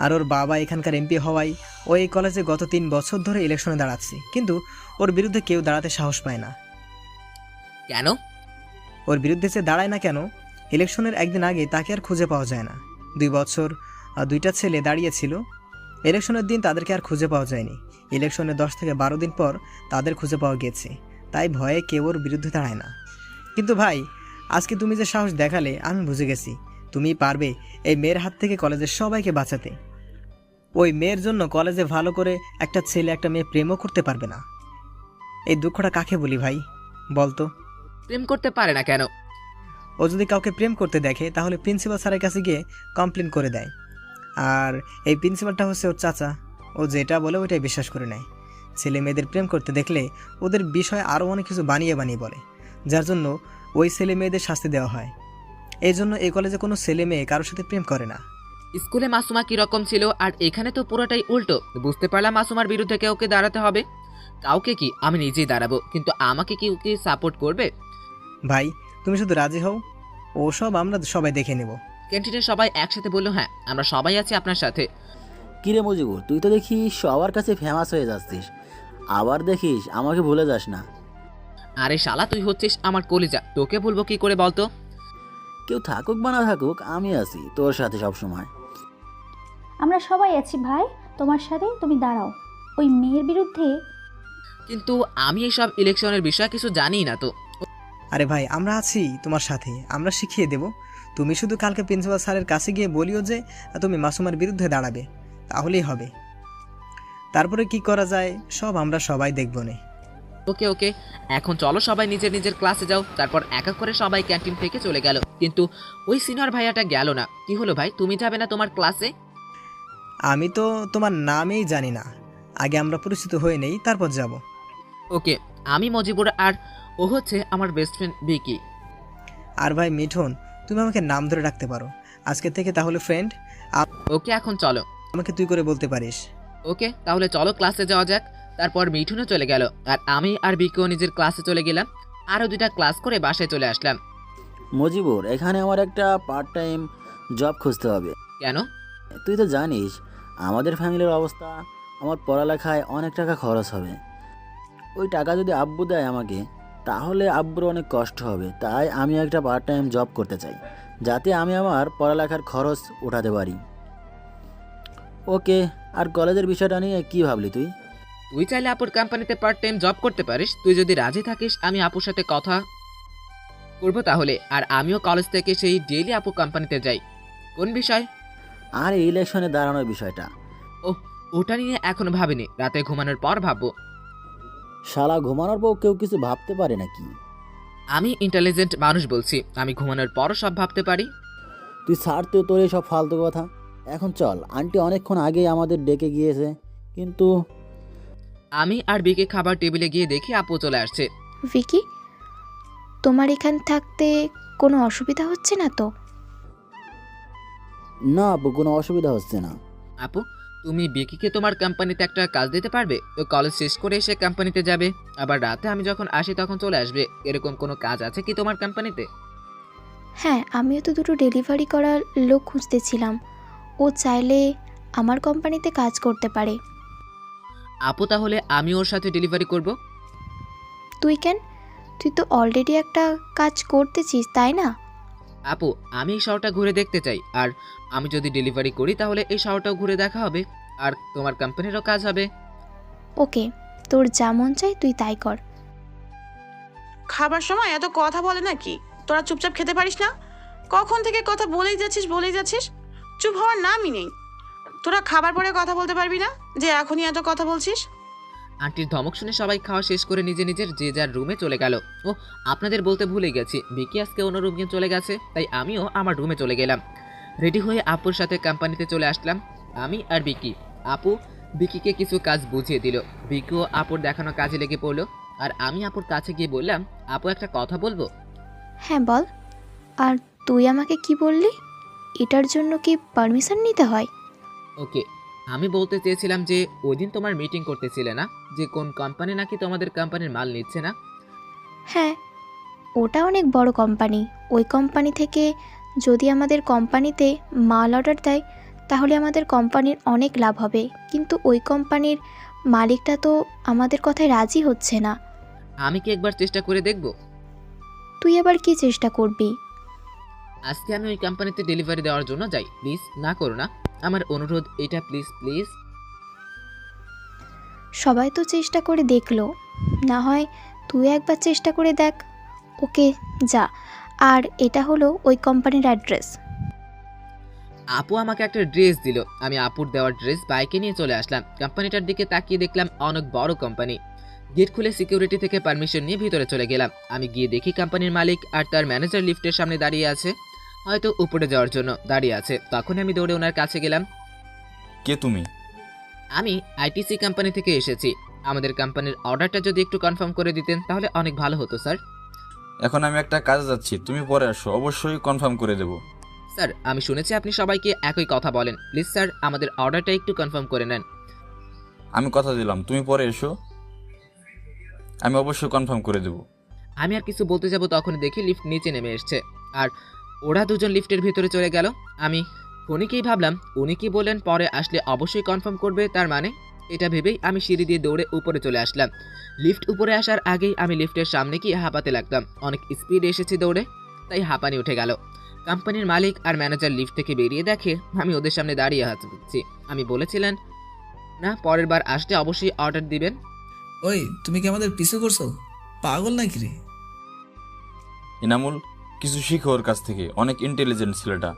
আর ওর বাবা এখানকার এমপি হওয়ায় ও এই কলেজে গত 3 বছর ধরে ইলেকশনে দাঁড়াচ্ছে, কিন্তু ওর বিরুদ্ধে কেউ দাঁড়াতে সাহস পায় না। কেন? ওর বিরুদ্ধে যে দাঁড়ায় না কেন, ইলেকশনের একদিন আগে তাকে আর খুঁজে পাওয়া যায় না। 2 বছর 2টা ছেলে দাঁড়িয়েছিল, ইলেকশনের দিন তাদেরকে আর খুঁজে পাওয়া যায়নি। ইলেকশনের 10 থেকে 12 দিন পর তাদের খুঁজে পাওয়া গেছে, তাই ভয়ে কেউ ওর বিরুদ্ধে দাঁড়ায় না। কিন্তু ভাই, আজকে তুমি যে সাহস দেখালে আমি বুঝে গেছি তুমি পারবে এই মেয়ের হাত থেকে কলেজের সবাইকে বাঁচাতে। ওই মেয়ের জন্য কলেজে ভালো করে একটা ছেলে একটা মেয়ে প্রেমও করতে পারবে না। এই দুঃখটা কাকে বলি ভাই বলতো? প্রেম করতে পারে না কেন? ও যদি কাউকে প্রেম করতে দেখে তাহলে প্রিন্সিপাল স্যারের কাছে গিয়ে কমপ্লেন করে দেয়, আর এই প্রিন্সিপালটা হচ্ছে ওর চাচা। ও যেটা বলে ওইটাই বিশ্বাস করে নেয়। ছেলে মেয়েদের প্রেম করতে দেখলে ওদের বিষয়ে আরও অনেক কিছু বানিয়ে বানিয়ে বলে, যার জন্য ওই ছেলে মেয়েদের শাস্তি দেওয়া হয়। এই জন্য এই কলেজে কোনো ছেলে মেয়ে কারোর সাথে প্রেম করে না। স্কুলে মাসুমা কিরকম ছিল আর এখানে তো পুরোটাই উল্টো। বুঝতে পারলাম মাসুমার বিরুদ্ধে কাউকে দাঁড়াতে হবে। কাউকে কি, আমি নিজেই দাঁড়াবো, কিন্তু আমাকে কেউ কি সাপোর্ট করবে? ভাই তুমি শুধু রাজি হও, ও সব আমরা সবাই দেখে নেব। ক্যান্টিনে সবাই একসাথে বললো, হ্যাঁ আমরা সবাই আছি আপনার সাথে। কিরে মুজিবুর, তুই তো দেখি সবার কাছে ফেমাস হয়ে যাচ্ছিস, আবার দেখিস আমাকে ভুলে যাস না। আরে শালা, তুই হচ্ছিস আমার কলিজা, তোকে ভুলবো কি করে বলতো? কেউ থাকুক বা না থাকুক, আমি আছি তোর সাথে সব সময়। আমরা সবাই আছি ভাই তোমার সাথে, তুমি দাঁড়াও। ওই মেয়ের বিরুদ্ধে। কিন্তু আমি এইসব ইলেকশনের বিষয়ে কিছু জানি না তো। আরে ভাই আমরা আছি তোমার সাথে, আমরা শিখিয়ে দেব। তুমি শুধু কালকে প্রিন্সিপাল স্যারের কাছে গিয়ে বলিও যে তুমি মাসুমার বিরুদ্ধে দাঁড়াবে, তাহলেই হবে। তারপরে কি করা যায় সব আমরা সবাই দেখব নে। ওকে ওকে, এখন চলো সবাই নিজের নিজের ক্লাসে যাও। তারপর এক এক করে সবাই ক্যান্টিন থেকে চলে গেল, কিন্তু ওই সিনিয়র ভাইয়াটা গেল না। কি হলো ভাই, তুমি যাবে না তোমার ক্লাসে? আমি তো তোমার নামেই জানি না, আগে আমরা পরিচিত হয়ে নেই তারপর যাব। ওকে, আমি মজিবুর আর ও হচ্ছে আমার বেস্ট ফ্রেন্ড বিকি। আর ভাই মিঠুন, তুমি আমাকে নাম ধরে রাখতে পারো আজকে থেকে, তাহলে ফ্রেন্ড। ওকে, এখন চলো। আমাকে তুই করে বলতে পারিস। ওকে, তাহলে চলো ক্লাসে যাওয়া যাক। তারপর মিঠুনও চলে গেল, আর আমি আর বিকিও নিজের ক্লাসে চলে গেলাম। আরও 2টা ক্লাস করে বাসায় চলে আসলাম। মজিবুর, এখানে আমার একটা পার্ট টাইম জব খুঁজতে হবে। কেন? তুই তো জানিস আমাদের ফ্যামিলির অবস্থা, আমার পড়ালেখায় অনেক টাকা খরচ হবে। ওই টাকা যদি আব্বু দেয় আমাকে, তাহলে আব্বুর অনেক কষ্ট হবে। তাই আমি একটা পার্ট টাইম জব করতে চাই, যাতে আমি আমার পড়ালেখার খরচ উঠাতে পারি। ওকে, আর কলেজের বিষয়টা নিয়ে কী ভাবলি তুই? তুই চাইলে আপুর কোম্পানিতে পার্ট টাইম জব করতে পারিস। তুই যদি রাজি থাকিস আমি আপুর সাথে কথা করবো তাহলে, আর আমিও কলেজ থেকে সেই ডেইলি আপু কোম্পানিতে যাই। কোন বিষয়? আর ইলেকশনে দাঁড়ানোর বিষয়টা। ওটা নিয়ে এখনো ভাবিনি, রাতে ঘুমানোর পর ভাববো। শালা, ঘুমানোর পর কেউ কিছু ভাবতে পারে নাকি? আমি ইন্টেলিজেন্ট মানুষ বলছি, আমি ঘুমানোর পরও সব ভাবতে পারি। তুই ছাড় তো তোর সব ফালতু কথা। এখন চল, আন্টি অনেকক্ষণ আগেই আমাদের ডেকে গিয়েছে, কিন্তু আমি আর বিকে খাবার টেবিলে গিয়ে দেখি আপু চলে আসছে। ভিকি, তোমার এখান থাকতে কোনো অসুবিধা হচ্ছে না তো? না আপু, কোনো অসুবিধা হচ্ছে না। আপু, তুমি বিকিকে তোমার কোম্পানিতে একটা কাজ দিতে পারবে? ও কলেজ শেষ করে এসে কোম্পানিতে যাবে, আবার রাতে আমি যখন আসি তখন চলে আসবে। এরকম কোনো কাজ আছে কি তোমার কোম্পানিতে? হ্যাঁ, আমিও তো দুটো ডেলিভারি করার লোক খুঁজতেছিলাম। ও চাইলে আমার কোম্পানিতে কাজ করতে পারে। আপু, তাহলে আমি ওর সাথে ডেলিভারি করব। তুই কেন? তুই তো অলরেডি একটা কাজ করতেছিস, তাই না? আপু, আমি এই শহরটা ঘুরে দেখতে চাই, আর আমি যদি ডেলিভারি করি তাহলে এই শহরটাও ঘুরে দেখা হবে, আর তোমার কোম্পানিরও কাজ হবে। ওকে, তোর যা মন চাই তুই তাই কর। খাবার সময় এত কথা বলে নাকি? তোরা চুপচাপ খেতে পারিস না? কখন থেকে কথা বলেই যাচ্ছিস। চুপ হওয়ার নামই নেই। তোরা খাবার পরে কথা বলতে পারবি না যে এখনই এত কথা বলছিস? আন্টির ধমক শুনে সবাই খাওয়া শেষ করে নিজের যে যার রুমে চলে গেল। ও, আপনাদের বলতে ভুলে গেছি, বিকি আজকে অন্য রুমে চলে গেছে, তাই আমিও আমার রুমে চলে গেলাম। রেডি হয়ে আপুর সাথে কোম্পানিতে চলে আসলাম, আমি আর বিকি। আপু বিকিকে কিছু কাজ বুঝিয়ে দিল, বিকিও আপুর দেখানো কাজে লেগে পড়লো। আর আমি আপুর কাছে গিয়ে বললাম, আপু একটা কথা বলবো? হ্যাঁ বল। আর তুই আমাকে কি বললি? এটার জন্য কি পারমিশন নিতে হয়? ওকে, আমি বলতে চেয়েছিলাম যে ওই দিন তোমার মিটিং করতেছিলে না, যে কোন কোম্পানি নাকি তোমাদের কোম্পানির মাল নিচ্ছে না। হ্যাঁ, ওটা অনেক বড় কোম্পানি। ওই কোম্পানি থেকে যদি আমাদের কোম্পানিতে মাল অর্ডার দেয় তাহলে আমাদের কোম্পানির অনেক লাভ হবে, কিন্তু ওই কোম্পানির মালিকটা তো আমাদের কথায় রাজি হচ্ছে না। আমি কি একবার চেষ্টা করে দেখব? তুই আবার কি চেষ্টা করবি? আজকে আমি ওই কোম্পানিতে ডেলিভারি দেওয়ার জন্য যাই, প্লিজ না করো না, আমার অনুরোধ এটা, প্লিজ প্লিজ। সবাই তো চেষ্টা করে দেখলো, না হয় তুই একবার চেষ্টা করে দেখ। ওকে, যা। আর এটা হলো ওই কোম্পানির অ্যাড্রেস। আপু আমাকে একটা ড্রেস দিল, আমি আপুর দেওয়ার ড্রেস বাইকে নিয়ে চলে আসলাম। কোম্পানিটার দিকে তাকিয়ে দেখলাম অনেক বড় কোম্পানি। গেট খুলে সিকিউরিটি থেকে পারমিশন নিয়ে ভিতরে চলে গেলাম। আমি গিয়ে দেখি কোম্পানির মালিক আর তার ম্যানেজার লিফটের সামনে দাঁড়িয়ে আছে, হয়তো উপরে যাওয়ার জন্য দাঁড়িয়ে আছে। তখন আমি দৌড়ে ওনার কাছে গেলাম। কে তুমি? আমি আইটিসি কোম্পানি থেকে এসেছি, আমাদের কোম্পানির অর্ডারটা যদি একটু কনফার্ম করে দিতেন তাহলে অনেক ভালো হতো স্যার। এখন আমি একটা কাজে যাচ্ছি, তুমি পরে আসো, অবশ্যই কনফার্ম করে দেবো। স্যার, আমি শুনেছি আপনি সবাইকে একই কথা বলেন, প্লিজ স্যার আমাদের অর্ডারটা একটু কনফার্ম করে নেন। আমি কথা দিলাম, তুমি পরে এসো, আমি অবশ্যই কনফার্ম করে দেবো। আমি আর কিছু বলতে যাব তখনই দেখি লিফট নিচে নেমে এসছে, আর ওরা দুজন লিফটের ভিতরে চলে গেল। আমি ফোনিকেই ভাবলাম উনি কি বললেন পরে আসলে অবশ্যই কনফার্ম করবে, তার মানে এটা ভেবেই আমি সিঁড়ি দিয়ে দৌড়ে উপরে চলে আসলাম। লিফট উপরে আসার আগেই আমি লিফটের সামনে গিয়ে হাঁপাতে লাগলাম, অনেক স্পিডে এসেছি দৌড়ে, তাই হাঁপানি উঠে গেল। কোম্পানির মালিক আর ম্যানেজার লিফট থেকে বেরিয়ে দেখে আমি ওদের সামনে দাঁড়িয়ে হাঁচছি। আমি বলেছিলেন না, পরের বার আসলে অবশ্যই অর্ডার দিবেন। ওই, তুমি কি আমাদের পিছু করছো? পাগল নাকি রে? ইনামুল, কিছু শিখো ওর কাছ থেকে, অনেক ইন্টেলিজেন্ট ছেলেটা।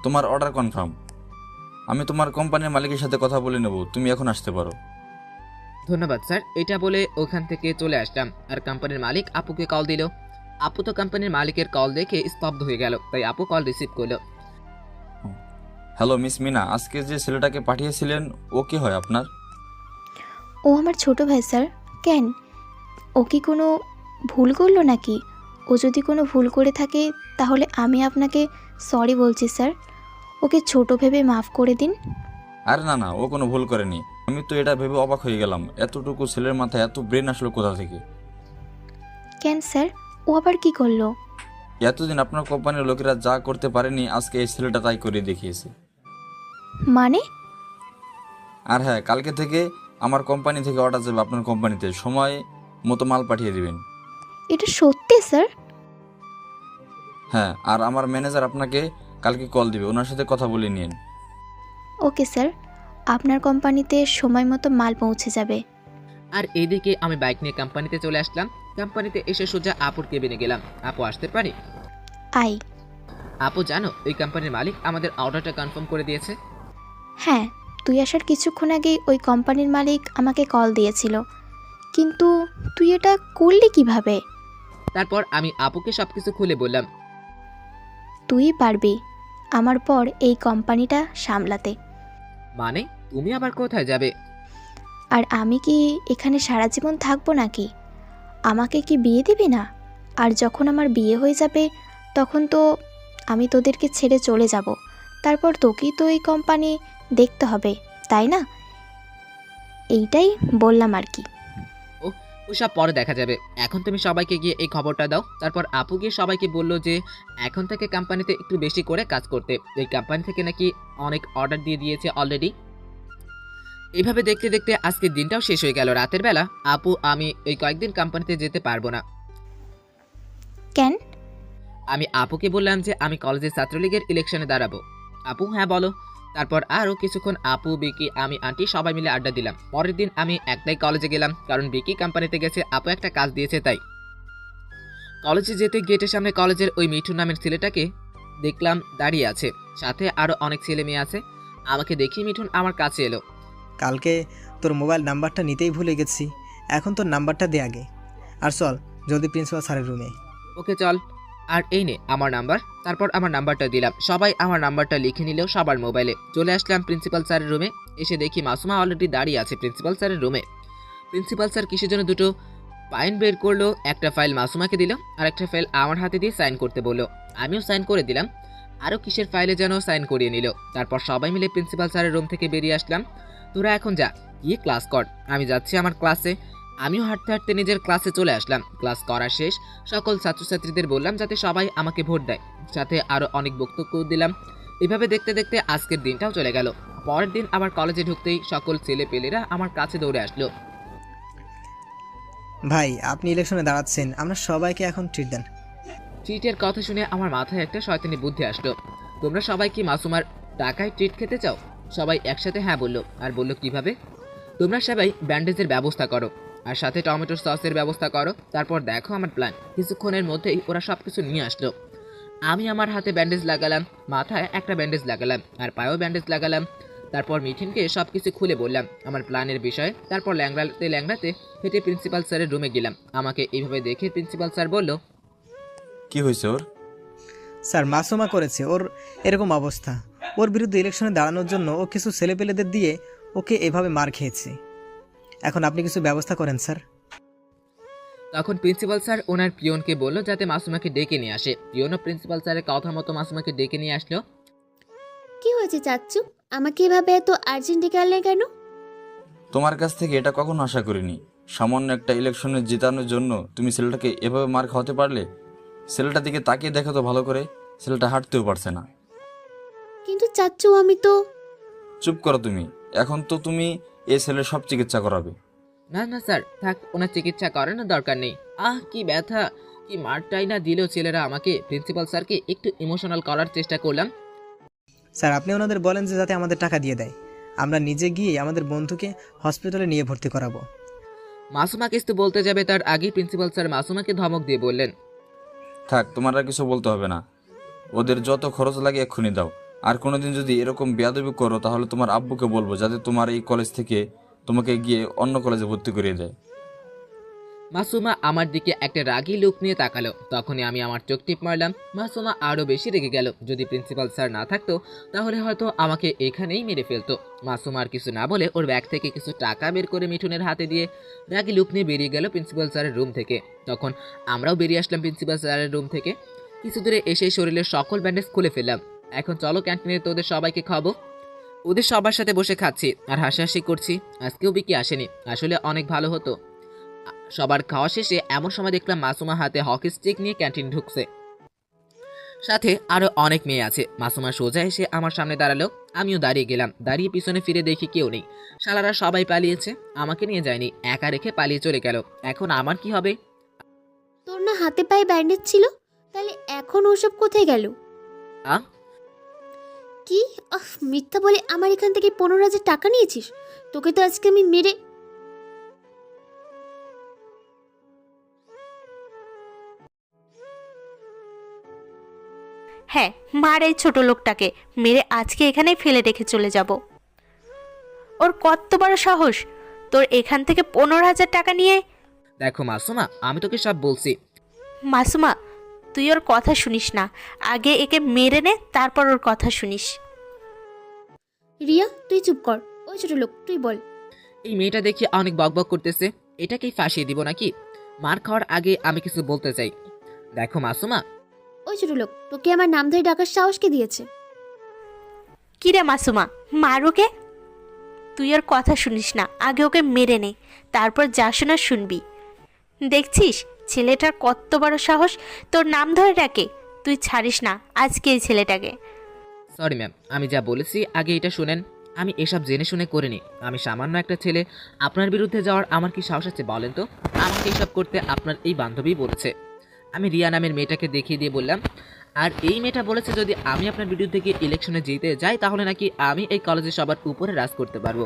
তোমার অর্ডার কনফার্ম, আমি তোমার কোম্পানির মালিকের সাথে কথা বলে নেব, তুমি এখন আসতে পারো। ধন্যবাদ স্যার, এটা বলে ওখান থেকে চলে আসলাম। আর কোম্পানির মালিক আপুকে কল দিল। আপু তো কোম্পানির মালিকের কল দেখে স্তব্ধ হয়ে গেল, তাই আপু কল রিসিভ করলো। হ্যালো মিস মিনা, আজকে যে ছেলেটাকে পাঠিয়েছিলেন ও কি হয় আপনার? ও আমার ছোট ভাই স্যার। কেন, ও কি কোনো ভুল করলো নাকি? ও যদি কোনো ভুল করে থাকে তাহলে আমি আপনাকে সরি বলছি স্যার, ওকে ছোট ভেবে মাফ করে দিন। আরে না না, ও কোনো ভুল করেনি। আমি তো এটা ভেবে অবাক হয়ে গেলাম, এতটুকু ছেলের মাথায় এত ব্রেন আসলো কোথা থেকে? কেন স্যার, ও আবার কি করলো? এতদিন আপনার কোম্পানির লোকেরা যা করতে পারেনি, আজকে এই ছেলেটা তাই করে দেখিয়েছে। মানে? আর হ্যাঁ, কালকে থেকে আমার কোম্পানি থেকে অর্ডার যাবে আপনার কোম্পানিতে, সময় মতো মাল পাঠিয়ে দিবেন। এটা সত্যি স্যার? হ্যাঁ, আর আমার ম্যানেজার আপনাকে কালকে কল দিবে, ওনার সাথে কথা বলে নিন। ওকে স্যার, আপনার কোম্পানিতে সময় মতো মাল পৌঁছে যাবে। আর এইদিকে আমি বাইক নিয়ে কোম্পানিতে চলে আসলাম। কোম্পানিতে এসে সোজা আপুর কেবিনে গেলাম। আপু আসতে পারি? আই। আপু জানো, ওই কোম্পানির মালিক আমাদের অর্ডারটা কনফার্ম করে দিয়েছে। হ্যাঁ, তুই আসার কিছুক্ষণ আগেই ওই কোম্পানির মালিক আমাকে কল দিয়েছিল, কিন্তু তুই এটা করলি কিভাবে? তারপর আমি আপুকে সবকিছু খুলে বললাম। তুই পারবি আমার পর এই কোম্পানিটা সামলাতে। মানে তুমি আবার কোথায় যাবে? আর আমি কি এখানে সারা জীবন থাকবো নাকি? আমাকে কি বিয়ে দিবি না? আর যখন আমার বিয়ে হয়ে যাবে তখন তো আমি তোদেরকে ছেড়ে চলে যাব। তারপর তোকেই তো এই কোম্পানি দেখতে হবে, তাই না? এইটাই বললাম আর কি। ওসব পরে দেখা যাবে, এখন তুমি সবাইকে গিয়ে এই খবরটা দাও। তারপর আপু গিয়ে সবাইকে বলল যে এখন থেকে কোম্পানিতে একটু বেশি করে কাজ করতে, এই কোম্পানি থেকে নাকি অনেক অর্ডার দিয়ে দিয়েছে অলরেডি। এইভাবে দেখতে দেখতে আজকের দিনটাও শেষ হয়ে গেল। রাতের বেলা আপু আমি এই কয়েকদিন কোম্পানিতে যেতে পারবো না। কেন? আমি আপুকে বললাম যে আমি কলেজের ছাত্রলীগের ইলেকশনে দাঁড়াবো। আপু হ্যাঁ বলো। তারপর আরও কিছুক্ষণ আপু, বিকি, আমি, আন্টি সবাই মিলে আড্ডা দিলাম। পরের দিন আমি একটাই কলেজে গেলাম, কারণ বিকি কোম্পানিতে গেছে, আপু একটা কাজ দিয়েছে তাই। কলেজে যেতে গেটের সামনে কলেজের ওই মিঠুন নামের ছেলেটাকে দেখলাম দাঁড়িয়ে আছে, সাথে আরও অনেক ছেলে মেয়ে আছে। আমাকে দেখি মিঠুন আমার কাছে এলো। কালকে তোর মোবাইল নাম্বারটা নিতেই ভুলে গেছি, এখন তোর নাম্বারটা দে আগে। আর চল জলদি প্রিন্সিপাল স্যারের রুমে। ওকে চল। আর এই নে আমার নাম্বার। তারপর আমার নাম্বারটা দিলাম, সবাই আমার নাম্বারটা লিখে নিলেও সবার মোবাইলে। চলে আসলাম প্রিন্সিপাল স্যারের রুমে। এসে দেখি মাসুমা অলরেডি দাঁড়িয়ে আছে প্রিন্সিপাল স্যারের রুমে। প্রিন্সিপাল স্যার কিসের জন্য দুটো ফাইল বের করলো, একটা ফাইল মাসুমাকে দিল আর একটা ফাইল আমার হাতে দিয়ে সাইন করতে বললো। আমিও সাইন করে দিলাম। আরও কিসের ফাইলে যেন সাইন করিয়ে নিল। তারপর সবাই মিলে প্রিন্সিপাল স্যারের রুম থেকে বেরিয়ে আসলাম। তোরা এখন যা, গিয়ে ক্লাস কর। আমি যাচ্ছি আমার ক্লাসে। আমিও হাঁটতে হাঁটতে নিজের ক্লাসে চলে আসলাম। ক্লাস করা শেষ, সকল ছাত্রছাত্রীদের বললাম যাতে সবাই আমাকে ভোট দেয়, সাথে আরও অনেক বক্তব্য দিলাম। এভাবে দেখতে দেখতে আজকের দিনটাও চলে গেল। পরের দিন আবার কলেজে ঢুকতেই সকল ছেলে পেলেরা আমার কাছে দৌড়ে আসলো। ভাই আপনি ইলেকশনে দাঁড়াচ্ছেন, আমরা সবাইকে এখন ট্রিট দেন। ট্রিটের কথা শুনে আমার মাথায় একটা শয়তানি বুদ্ধি আসলো। তোমরা সবাই কি মাসুমার টাকায় ট্রিট খেতে চাও? সবাই একসাথে হ্যাঁ বললো। আর বললো কিভাবে? তোমরা সবাই ব্যান্ডেজের ব্যবস্থা করো আর সাথে টমেটো সসের ব্যবস্থা করো। তারপর দেখো আমার প্ল্যান। কিছুক্ষণের মধ্যেই ওরা সব কিছু নিয়ে আসলো। আমি আমার হাতে ব্যান্ডেজ লাগালাম, মাথায় একটা ব্যান্ডেজ লাগালাম আর পায়েও ব্যান্ডেজ লাগালাম। তারপর মিঠিনকে সব কিছু খুলে বললাম আমার প্ল্যানের বিষয়ে। তারপর ল্যাংড়াতে ল্যাংড়াতে হেঁটে প্রিন্সিপাল স্যারের রুমে গেলাম। আমাকে এইভাবে দেখে প্রিন্সিপাল স্যার বলল, কি হয়েছে ওর? স্যার মাসুমা করেছে, ওর এরকম অবস্থা। ওর বিরুদ্ধে ইলেকশনে দাঁড়ানোর জন্য ও কিছু ছেলেপেলেদের দিয়ে ওকে এভাবে মার খেয়েছে। এখন আপনি কিছু ব্যবস্থা করেন স্যার। তখন প্রিন্সিপাল স্যার ওনার পিয়নকে বলল যাতে মাসুমাকে ডেকে নিয়ে আসে। পিয়নও প্রিন্সিপাল স্যারের কথা মতো মাসুমাকে ডেকে নিয়ে আসলো। কি হয়েছে চাচ্চু, আমাকে এভাবে এত আর্জেন্ট ডেকে আনলে কেন? তোমার কাছ থেকে এটা কখনো আশা করিনি। সামান্য একটা ইলেকশনে জেতানোর জন্য তুমি ছেলেটাকে এভাবে মার খাওয়াতে পারলে? ছেলেটার দিকে তাকিয়ে দেখো তো ভালো করে, ছেলেটা হাঁটতেও পারছে না। কিন্তু চাচ্চু আমি তো। চুপ করো তুমি, এখন তো তুমি এই ছেলের সব চিকিৎসা করাবে। না না স্যার থাক, ওনার চিকিৎসা করানোর দরকার নেই। কি ব্যথা, কি মারটাই না দিল ছেলেরা আমাকে। প্রিন্সিপাল স্যারকে একটু ইমোশনাল করার চেষ্টা করলাম। স্যার আপনি ওনাদের বলেন যে যাতে আমাদের টাকা দিয়ে দেয়, আমরা নিজে গিয়ে আমাদের বন্ধুকে হসপিটালে নিয়ে ভর্তি করাবো। মাসুমা কিছু বলতে যাবে তার আগে প্রিন্সিপাল স্যার মাসুমাকে ধমক দিয়ে বললেন, থাক, তোমার আর কিছু বলতে হবে না। ওদের যত খরচ লাগে এক্ষুনি দাও। আর কোনোদিন যদি এরকম বেয়াদবি করো তাহলে তোমার আব্বুকে বলবো যাতে তোমার এই কলেজ থেকে তোমাকে গিয়ে অন্য কলেজে ভর্তি করিয়ে দেয়। মাসুমা আমার দিকে একটা রাগী লুক নিয়ে তাকালো। তখনই আমি আমার চোখ টিপ মারলাম। মাসুমা আরও বেশি রেগে গেল। যদি প্রিন্সিপাল স্যার না থাকতো তাহলে হয়তো আমাকে এখানেই মেরে ফেলতো। মাসুমা আর কিছু না বলে ওর ব্যাগ থেকে কিছু টাকা বের করে মিঠুনের হাতে দিয়ে রাগী লুক নিয়ে বেরিয়ে গেল প্রিন্সিপাল স্যারের রুম থেকে। তখন আমরাও বেরিয়ে আসলাম প্রিন্সিপাল স্যারের রুম থেকে। কিছু দূরে এসে শরীরের সকল ব্যান্ডেজ খুলে ফেললাম। এখন চলো ক্যান্টিনে তোদের সবাইকে খাবো। ওদের সবার সাথে বসে খাচ্ছি আর হাসাহাসি করছি। আজকেও বিকি আসেনি, আসলে অনেক ভালো হতো। সবার খাওয়া শেষে এমন সময় দেখলাম মাসুমা হাতে হকি স্টিক নিয়ে ক্যান্টিন ঢুকছে, সাথে আরো অনেক মেয়ে আছে। মাসুমা সোজা এসে আমার সামনে দাঁড়ালো। আমিও দাঁড়িয়ে গেলাম। দাঁড়িয়ে পিছনে ফিরে দেখি কেউ নেই। শালারা সবাই পালিয়েছে, আমাকে নিয়ে যায়নি, একা রেখে পালিয়ে চলে গেল। এখন আমার কি হবে? তোর না হাতে পায়ে ব্যান্ডেজ ছিল, তাহলে এখন ওসব কোথায় গেল? কি মিথ্যা বলে আমার এখান থেকে 15,000 টাকা নিয়েছিস? তোকে তো আজকে আমি মেরে। হ্যাঁ, মার এই ছোট লোকটাকে, মেরে আজকে এখানেই ফেলে রেখে চলে যাব। ওর কত বড় সাহস, তোর এখান থেকে 15,000 টাকা নিয়ে। দেখো মাসুমা, আমি তোকে সব বলছি। মাসুমা, তুই ওর কথা শুনিস না, আগে একে মেরে নে, তারপর ওর কথা শুনিস। রিয়া তুই চুপ কর। ওই ছোট লোক তুই বল। এই মেয়েটা দেখি অনেক বকবক করতেছে, এটাকেই ফাঁসিয়ে দিব নাকি? মার খাওয়ার আগে আমি কিছু বলতে চাই। দেখো মাসুমা, ওই ছোট লোক, তোকে আমার নাম ধরে ডাকার সাহস কে দিয়েছে? কিরে মাসুমা, মার ওকে। তুই ওর কথা শুনিস না, আগে ওকে মেরে নে, তারপর যা শোনার শুনবি। দেখছিস ছেলেটার কত বড় সাহস, তোর নাম ধরে ডাকে। তুই ছাড়িস না আজকে এই ছেলেটাকে। সরি ম্যাম, আমি যা বলেছি আগে এটা শুনেন। আমি এসব জেনে শুনে করিনি। আমি সামান্য একটা ছেলে, আপনার বিরুদ্ধে যাওয়ার আমার কি সাহস আছে বলেন তো? আমাকে এসব করতে আপনার এই বান্ধবী বলেছে। আমি রিয়া নামের মেয়েটাকে দেখিয়ে দিয়ে বললাম, আর এই মেয়েটা বলেছে যদি আমি আপনার বিরুদ্ধে গিয়ে ইলেকশনে জিতে যাই তাহলে নাকি আমি এই কলেজে সবার উপরে রাজ করতে পারবো।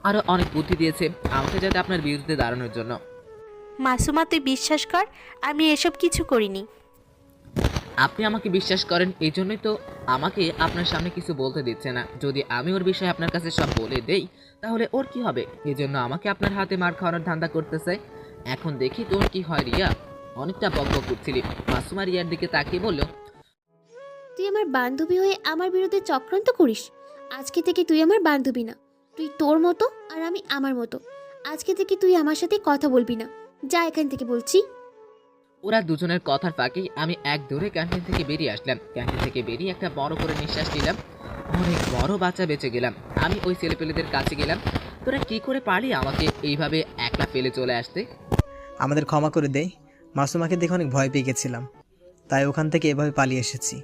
আরও অনেক বুদ্ধি দিয়েছে আমাকে যাতে আপনার বিরুদ্ধে দাঁড়ানোর জন্য। মাসুমা তুই বিশ্বাস কর, আমি এসব কিছু করিনি। আপনি আমাকে বিশ্বাস করেন, এই জন্যই তো আমাকে আপনার সামনে কিছু বলতে দিচ্ছে না। যদি আমি ওর বিষয়ে আপনার কাছে সব বলে দেই তাহলে ওর কি হবে? এই জন্য আমাকে আপনার হাতে মার খাওয়ানোর ধান্দা করতেছে। এখন দেখি তোর কি হয় রিয়া। অনেকটা বকবক করছিলি। মাসুমা রিয়ার দিকে তাকিয়ে বলল, তুই আমার বান্ধবী হয়ে আমার বিরুদ্ধে চক্রান্ত করিস? আজকে থেকে তুই আমার বান্ধবী না, তুই তোর মতো আর আমি আমার মতো। আজকে থেকে তুই আমার সাথে কথা বলবি না, যা এখান থেকে বলছি। ওরা দুজনের কথার ফাঁকেই আমি এক দৌড়ে ক্যান্টিন থেকে বেরিয়ে আসলাম। ক্যান্টিন থেকে বেরিয়ে একটা বড় করে নিঃশ্বাস নিলাম। অনেক বড় বাচ্চা বেঁচে গেলাম। আমি ওই ছেলেপেলেদের কাছে গেলাম, তোরা কি করে পারলি আমাকে এইভাবে একলা ফেলে চলে আসতে? আমাদের ক্ষমা করে দেই, মাসুমাকে দেখে অনেক ভয় পেয়ে গেছিলাম, তাই ওখান থেকে এভাবে পালিয়ে এসেছি।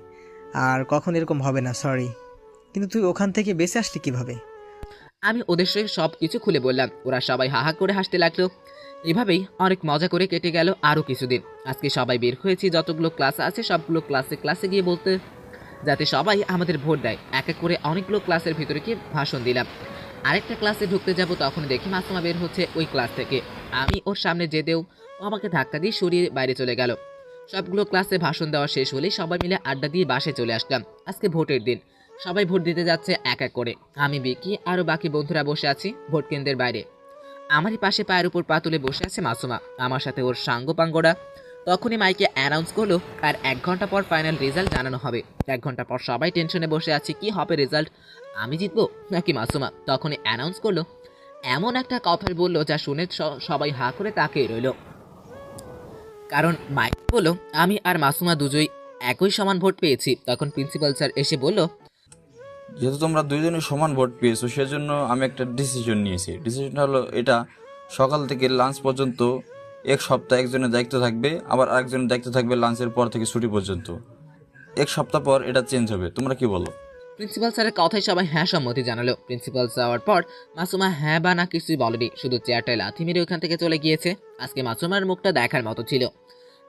আর কখন এরকম হবে না, সরি। কিন্তু তুই ওখান থেকে বেঁচে আসলি কিভাবে? আমি ওদের সঙ্গে সব কিছু খুলে বললাম। ওরা সবাই হাহা করে হাসতে লাগলো। এভাবেই অনেক মজা করে কেটে গেল আরও কিছুদিন। আজকে সবাই বের হয়েছি, যতগুলো ক্লাস আছে সবগুলো ক্লাসে গিয়ে বলতে, যাতে সবাই আমাদের ভোট দেয়। এক এক করে অনেকগুলো ক্লাসের ভিতরে গিয়ে ভাষণ দিলাম। আরেকটা ক্লাসে ঢুকতে যাব, তখন দেখি মাসুমা বের হচ্ছে ওই ক্লাস থেকে। আমি ওর সামনে যেতেও ও আমাকে ধাক্কা দিয়ে সরিয়ে বাইরে চলে গেল। সবগুলো ক্লাসে ভাষণ দেওয়া শেষ হলেই সবাই মিলে আড্ডা দিয়ে বাসায় চলে আসলাম। আজকে ভোটের দিন, সবাই ভোট দিতে যাচ্ছে এক এক করে। আমি বিকি আরও বাকি বন্ধুরা বসে আছি ভোট কেন্দ্রের বাইরে। আমারই পাশে পায়ের উপর পা তুলে বসে আছে মাসুমা, আমার সাথে ওর সাঙ্গপাঙ্গরা। তখনই মাইকে অ্যানাউন্স করলো আর 1 ঘন্টা পর ফাইনাল রেজাল্ট জানানো হবে। 1 ঘন্টা পর সবাই টেনশনে বসে আছি, কি হবে রেজাল্ট, আমি জিতবো নাকি মাসুমা? তখনই অ্যানাউন্স করলো, এমন একটা কথা বললো যা শুনে সবাই হা করে তাকিয়ে রইল। কারণ মাইক বললো আমি আর মাসুমা দুজোই একই সমান ভোট পেয়েছি। তখন প্রিন্সিপাল স্যার এসে বলল, যেহেতু তোমরা দুইজনই সমান ভোট পেয়েছো সেজন্য আমি একটা ডিসিশন নিয়েছি। ডিসিশনটা হলো এটা, সকাল থেকে লাঞ্চ পর্যন্ত 1 সপ্তাহ একজনের দায়িত্ব থাকবে, আবার আরেকজনের দায়িত্ব থাকবে লাঞ্চের পর থেকে ছুটি পর্যন্ত। 1 সপ্তাহ পর এটা চেঞ্জ হবে। তোমরা কি বলো? প্রিন্সিপাল স্যারের কথায় সবাই হ্যাঁ সম্মতি জানালো। প্রিন্সিপাল যাওয়ার পর মাসুমা হ্যাঁ বা না কিছুই বলেনি, শুধু চেয়ারটায় লাথি মেরে ওখান থেকে চলে গিয়েছে। আজকে মাসুমার মুখটা দেখার মতো ছিল।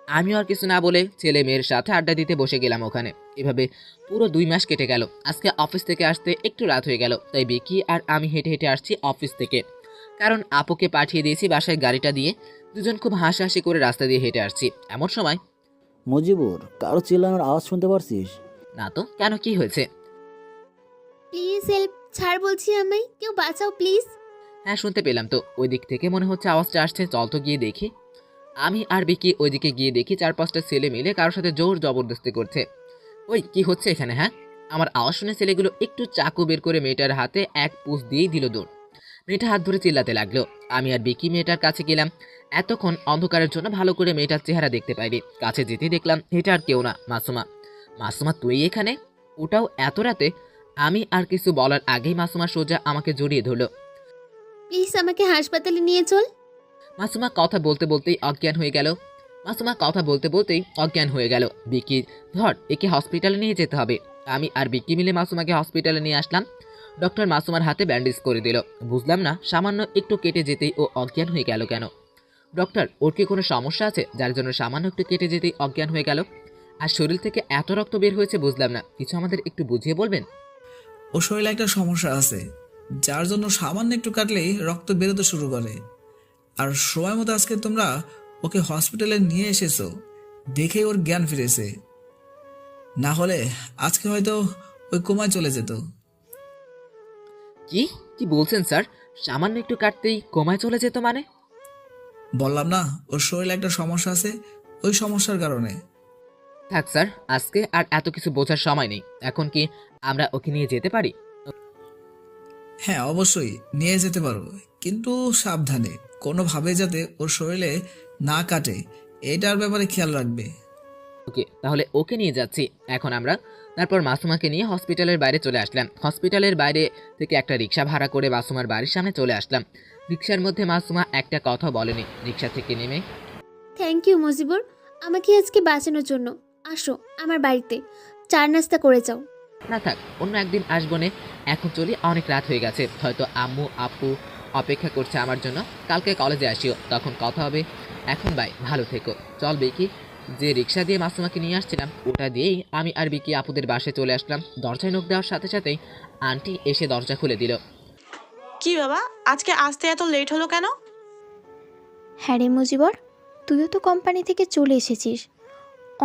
আমিও আর কিছু না বলে ছেলে মেয়ের সাথে আড্ডা দিতে বসে গেলাম ওখানে। এভাবে পুরো 2 মাস কেটে গেল। আজকে অফিস থেকে আসতে একটু রাত হয়ে গেল, তাই বিকি আর আমি হেঁটে হেঁটে আসছি অফিস থেকে, কারণ আপুকে পাঠিয়ে দিয়েছি বাসায় গাড়িটা দিয়ে। দুজন খুব হাসাহাসি করে রাস্তা দিয়ে হেঁটে আসছি। এমন সময়, মজিবুর, কারো চিল্লানোর আওয়াজ শুনতে পারছিস? না তো, কেন কি হয়েছে? প্লিজ হেল্প, ছাড় বলছি, আমায় কেউ বাঁচাও প্লিজ। হ্যাঁ শুনতে পেলাম তো, ওই দিক থেকে মনে হচ্ছে আওয়াজটা আসছে, চল তো গিয়ে দেখি। আমি আর বিকি ওইদিকে গিয়ে দেখি 4-5টা ছেলে মিলে কারোর সাথে জোর জবরদস্তি করছে। ওই কি হচ্ছে এখানে? হ্যাঁ, আমার আওয়াজ শুনে ছেলেগুলো একটু চাকু বের করে মেয়েটার হাতে এক পুশ দিয়েই দিল দৌড়। মেয়েটা হাত ধরে চিল্লাতে লাগলো। আমি আর বিকি মেয়েটার কাছে গেলাম। এতক্ষণ অন্ধকারের জন্য ভালো করে মেয়েটার চেহারা দেখতে পাইনি। কাছে যেতেই দেখলাম এটা আর কেউ না, মাসুমা। মাসুমা তুই এখানে? ওটাও এত রাতে? আমি আর কিছু বলার আগেই মাসুমা সোজা আমাকে জড়িয়ে ধরলো। প্লিজ আমাকে হাসপাতালে নিয়ে চল। মাসুমা কথা বলতে বলতেই অজ্ঞান হয়ে গেল। বিকি, ধর একে হসপিটালে নিয়ে যেতে হবে। আমি আর বিকি মিলে মাসুমাকে হসপিটালে নিয়ে আসলাম। ডক্টর মাসুমার হাতে ব্যান্ডেজ করে দিল। বুঝলাম না, সামান্য একটু কেটে যেতেই ও অজ্ঞান হয়ে গেল কেন? ডক্টর, ওর কি কোনো সমস্যা আছে যার জন্য সামান্য একটু কেটে যেতেই অজ্ঞান হয়ে গেল? আর শরীর থেকে এত রক্ত বের হয়েছে বুঝলাম না, কিছু আমাদের একটু বুঝিয়ে বলবেন? ও শরীরে একটা সমস্যা আছে, যার জন্য সামান্য একটু কাটলেই রক্ত বেরোতে শুরু করে। আর সময় মতো আজকে তোমরা ওকে হসপিটালে নিয়ে এসেছো, দেখে ওর জ্ঞান ফিরেছে। না হলে আজকে হয়তো ওই কোমায় চলে যেত। কি কি বলছেন স্যার? সামান্য একটু কাটতেই কোমায় চলে যেত মানে? বললাম না, ওর শরীরে একটা সমস্যা আছে, ওই সমস্যার কারণে। থাক স্যার, আজকে আর এত কিছু বোঝার সময় নেই। এখন কি আমরা ওকে নিয়ে যেতে পারি? হ্যাঁ অবশ্যই নিয়ে যেতে পারো, কিন্তু সাবধানে, কোনোভাবে যাতে ওর শরীরে না কাটে এটার ব্যাপারে খেয়াল রাখবে। ওকে, তাহলে ওকে নিয়ে যাচ্ছি এখন আমরা। তারপর মাসুমাকে নিয়ে হসপিটালের বাইরে চলে আসলাম। হসপিটালের বাইরে থেকে একটা রিক্সা ভাড়া করে মাসুমার বাড়ির সামনে চলে আসলাম। রিক্সার মধ্যে মাসুমা একটা কথা বলেনি। রিক্সা থেকে নেমে, থ্যাংক ইউ মজিবুর, আমাকে আজকে বাঁচানোর জন্য। আসো আমার বাড়িতে, চার নাস্তা করে যাও। না থাক, অন্য একদিন আসবো নে, এখন চলি, অনেক রাত হয়ে গেছে। হয়তো আম্মু আপু অপেক্ষা করছে আমার জন্য। কালকে কলেজে আসিও, তখন কথা হবে। এখন বাই, ভালো থেকো। চল বিকি, যে রিক্সা দিয়ে মাসুমাকে নিয়ে আসছিলাম ওটা দিয়েই আমি আর বিকি আপুদের বাসায় চলে আসলাম। দরজায় নক দেওয়ার সাথে সাথেই আন্টি এসে দরজা খুলে দিল। কি বাবা, আজকে আসতে এত লেট হলো কেন? হ্যাঁ রে মুজিবর, তুইও তো কোম্পানি থেকে চলে এসেছিস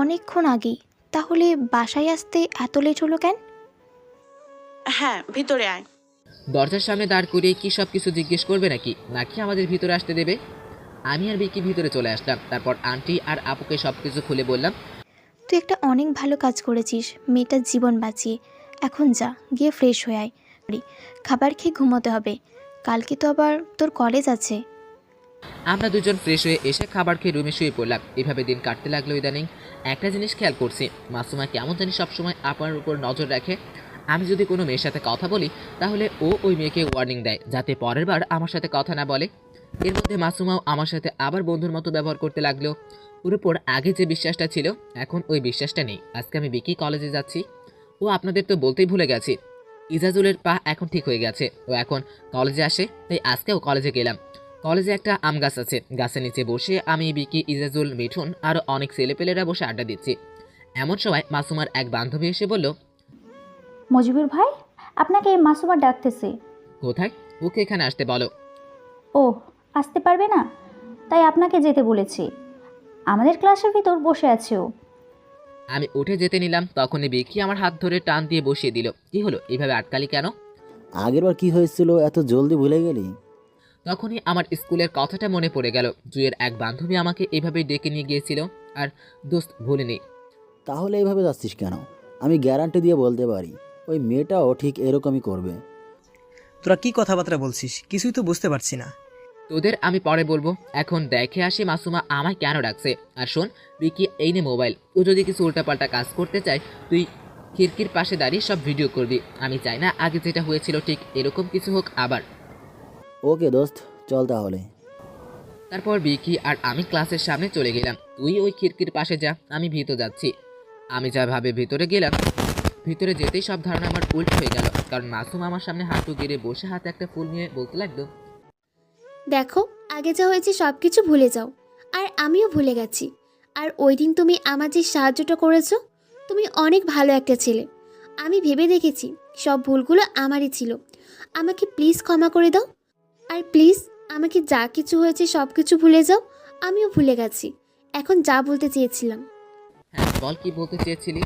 অনেকক্ষণ আগেই, তাহলে বাসায় আসতে এত লেট হলো কেন? হ্যাঁ, ভিতরে আয়। দরজার সামনে দাঁড় করিয়ে কি সব কিছু জিজ্ঞেস করবে নাকি নাকি আমাদের ভিতরে আসতে দেবে? আমি আর বিকি ভিতরে চলে আসলাম। তারপর আন্টি আর আপুকে সব কিছু খুলে বললাম। তুই একটা অনেক ভালো কাজ করেছিস মেয়েটার জীবন বাঁচিয়ে। এখন যা, গিয়ে ফ্রেশ হয়ে আয়, খাবার খেয়ে ঘুমোতে হবে, কালকে তো আবার তোর কলেজ আছে। আমরা দুজন ফ্রেশ হয়ে এসে খাবার খেয়ে রুমে শুয়ে পড়লাম। এভাবে দিন কাটতে লাগলো। ইদানিং একটা জিনিস খেয়াল করছি, মাসুমা কেমন জানি সবসময় আপার উপর নজর রাখে। আমি যদি কোনো মেয়ের সাথে কথা বলি তাহলে ও ওই মেয়েকে ওয়ার্নিং দেয় যাতে পরের বার আমার সাথে কথা না বলে। এর মধ্যে মাসুমাও আমার সাথে আবার বন্ধুর মতো ব্যবহার করতে লাগলো। ওর উপর আগে যে বিশ্বাসটা ছিল এখন ওই বিশ্বাসটা নেই। আজকে আমি বিকি কলেজে যাচ্ছি। ও আপনাদের তো বলতেই ভুলে গেছি, ইজাজুলের পা এখন ঠিক হয়ে গেছে। ও এখন কলেজে আসে, তাই আজকেও কলেজে গেলাম। কলেজে একটা আম গাছ আছে, গাছের নিচে বসে আমি বিকি ইজাজুল মিঠুন আরও অনেক ছেলেপেলেরা বসে আড্ডা দিচ্ছি। এমন সময় মাসুমার এক বান্ধবী এসে বলল, মজিবুর ভাই, আপনাকে মাসুমা ডাকতেছে। কোথায়? ওকে এখানে আসতে বলো। ও আসতে পারবে না, তাই আপনাকে যেতে বলেছি। আমাদের ক্লাসের ভিতর বসে আছে ও। আমি উঠে যেতে নিলাম, তখনই বিকি আমার হাত ধরে টান দিয়ে বসিয়ে দিল। কি হলো, এইভাবে আটকালি কেন? আগেরবার কি হয়েছিল এত জলদি ভুলে গেলি? তখনই আমার স্কুলের কথাটা মনে পড়ে গেল। জুয়ের এক বান্ধবী আমাকে এভাবেই ডেকে নিয়ে গিয়েছিল। আর দোস্ত ভুলিনি। তাহলে এইভাবে যাচ্ছিস কেন? আমি গ্যারান্টি দিয়ে বলতে পারি ওই মেয়েটাও ঠিক এরকমই করবে। তোরা কি কথাবার্তা বলছিস? কিছুই তো বুঝতে পারছি না। তোদের আমি পরে বলবো, এখন দেখে আসি মাসুমা আমায় কেন ডাকছে। আর শোন বিকি, এই নে মোবাইল। ও যদি কিছু উল্টাপাল্টা কাজ করতে চায় তুই খিড়কির পাশে দাঁড়িয়ে সব ভিডিও করবি। আমি চাই না আগে যেটা হয়েছিল ঠিক এরকম কিছু হোক আবার। ওকে দোস্ত, চল তাহলে। তারপর বিকি আর আমি ক্লাসের সামনে চলে গেলাম। তুই ওই খিড়কির পাশে যা, আমি ভিতরে যাচ্ছি। আমি যা ভাবে ভিতরে গেলাম, ভিতরে যেতেই সব ধারণা আমার উল্টো হয়ে গেল। কারণ মাসুম আমার সামনে হাঁটু গেড়ে বসে হাতে একটা ফুল নিয়ে বলতে লাগলো, দেখো, আগে যা হয়েছে সব কিছু ভুলে যাও। আর আমিও ভুলে গেছি। আর ওই দিন তুমি আমার যে সাহায্যটা করেছো, তুমি অনেক ভালো একটা ছেলে। আমি ভেবে দেখেছি সব ভুলগুলো আমারই ছিল। আমাকে প্লিজ ক্ষমা করে দাও। আর প্লিজ আমাকে যা কিছু হয়েছে সব কিছু ভুলে যাও। আমিও ভুলে গেছি। এখন যা বলতে চেয়েছিলাম, হ্যাঁ বল, কি বলতে চেয়েছিলি?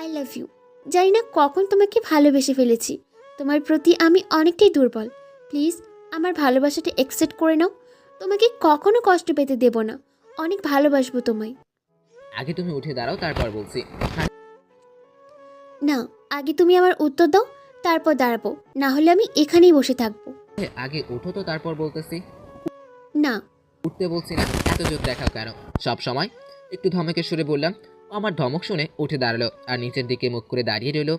I love you. জানি না কখন তোমাকে ভালোবেসে ফেলেছি। তোমার প্রতি আমি অনেকটাই দুর্বল। প্লিজ আমার ভালোবাসাটা অ্যাকসেপ্ট করে নাও। তোমাকে কখনো কষ্ট পেতে দেব না। অনেক ভালোবাসবো তোমায়। আগে তুমি উঠে দাঁড়াও, তারপর বলছি। না, আগে তুমি আমার উত্তর দাও, তারপর দাঁড়াবো। না হলে আমি এখানেই বসে থাকবো। আগে উঠো তো, তারপর বলতেছি। না, উঠতে বলছি না, এত জোর দেখাও কেন? সব সময় একটু ধমকের সুরে বললাম। ও আমার ধমক শুনে উঠে দাঁড়ালো আর নিচের দিকে মুখ করে দাঁড়িয়ে রইলো।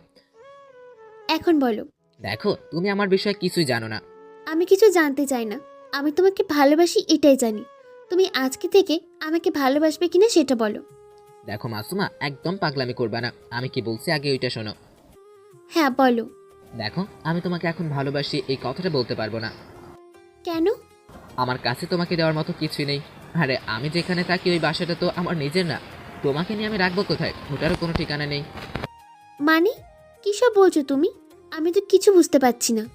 এখন বলো। দেখো, তুমি আমার বিষয়ে কিছুই জানো না। আমি কিছু জানতে চাই না। আমি তোমাকে ভালোবাসি এটাই জানি। তুমি আজকে থেকে আমাকে ভালোবাসবে কিনা সেটা বলো। দেখো মাসুমা, একদম পাগলামি করবা না। আমি কি বলছি আগে ওইটা শোনো। হ্যাঁ বলো। দেখো, আমি তোমাকে এখন ভালোবাসি এই কথাটা বলতে পারবো না। কেন? আমার কাছে তোমাকে দেওয়ার মতো কিছুই নেই। আরে আমি যেখানে থাকি ওই বাসাটা তো আমার নিজের না। তোমাকে নিয়ে আমি রাখবো কোথায়, ওটারও কোনো ঠিকানা নেই। মানে কী সব বলছো তুমি? আমি তো কিছু বুঝতে পারছি না।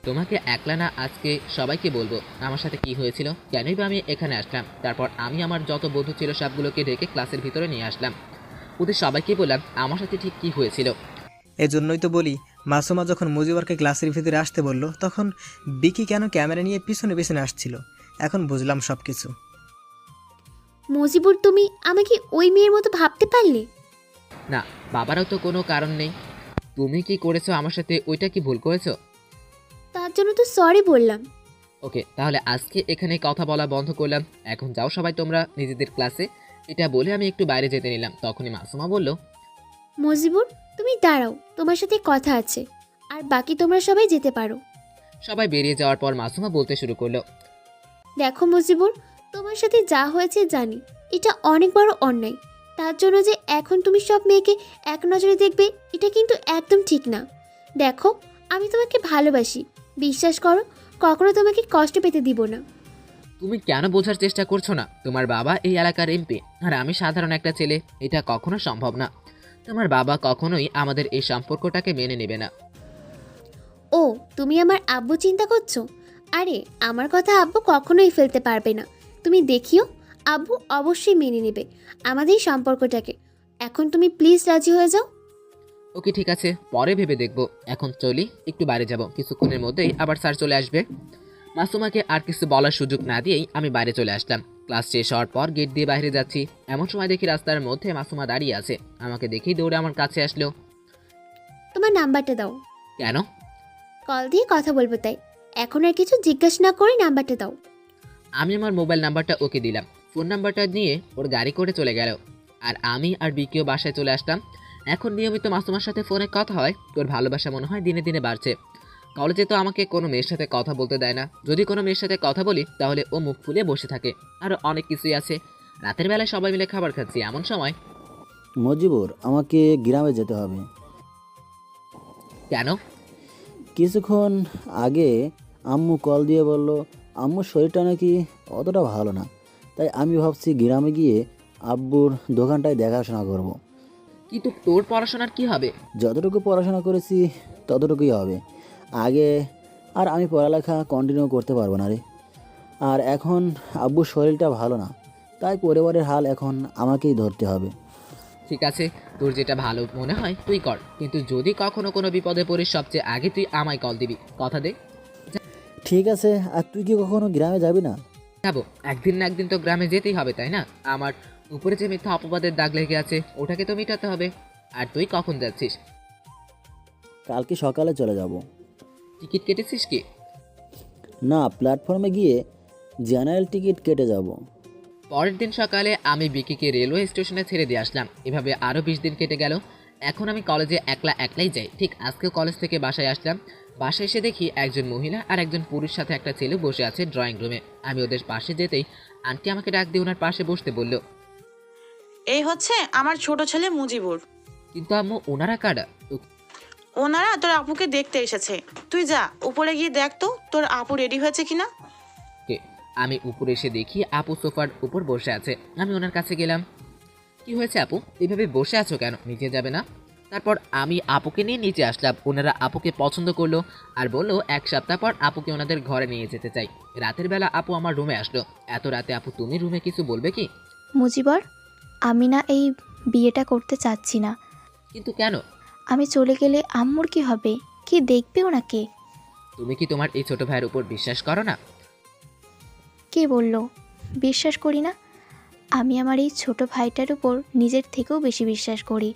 তোমাকে একলা না, আজকে সবাইকে বলবো আমার সাথে কি হয়েছিল, কেনই বা আমি এখানে আসলাম। তারপর আমি আমার যত বন্ধু ছিল সবগুলোকে ডেকে ক্লাসের ভিতরে নিয়ে আসলাম। ওদের সবাইকে বললাম আমার সাথে ঠিক কি হয়েছিল। এজন্যই তো বলি, মাসুমা যখন মুজিবরকে ক্লাসের ভিতরে আসতে বলল তখন বিকি কেন ক্যামেরা নিয়ে পিছনে পিছনে আসছিল। এখন বুঝলাম সব কিছু। মজিবুর, তুমি আমাকে ওই মেয়ের মতো ভাবতে পারলে? না, বাবারও তো কোনো কারণ নেই। তুমি কি করেছো আমার সাথে, ওইটা কি ভুল করেছো? তার জন্য তো সরি বললাম। ওকে, তাহলে আজকে এখানে কথা বলা বন্ধ করলাম। এখন যাও সবাই তোমরা নিজেদের ক্লাসে। এটা বলে আমি একটু বাইরে যেতে নিলাম, তখনই মাসুমা বলল, মজিবুর, তুমি দাঁড়াও, তোমার সাথে কথা আছে। আর বাকি তোমরা সবাই যেতে পারো। সবাই বেরিয়ে যাওয়ার পর মাসুমা বলতে শুরু করলো, দেখো মজিবুর, তোমার সাথে যা হয়েছে জানি, এটা অনেক বড় অন্যায়। তার জন্য যে এখন তুমি সব মেয়েকে এক নজরে দেখবে, এটা কিন্তু একদম ঠিক না। দেখো, আমি তোমাকে ভালোবাসি, বিশ্বাস করো, কখনো তোমাকে কষ্ট পেতে দিব না। তুমি কেন বোঝার চেষ্টা করছো না? তোমার বাবা এই এলাকার এমপি আর আমি সাধারণ একটা ছেলে, এটা কখনো সম্ভব না। তোমার বাবা কখনোই আমাদের এই সম্পর্কটাকে মেনে নেবে না। ও, তুমি আমার আব্বু চিন্তা করছো? আরে, আমার কথা আব্বু কখনোই ফেলতে পারবে না। তুমি দেখিও, আব্বু অবশ্যই মেনে নেবে আমাদের এই সম্পর্কটাকে। এখন তুমি প্লিজ রাজি হয়ে যাও। ওকে ঠিক আছে, পরে ভেবে দেখবো। এখন চলি, একটু বাইরে যাব, কিছুক্ষণের মধ্যেই আবার স্যার চলে আসবে। মাসুমাকে আর কিছু বলার সুযোগ না দিয়েই আমি বাইরে চলে আসলাম। ক্লাস শেষ হওয়ার পর গেট দিয়ে বাইরে যাচ্ছি, এমন সময় দেখি রাস্তার মধ্যে মাসুমা দাঁড়িয়ে আছে। আমাকে দেখেই দৌড়ে আমার কাছে আসলো। তোমার নাম্বারটা দাও, কেন? কল দিয়ে কথা বলবো তাই। এখন আর কিছু জিজ্ঞাসা না করে নাম্বারটা দাও। আমি আমার মোবাইল নাম্বারটা ওকে দিলাম। ফোন নাম্বারটা নিয়ে ওর গাড়ি করে চলে গেল। আর আমি আর বিকিও বাসায় চলে আসলাম। এখন নিয়মিত মাসুমার সাথে ফোনে কথা হয়। তোর ভালোবাসা মনে হয় দিনে দিনে বাড়ছে। কলেজে তো আমাকে কোনো মেয়ের সাথে কথা বলতে দেয় না। যদি কোনো মেয়ের সাথে কথা বলি তাহলে ও মুখ ফুলে বসে থাকে। আরও অনেক কিছুই আছে। রাতের বেলায় সবাই মিলে খাবার খাচ্ছি, এমন সময়। মজিবুর, আমাকে গ্রামে যেতে হবে। কেন? কিছুক্ষণ আগে আম্মু কল দিয়ে বলল আম্মুর শরীরটা নাকি অতটা ভালো না, তাই আমি ভাবছি গ্রামে গিয়ে আব্বুর দোকানটায় দেখাশোনা করব। কিন্তু তোর পড়াশোনার কি হবে? যতটুকু পড়াশোনা করেছি ততটুকুই হবে। আগে আর আমি পড়ালেখা কন্টিনিউ করতে পারবো না রে। আর এখন আব্বুর শরীরটা ভালো না, তাই পরিবারের হাল এখন আমাকেই ধরতে হবে। ঠিক আছে, তোর যেটা ভালো মনে হয় তুই কর, কিন্তু যদি কখনো কোনো বিপদে পড়িস সবচেয়ে আগে তুই আমায় কল দিবি, কথা দে। ঠিক আছে, আর তুই কি কখনো গ্রামে যাবি না? যাবো, একদিন না একদিন তো গ্রামে যেতেই হবে, তাই না? আমার উপরে যে মিথ্যা অপবাদের দাগ লেগে আছে ওটাকে তো মেটাতে হবে। আর তুই কখন যাচ্ছিস? কালকে সকালে চলে যাব। টিকিট কেটেছিস কি? না, প্ল্যাটফর্মে গিয়ে জেনারেল টিকিট কেটে যাব। পরের দিন সকালে আমি বিকিকে রেলওয়ে স্টেশনে ছেড়ে দিয়ে আসলাম। এভাবে আরও 20 দিন কেটে গেল। এখন আমি কলেজে একলাই যাই। ঠিক আজকেও কলেজ থেকে বাসায় আসলাম। বাসায় এসে দেখি একজন মহিলা আর একজন পুরুষ সাথে একটা ছেলে বসে আছে ড্রয়িং রুমে। আমি ওদের পাশে যেতেই আন্টি আমাকে ডাক দিয়ে ওনার পাশে বসতে বলল। এই হচ্ছে আমার ছোট ছেলে মুজিবুর। কিন্তু আম্মু, ওনারা কারা? ওনারা তোর আপুকে দেখতে এসেছে। তুই যা উপরে গিয়ে দেখ তো তোর আপু রেডি হয়েছে কিনা। আমি উপরে এসে দেখি আপু সোফার উপর বসে আছে। আমি ওনার কাছে গেলাম। কি হয়েছে আপু, এইভাবে বসে আছো কেন? নিচে যাবে না? তারপর আমি আপুকে নিয়ে নিচে আসলাম। ওনারা আপুকে পছন্দ করলো আর বললো 1 সপ্তাহ পর আপুকে ওনাদের ঘরে নিয়ে যেতে চাই। রাতের বেলা আপু আমার রুমে আসলো। এত রাতে আপু তুমি রুমে কিছু বলবে কি? মুজিবর, আমি না এই বিয়েটা করতে চাচ্ছি না। কিন্তু কেন? আমি চলে গেলে আম্মুর কি হবে? কি দেখবে ওনাকে? তুমি কি তোমার এই ছোট ভাইয়ের উপর বিশ্বাস করো না? কে বলল বিশ্বাস করি না? আমি আমার এই ছোট ভাইটার উপর নিজের থেকেও বেশি বিশ্বাস করি।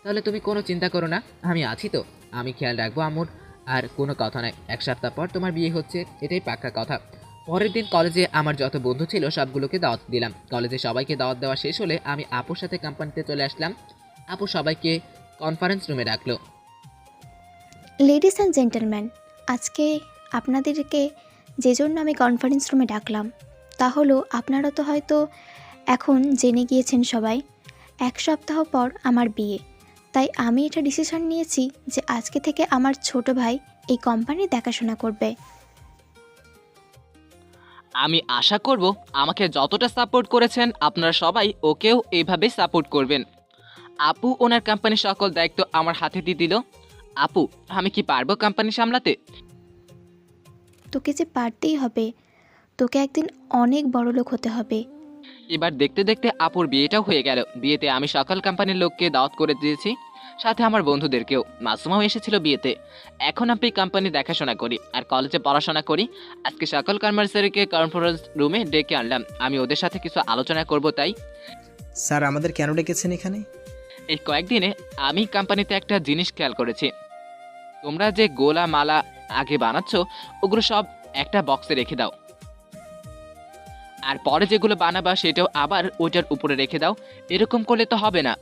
তাহলে তুমি কোনো চিন্তা করো না, আমি আছি তো। আমি খেয়াল রাখবো আম্মুর। আর কোনো কথা নাই, 1 সপ্তাহ পর তোমার বিয়ে হচ্ছে, এটাই পাক্কা কথা। পরের দিন কলেজে আমার যত বন্ধু ছিল সবগুলোকে দাওয়াত দিলাম। কলেজে সবাইকে দাওয়াত দেওয়া শেষ হলে আমি আপুর সাথে কোম্পানিতে চলে আসলাম। আপু সবাইকে কনফারেন্স রুমে ডাকলো। লেডিস অ্যান্ড জেন্টলম্যান, আজকে আপনাদেরকে যে জন্য আমি কনফারেন্স রুমে ডাকলাম তা হলো, আপনারা তো হয়তো এখন জেনে গিয়েছেন সবাই 1 সপ্তাহ পর আমার বিয়ে। তাই আমি এটা ডিসিশন নিয়েছি যে আজকে থেকে আমার ছোট ভাই এই কোম্পানি দেখাশোনা করবে। আমি আশা করব আমাকে যতটা সাপোর্ট করেছেন আপনারা সবাই ওকেও এইভাবে সাপোর্ট করবেন। আপু ওনার কোম্পানির সকল দায়িত্ব আমার হাতে দিয়ে দিল। আপু, আমি কি পারবো কোম্পানি সামলাতে? তোকে যে পারতেই হবে, তোকে একদিন অনেক বড় লোক হতে হবে। এবার দেখতে দেখতে আপুর বিয়েটাও হয়ে গেল। বিয়েতে আমি সকল কোম্পানির লোককে দাওয়াত করে দিয়েছি। সাথে আমার বন্ধুদেরকেও। মাসুমাও এসেছিল বিয়েতে। এখন আমি কোম্পানি দেখাশোনা করি আর কলেজে পড়াশোনা করি। আজকে সকল কর্মচারীকে কনফারেন্স রুমে ডেকে আনলাম, আমি ওদের সাথে কিছু আলোচনা করব। তাই স্যার আমাদের কেন ডেকেছেন এখানে? এই কয়েকদিনে আমি কোম্পানিতে একটা জিনিস খেয়াল করেছি। তোমরা যে গোলা মালা আগে বানাচ্ছ ওগুলো সব একটা বক্সে রেখে দাও, আর পরে যেগুলো বানাবা সেটাও আবার ওইটার উপরে রেখে দাও। এরকম করলে তো হবে না।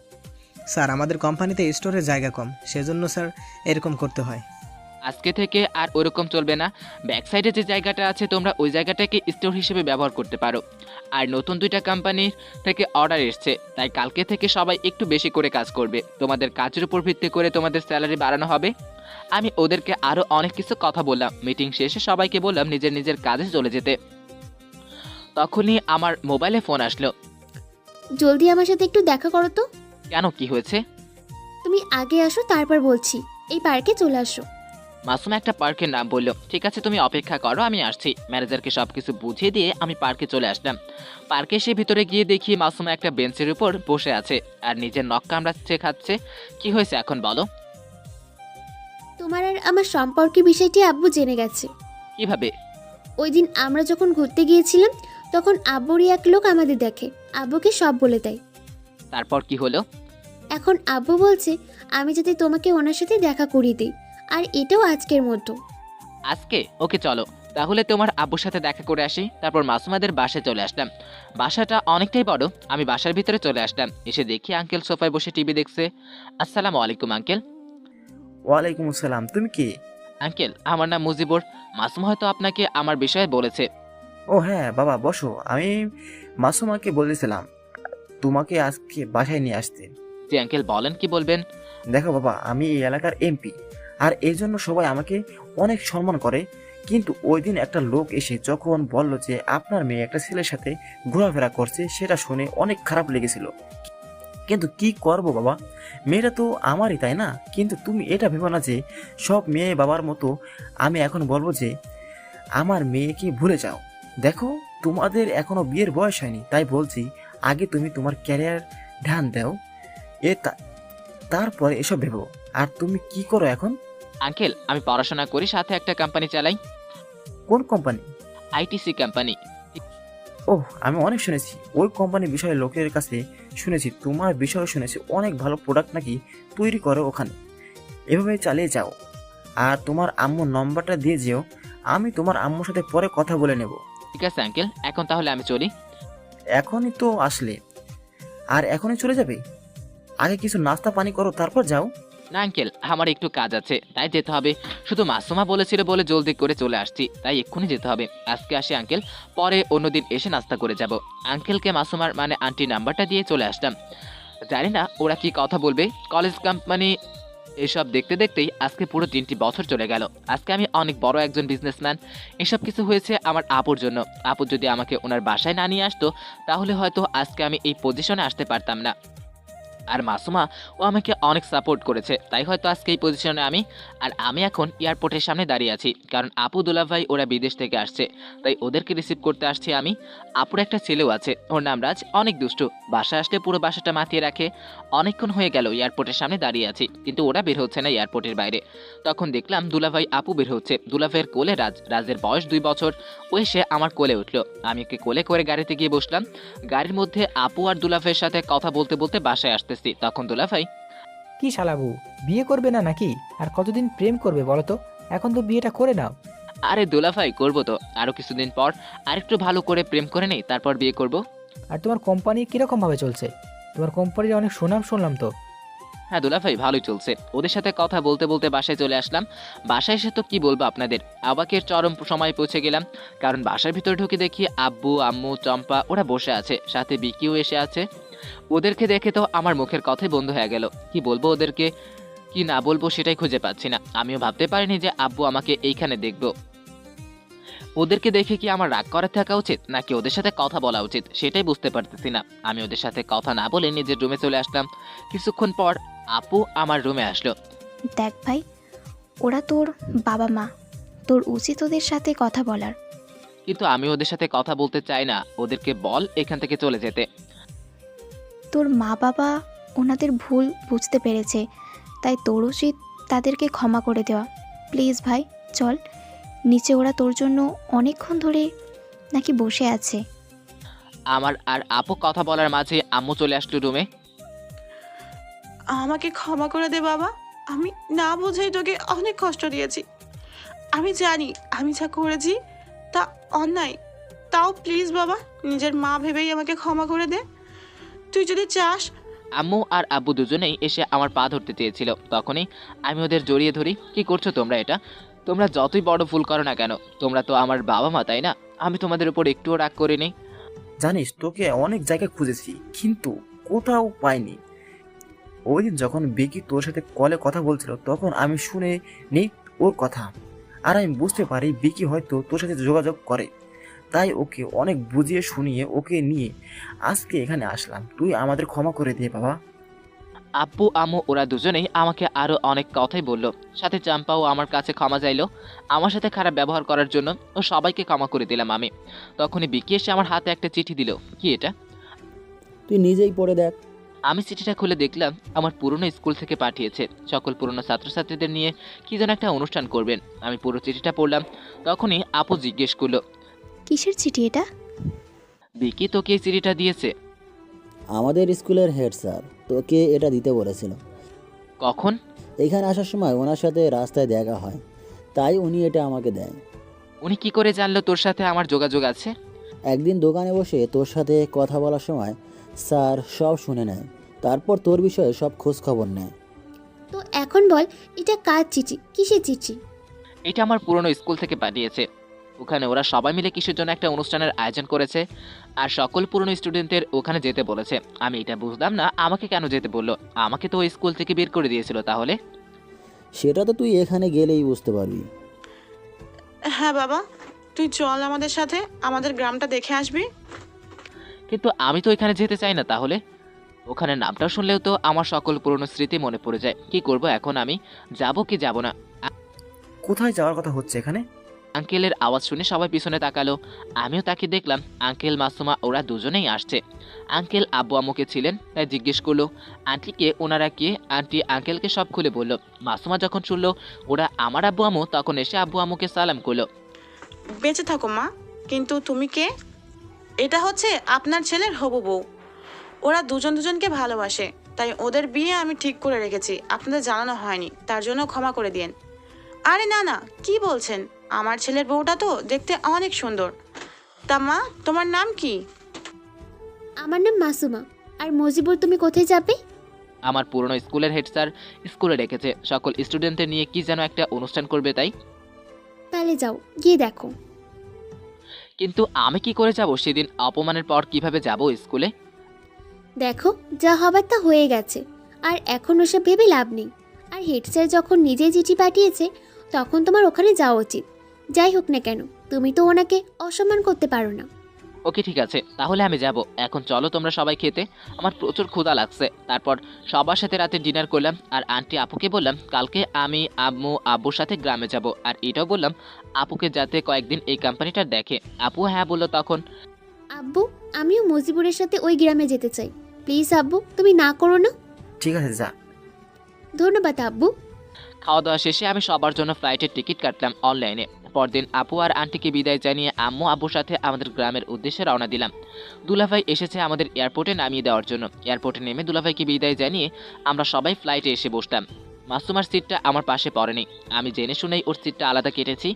স্যার আমাদের কোম্পানিতে স্টোরের জায়গা কম, সেজন্য স্যার এরকম করতে হয়। আজকে থেকে আর ওরকম চলবে না। ব্যাক সাইডে যে জায়গাটা আছে তোমরা ওই জায়গাটাকে স্টোর হিসেবে ব্যবহার করতে পারো। আর নতুন 2টা কোম্পানির থেকে অর্ডার এসছে, তাই কালকে থেকে সবাই একটু বেশি করে কাজ করবে। তোমাদের কাজের উপর ভিত্তি করে তোমাদের স্যালারি বাড়ানো হবে। আমি ওদেরকে আরও অনেক কিছু কথা বললাম। মিটিং শেষে সবাইকে বললাম নিজের নিজের কাজে চলে যেতে। তখনই আমার মোবাইলে ফোন আসলো। জলদি আমার সাথে একটু দেখা করো তো। কেন, কি হয়েছে? তুমি আগে আসো, তারপর বলছি। এই পার্কে চলে আসো। মাসুম একটা পার্কের নাম বলল। ঠিক আছে, তুমি অপেক্ষা করো, আমি আসছি। ম্যানেজারকে সবকিছু বুঝিয়ে দিয়ে আমি পার্কে চলে আসলাম। পার্কে এসে ভিতরে গিয়ে দেখি মাসুমা একটা বেঞ্চের উপর বসে আছে আর নিজের নখ কামড়াচ্ছে খাচ্ছে। কি হয়েছে এখন বলো? তোমার আর আমার সম্পর্কে বিষয়টি আব্বু জেনে গেছে। কিভাবে? ওই দিন আমরা যখন ঘুরতে গিয়েছিলাম তখন আব্বুরই এক লোক আমাদের দেখে, আব্বুকে সব বলে দেয়। তারপর কি হলো? এখন আব্বু বলছে আমি যাতে তোমাকে ওনার সাথে দেখা করিয়ে দিই, আর এটাও আজকের মতো। আজকে? ওকে চলো তাহলে তোমার আব্বুর সাথে দেখা করে আসি। তারপর মাসুমাদের বাসায় চলে আসলাম। বাসাটা অনেকটাই বড়। আমি বাসার ভিতরে চলে আসলাম। এসে দেখি আঙ্কেল সোফায় বসে টিভি দেখছে। আসসালামু আলাইকুম আঙ্কেল। ওয়ালাইকুম আসসালাম। তুমি কে? আঙ্কেল আমার নাম মুজিবুর। মাসুম হয়তো আপনাকে আমার বিষয়ে বলেছে। ও হ্যাঁ বাবা, বসো। আমি মাসুমাকে বলেছিলাম তোমাকে আজকে বাসায় নিয়ে আসতে। জি আঙ্কেল, বলেন কি বলবেন। দেখো বাবা, আমি এই এলাকার এমপি, আর এই জন্য সবাই আমাকে অনেক সম্মান করে। কিন্তু ওই দিন একটা লোক এসে যখন বলল যে আপনার মেয়ে একটা ছেলের সাথে ঘোরাফেরা করছে, সেটা শুনে অনেক খারাপ লেগেছিল। কিন্তু কি করব বাবা, মেয়েটা তো আমারই, তাই না? কিন্তু তুমি এটা ভেবো না যে সব মেয়ে বাবার মতো আমি এখন বলবো যে আমার মেয়েকে ভুলে যাও। দেখো, তোমাদের এখনো বিয়ের বয়স হয়নি, তাই বলছি আগে তুমি তোমার ক্যারিয়ার ধ্যান দাও, তারপরে এসব ভেবো। আর তুমি কি করো এখন? আঙ্কেল আমি পড়াশোনা করি, সাথে একটা কোম্পানি চালাই। কোন কোম্পানি? ITC company. ওহ, আমি অনেক শুনেছি ওই কোম্পানির বিষয়ে, লোকের কাছে শুনেছি, তোমার বিষয়ে শুনেছি অনেক ভালো প্রোডাক্ট নাকি তৈরি করো ওখানে। এভাবে চালিয়ে যাও, আর তোমার আম্মুর নম্বরটা দিয়ে যেও, আমি তোমার আম্মুর সাথে পরে কথা বলে নেব। ঠিক আছে আঙ্কেল, এখন তাহলে আমি চলি। এখনই তো আসলে, আর এখনই চলে যাবে? আগে কিছু নাস্তা পানি করো, তারপর যাও। না আঙ্কেল, আমার একটু কাজ আছে তাই যেতে হবে। শুধু মাসুমা বলেছিল বলে জলদি করে চলে আসছি, তাই এক্ষুনি যেতে হবে। আজকে আসি আঙ্কেল, পরে অন্যদিন এসে নাস্তা করে যাব। আঙ্কেলকে মাসুমার মানে আন্টির নাম্বারটা দিয়ে চলে আসলাম। জানি না ওরা কি কথা বলবে। কলেজ কোম্পানি এসব দেখতে দেখতেই আজকে পুরো 3টি বছর চলে গেল। আজকে আমি অনেক বড় একজন বিজনেসম্যান। এসব কিছু হয়েছে আমার আপুর জন্য। আপু যদি আমাকে ওনার বাসায় না নিয়ে আসতো তাহলে হয়তো আজকে আমি এই পজিশনে আসতে পারতাম না। আর মাসুমা ও আমাকে অনেক সাপোর্ট করেছে, তাই হয়তো আজকে এই পজিশনে আমি। আর আমি এখন এয়ারপোর্টের সামনে দাঁড়িয়ে আছি, কারণ আপু দুলাভাই ওরা বিদেশ থেকে আসছে, তাই ওদেরকে রিসিভ করতে আসছি আমি। আপুর একটা ছেলেও আছে, ওর নাম রাজ, অনেক দুষ্টু। বাসায় আসলে পুরো বাসাটা মাতিয়ে রাখে। অনেকক্ষণ হয়ে গেল এয়ারপোর্টের সামনে দাঁড়িয়ে আছি, কিন্তু ওরা বের হচ্ছে না এয়ারপোর্টের বাইরে। তখন দেখলাম দুলাভাই আপু বের হচ্ছে। দুলাভাইয়ের কোলে রাজ। রাজের বয়স 2 বছর। ও এসে আমার কোলে উঠলো। আমি ওকে কোলে করে গাড়িতে গিয়ে বসলাম। গাড়ির মধ্যে আপু আর দুলাভাইয়ের সাথে কথা বলতে বলতে বাসায় আসতেছি। তখন দুলাভাই, কি শালাবু, বিয়ে করবে না নাকি? আর কতদিন প্রেম করবে বলো তো? এখন তো বিয়েটা করে নাও। আরে দুলাভাই করবো তো, আরো কিছুদিন পর আরেকটু ভালো করে প্রেম করে নেই, তারপর বিয়ে করব। আর তোমার কোম্পানি কিরকম ভাবে চলছে? তোমার কোম্পানির অনেক সুনাম শুনলাম তো। হ্যাঁ দুলাভাই, ভালোই চলছে। ওদের সাথে কথা বলতে বলতে বাসায় চলে আসলাম। বাসায় এসে তো কি বলবো আপনাদের, অবাকের চরম সময় পৌঁছে গেলাম। কারণ বাসার ভিতরে ঢুকে দেখি আব্বু আম্মু চম্পা ওরা বসে আছে, সাথে বিকিও এসে আছে। ওদেরকে দেখে তো আমার মুখের কথাই বন্ধ হয়ে গেল। কি বলবো ওদেরকে, কি না বলবো সেটাই খুঁজে পাচ্ছি না। আমিও ভাবতে পারিনি যে আব্বু আমাকে এইখানে দেখবো। ওদেরকে দেখে কি আমার রাগ করে থাকা উচিত নাকি ওদের সাথে কথা বলা উচিত সেটাই বুঝতে পারতেছি না। আমি ওদের সাথে কথা না বলে নিজের রুমে চলে আসলাম। কিছুক্ষণ পর আপু আমার রুমে আসলো। দেখ ভাই, ওরা তোর বাবা মা, তোর উচিত ওদের সাথে কথা বলার। কিন্তু আমি ওদের সাথে কথা বলতে চাই না। ওদেরকে বল এখান থেকে চলে যেতে। তোর মা বাবা ওনাদের ভুল বুঝতে পেরেছে, তাই তোর উচিত তাদেরকে ক্ষমা করে দেওয়া। প্লিজ ভাই চল, নিচে ওরা তোর জন্য অনেকক্ষণ ধরে নাকি বসে আছে। আমার আর আপু কথা বলার মাঝে আম্মু চলে আসলো রুমে। আমাকে ক্ষমা করে দে বাবা, আমি না বোঝাই তোকে অনেক কষ্ট দিয়েছি। আমি জানি আমি যা করেছি তা অন্যায়, তাও প্লিজ বাবা নিজের মা ভেবেই আমাকে ক্ষমা করে দে। তুই যদি চাস। আম্মু আর আব্বু দুজনেই এসে আমার পা ধরতে চেয়েছিল, তখনই আমি ওদের জড়িয়ে ধরি। কি করছো তোমরা এটা? তোমরা যতই বড় ভুল করো না কেন, তোমরা তো আমার বাবা মা, তাই না? আমি তোমাদের উপর একটুও রাগ করিনি। জানিস তোকে অনেক জায়গায় খুঁজেছি কিন্তু কোথাও পাইনি। ওই দিন যখন বিকি তোর সাথে কলে কথা বলছিল তখন আমি শুনে নেই ওর কথা, আর আমি বুঝতে পারি বিকি হয়তো তোর সাথে যোগাযোগ করে, তাই ওকে অনেক বুঝিয়ে শুনিয়ে ওকে নিয়ে আজকে এখানে আসলাম। তুই আমাদের ক্ষমা করে দিয়ে বাবা। আব্বু আম্মু ওরা দুজনেই আমাকে আরো অনেক কথাই বললো, সাথে চাম্পাও আমার কাছে ক্ষমা চাইলো আমার সাথে খারাপ ব্যবহার করার জন্য। ও সবাইকে ক্ষমা করে দিলাম আমি। তখনই বিকি এসে আমার হাতে একটা চিঠি দিল। কি এটা? তুই নিজেই পড়ে দেখ। আমি চিঠিটা খুলে দেখলাম আমার পুরনো স্কুল থেকে পাঠিয়েছে, সকল পুরনো ছাত্রছাত্রীদের নিয়ে কি যেন একটা অনুষ্ঠান করবেন। আমি পুরো চিঠিটা পড়লাম। তখনই আপু জিজ্ঞেস করলো, কিসের চিঠি এটা? বিকি তোকে এই চিঠিটা দিয়েছে? আমাদের স্কুলের হেড স্যার তোকে এটা দিতে বলেছিল। কখন? এখানে আসার সময় ওনার সাথে রাস্তায় দেখা হয়, তাই উনি এটা আমাকে দেয়। উনি কি করে জানলো তোর সাথে আমার যোগাযোগ আছে? একদিন দোকানে বসে তোর সাথে কথা বলার সময় স্যার সব শুনে নেয়, তারপর তোর বিষয়ে সব খোঁজ খবর নেয়। তো এখন বল, এটা কার চিঠি, কিসের চিঠি? এটা আমার পুরনো স্কুল থেকে পাঠিয়েছে। ওখানে ওরা সবাই মিলে কিসের জন্য একটা অনুষ্ঠানের আয়োজন করেছে, আর সকল পুরনো স্টুডেন্টদের ওখানে যেতে বলেছে। আমি এটা বুঝলাম না আমাকে কেন যেতে বললো, আমাকে তো ওই স্কুল থেকে বের করে দিয়েছিল। তাহলে সেটা তো তুই এখানে গেলেই বুঝতে পারবি। হ্যাঁ বাবা, তুই চল আমাদের সাথে, আমাদের গ্রামটা দেখে আসবি। কিন্তু আমি তো এখানে যেতে চাই না। তাহলে ওখানে নামটা শুনলেও তো আমার সকল পুরনো স্মৃতি মনে পড়ে যায়। কি করব এখন? আমি যাব কি যাব না? কোথায় যাওয়ার কথা হচ্ছে এখানে? আঙ্কেলের আওয়াজ শুনে সবাই পিছনে তাকালো। আমিও তাকে দেখলাম। আঙ্কেল মাসুমা ওরা দুজনেই আসছে। আঙ্কেল আব্বু আম্মুকে ছিলেন, তাই জিজ্ঞেস করলো আন্টিকে ওনারা কে। আন্টি আঙ্কেলকে সব খুলে বলল। মাসুমা যখন শুনলো ওরা আমার আব্বু আম্মু, তখন এসে আব্বু আম্মুকে সালাম করলো। বেঁচে থাকো মা, কিন্তু তুমি কে? এটা হচ্ছে আপনার ছেলের হবু বউ। ওরা দুজন দুজনকে ভালোবাসে, তাই ওদের বিয়ে আমি ঠিক করে রেখেছি। আপনাদের জানানো হয়নি, তার জন্য ক্ষমা করে দিন। আরে না না, কি বলছেন? আমার ছেলের বউটা তো দেখতে অনেক সুন্দর। তা মা, তোমার নাম কি? আমার নাম মাসুমা। আর মজিবুর, তুমি কোথায় যাবে? আমার পুরনো স্কুলের হেড স্যার স্কুলে রেখেছে, সকল স্টুডেন্টদের নিয়ে কি যেন একটা অনুষ্ঠান করবে, তাই। তাহলে যাও, গিয়ে দেখো। কিন্তু আমি কি করে যাব? সেদিন অপমানের পর কিভাবে যাব স্কুলে? দেখো, যা হবার তা হয়ে গেছে, আর এখন ওসব ভেবে লাভ নেই। আর হেড স্যার যখন নিজেই চিঠি পাঠিয়েছে তখন তোমার ওখানে যাওয়া উচিত। যাই হোক না কেন, তুমি তো ওনাকে অসম্মান করতে পারো না। ওকে ঠিক আছে, তাহলে আমি যাব। এখন চলো তোমরা সবাই খেতে, আমার প্রচুর ক্ষুধা লাগছে। তারপর সবার সাথে রাতে ডিনার করলাম। আর আন্টি আপুকে বললাম কালকে আমি আম্মু আব্বুর সাথে গ্রামে যাব। আর এটাও বললাম আপুকে যাতে কয়েকদিন এই কোম্পানিটা দেখে। আপু হ্যাঁ বললো তখন। আব্বু, আমিও মজিবুরের সাথে ওই গ্রামে যেতে চাই। প্লিজ আব্বু, তুমি না করো না। ঠিক আছে যা। ধন্যবাদ আব্বু। খাওয়া দাওয়া শেষে আমি সবার জন্য ফ্লাইটের টিকিট কাটলাম অনলাইনে। পরদিন আপু আর আন্টিকে বিদায় জানিয়ে আম্মু আব্বুর সাথে আমাদের গ্রামের উদ্দেশ্যে রওনা দিলাম। দুলাভাই এসেছে আমাদের এয়ারপোর্টে নামিয়ে দেওয়ার জন্য। এয়ারপোর্টে নেমে দুলাভাইকে বিদায় জানিয়ে আমরা সবাই ফ্লাইটে এসে বসলাম। মাসুমার সিটটা আমার পাশে পড়েনি, আমি জেনে শুনেই ওর সিটটা আলাদা কেটেছি।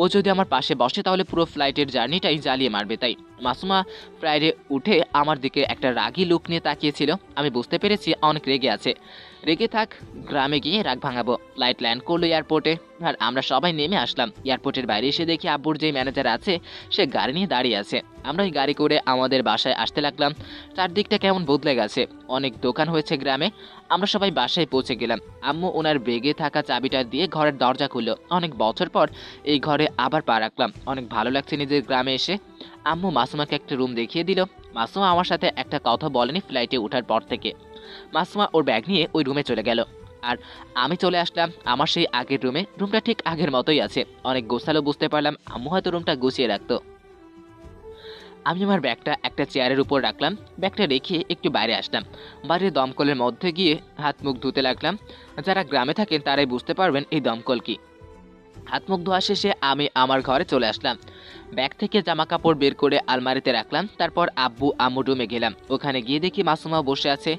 ও যদি আমার পাশে বসে তাহলে পুরো ফ্লাইটের জার্নিটাই জ্বালিয়ে মারবে, তাই। মাসুমা ফ্লাইটে উঠে আমার দিকে একটা রাগী লুক নিয়ে তাকিয়েছিল। আমি বুঝতে পেরেছি অনেক রেগে আছে। রেগে থাক, গ্রামে গিয়ে রাগ ভাঙাবো। ফ্লাইট ল্যান্ড করলো এয়ারপোর্টে, আর আমরা সবাই নেমে আসলাম। এয়ারপোর্টের বাইরে এসে দেখি আব্বুর যে ম্যানেজার আছে সে গাড়ি নিয়ে দাঁড়িয়ে আছে। আমরা ওই গাড়ি করে আমাদের বাসায় আসতে লাগলাম। চারদিকটা কেমন বদলে গেছে, অনেক দোকান হয়েছে গ্রামে। আমরা সবাই বাসায় পৌঁছে গেলাম। আম্মু ওনার বেগে থাকা চাবিটা দিয়ে ঘরের দরজা খুললো। অনেক বছর পর এই ঘরে আবার পা রাখলাম, অনেক ভালো লাগছে নিজের গ্রামে এসে। আম্মু মাসুমাকে একটা রুম দেখিয়ে দিল। মাসুমা আমার সাথে একটা কথা বলেনি ফ্লাইটে ওঠার পর থেকে। মাসুমা ওর ব্যাগ নিয়ে ওই রুমে চলে গেল, আর আমি চলে আসলাম আমার সেই আগের রুমে। রুমটা ঠিক আগের মতোই আছে, অনেক গোছালো। বুঝতে পারলাম আম্মু হয়তো রুমটা গুছিয়ে রাখতো। আমি আমার ব্যাগটা একটা চেয়ারের উপর রাখলাম, ব্যাগটা রেখে একটু বাইরে আসলাম। বাইরে দমকলের মধ্যে গিয়ে হাত মুখ ধুতে লাগলাম। যারা গ্রামে থাকেন তারাই বুঝতে পারবেন এই দমকল কি। হাত মুখ ধোয়া শেষে আমি আমার ঘরে চলে আসলাম। ব্যাগ থেকে জামা কাপড় বের করে আলমারিতে রাখলাম। তারপর আব্বু আম্মু রুমে গেলাম। ওখানে গিয়ে দেখি মাসুমা বসে আছে।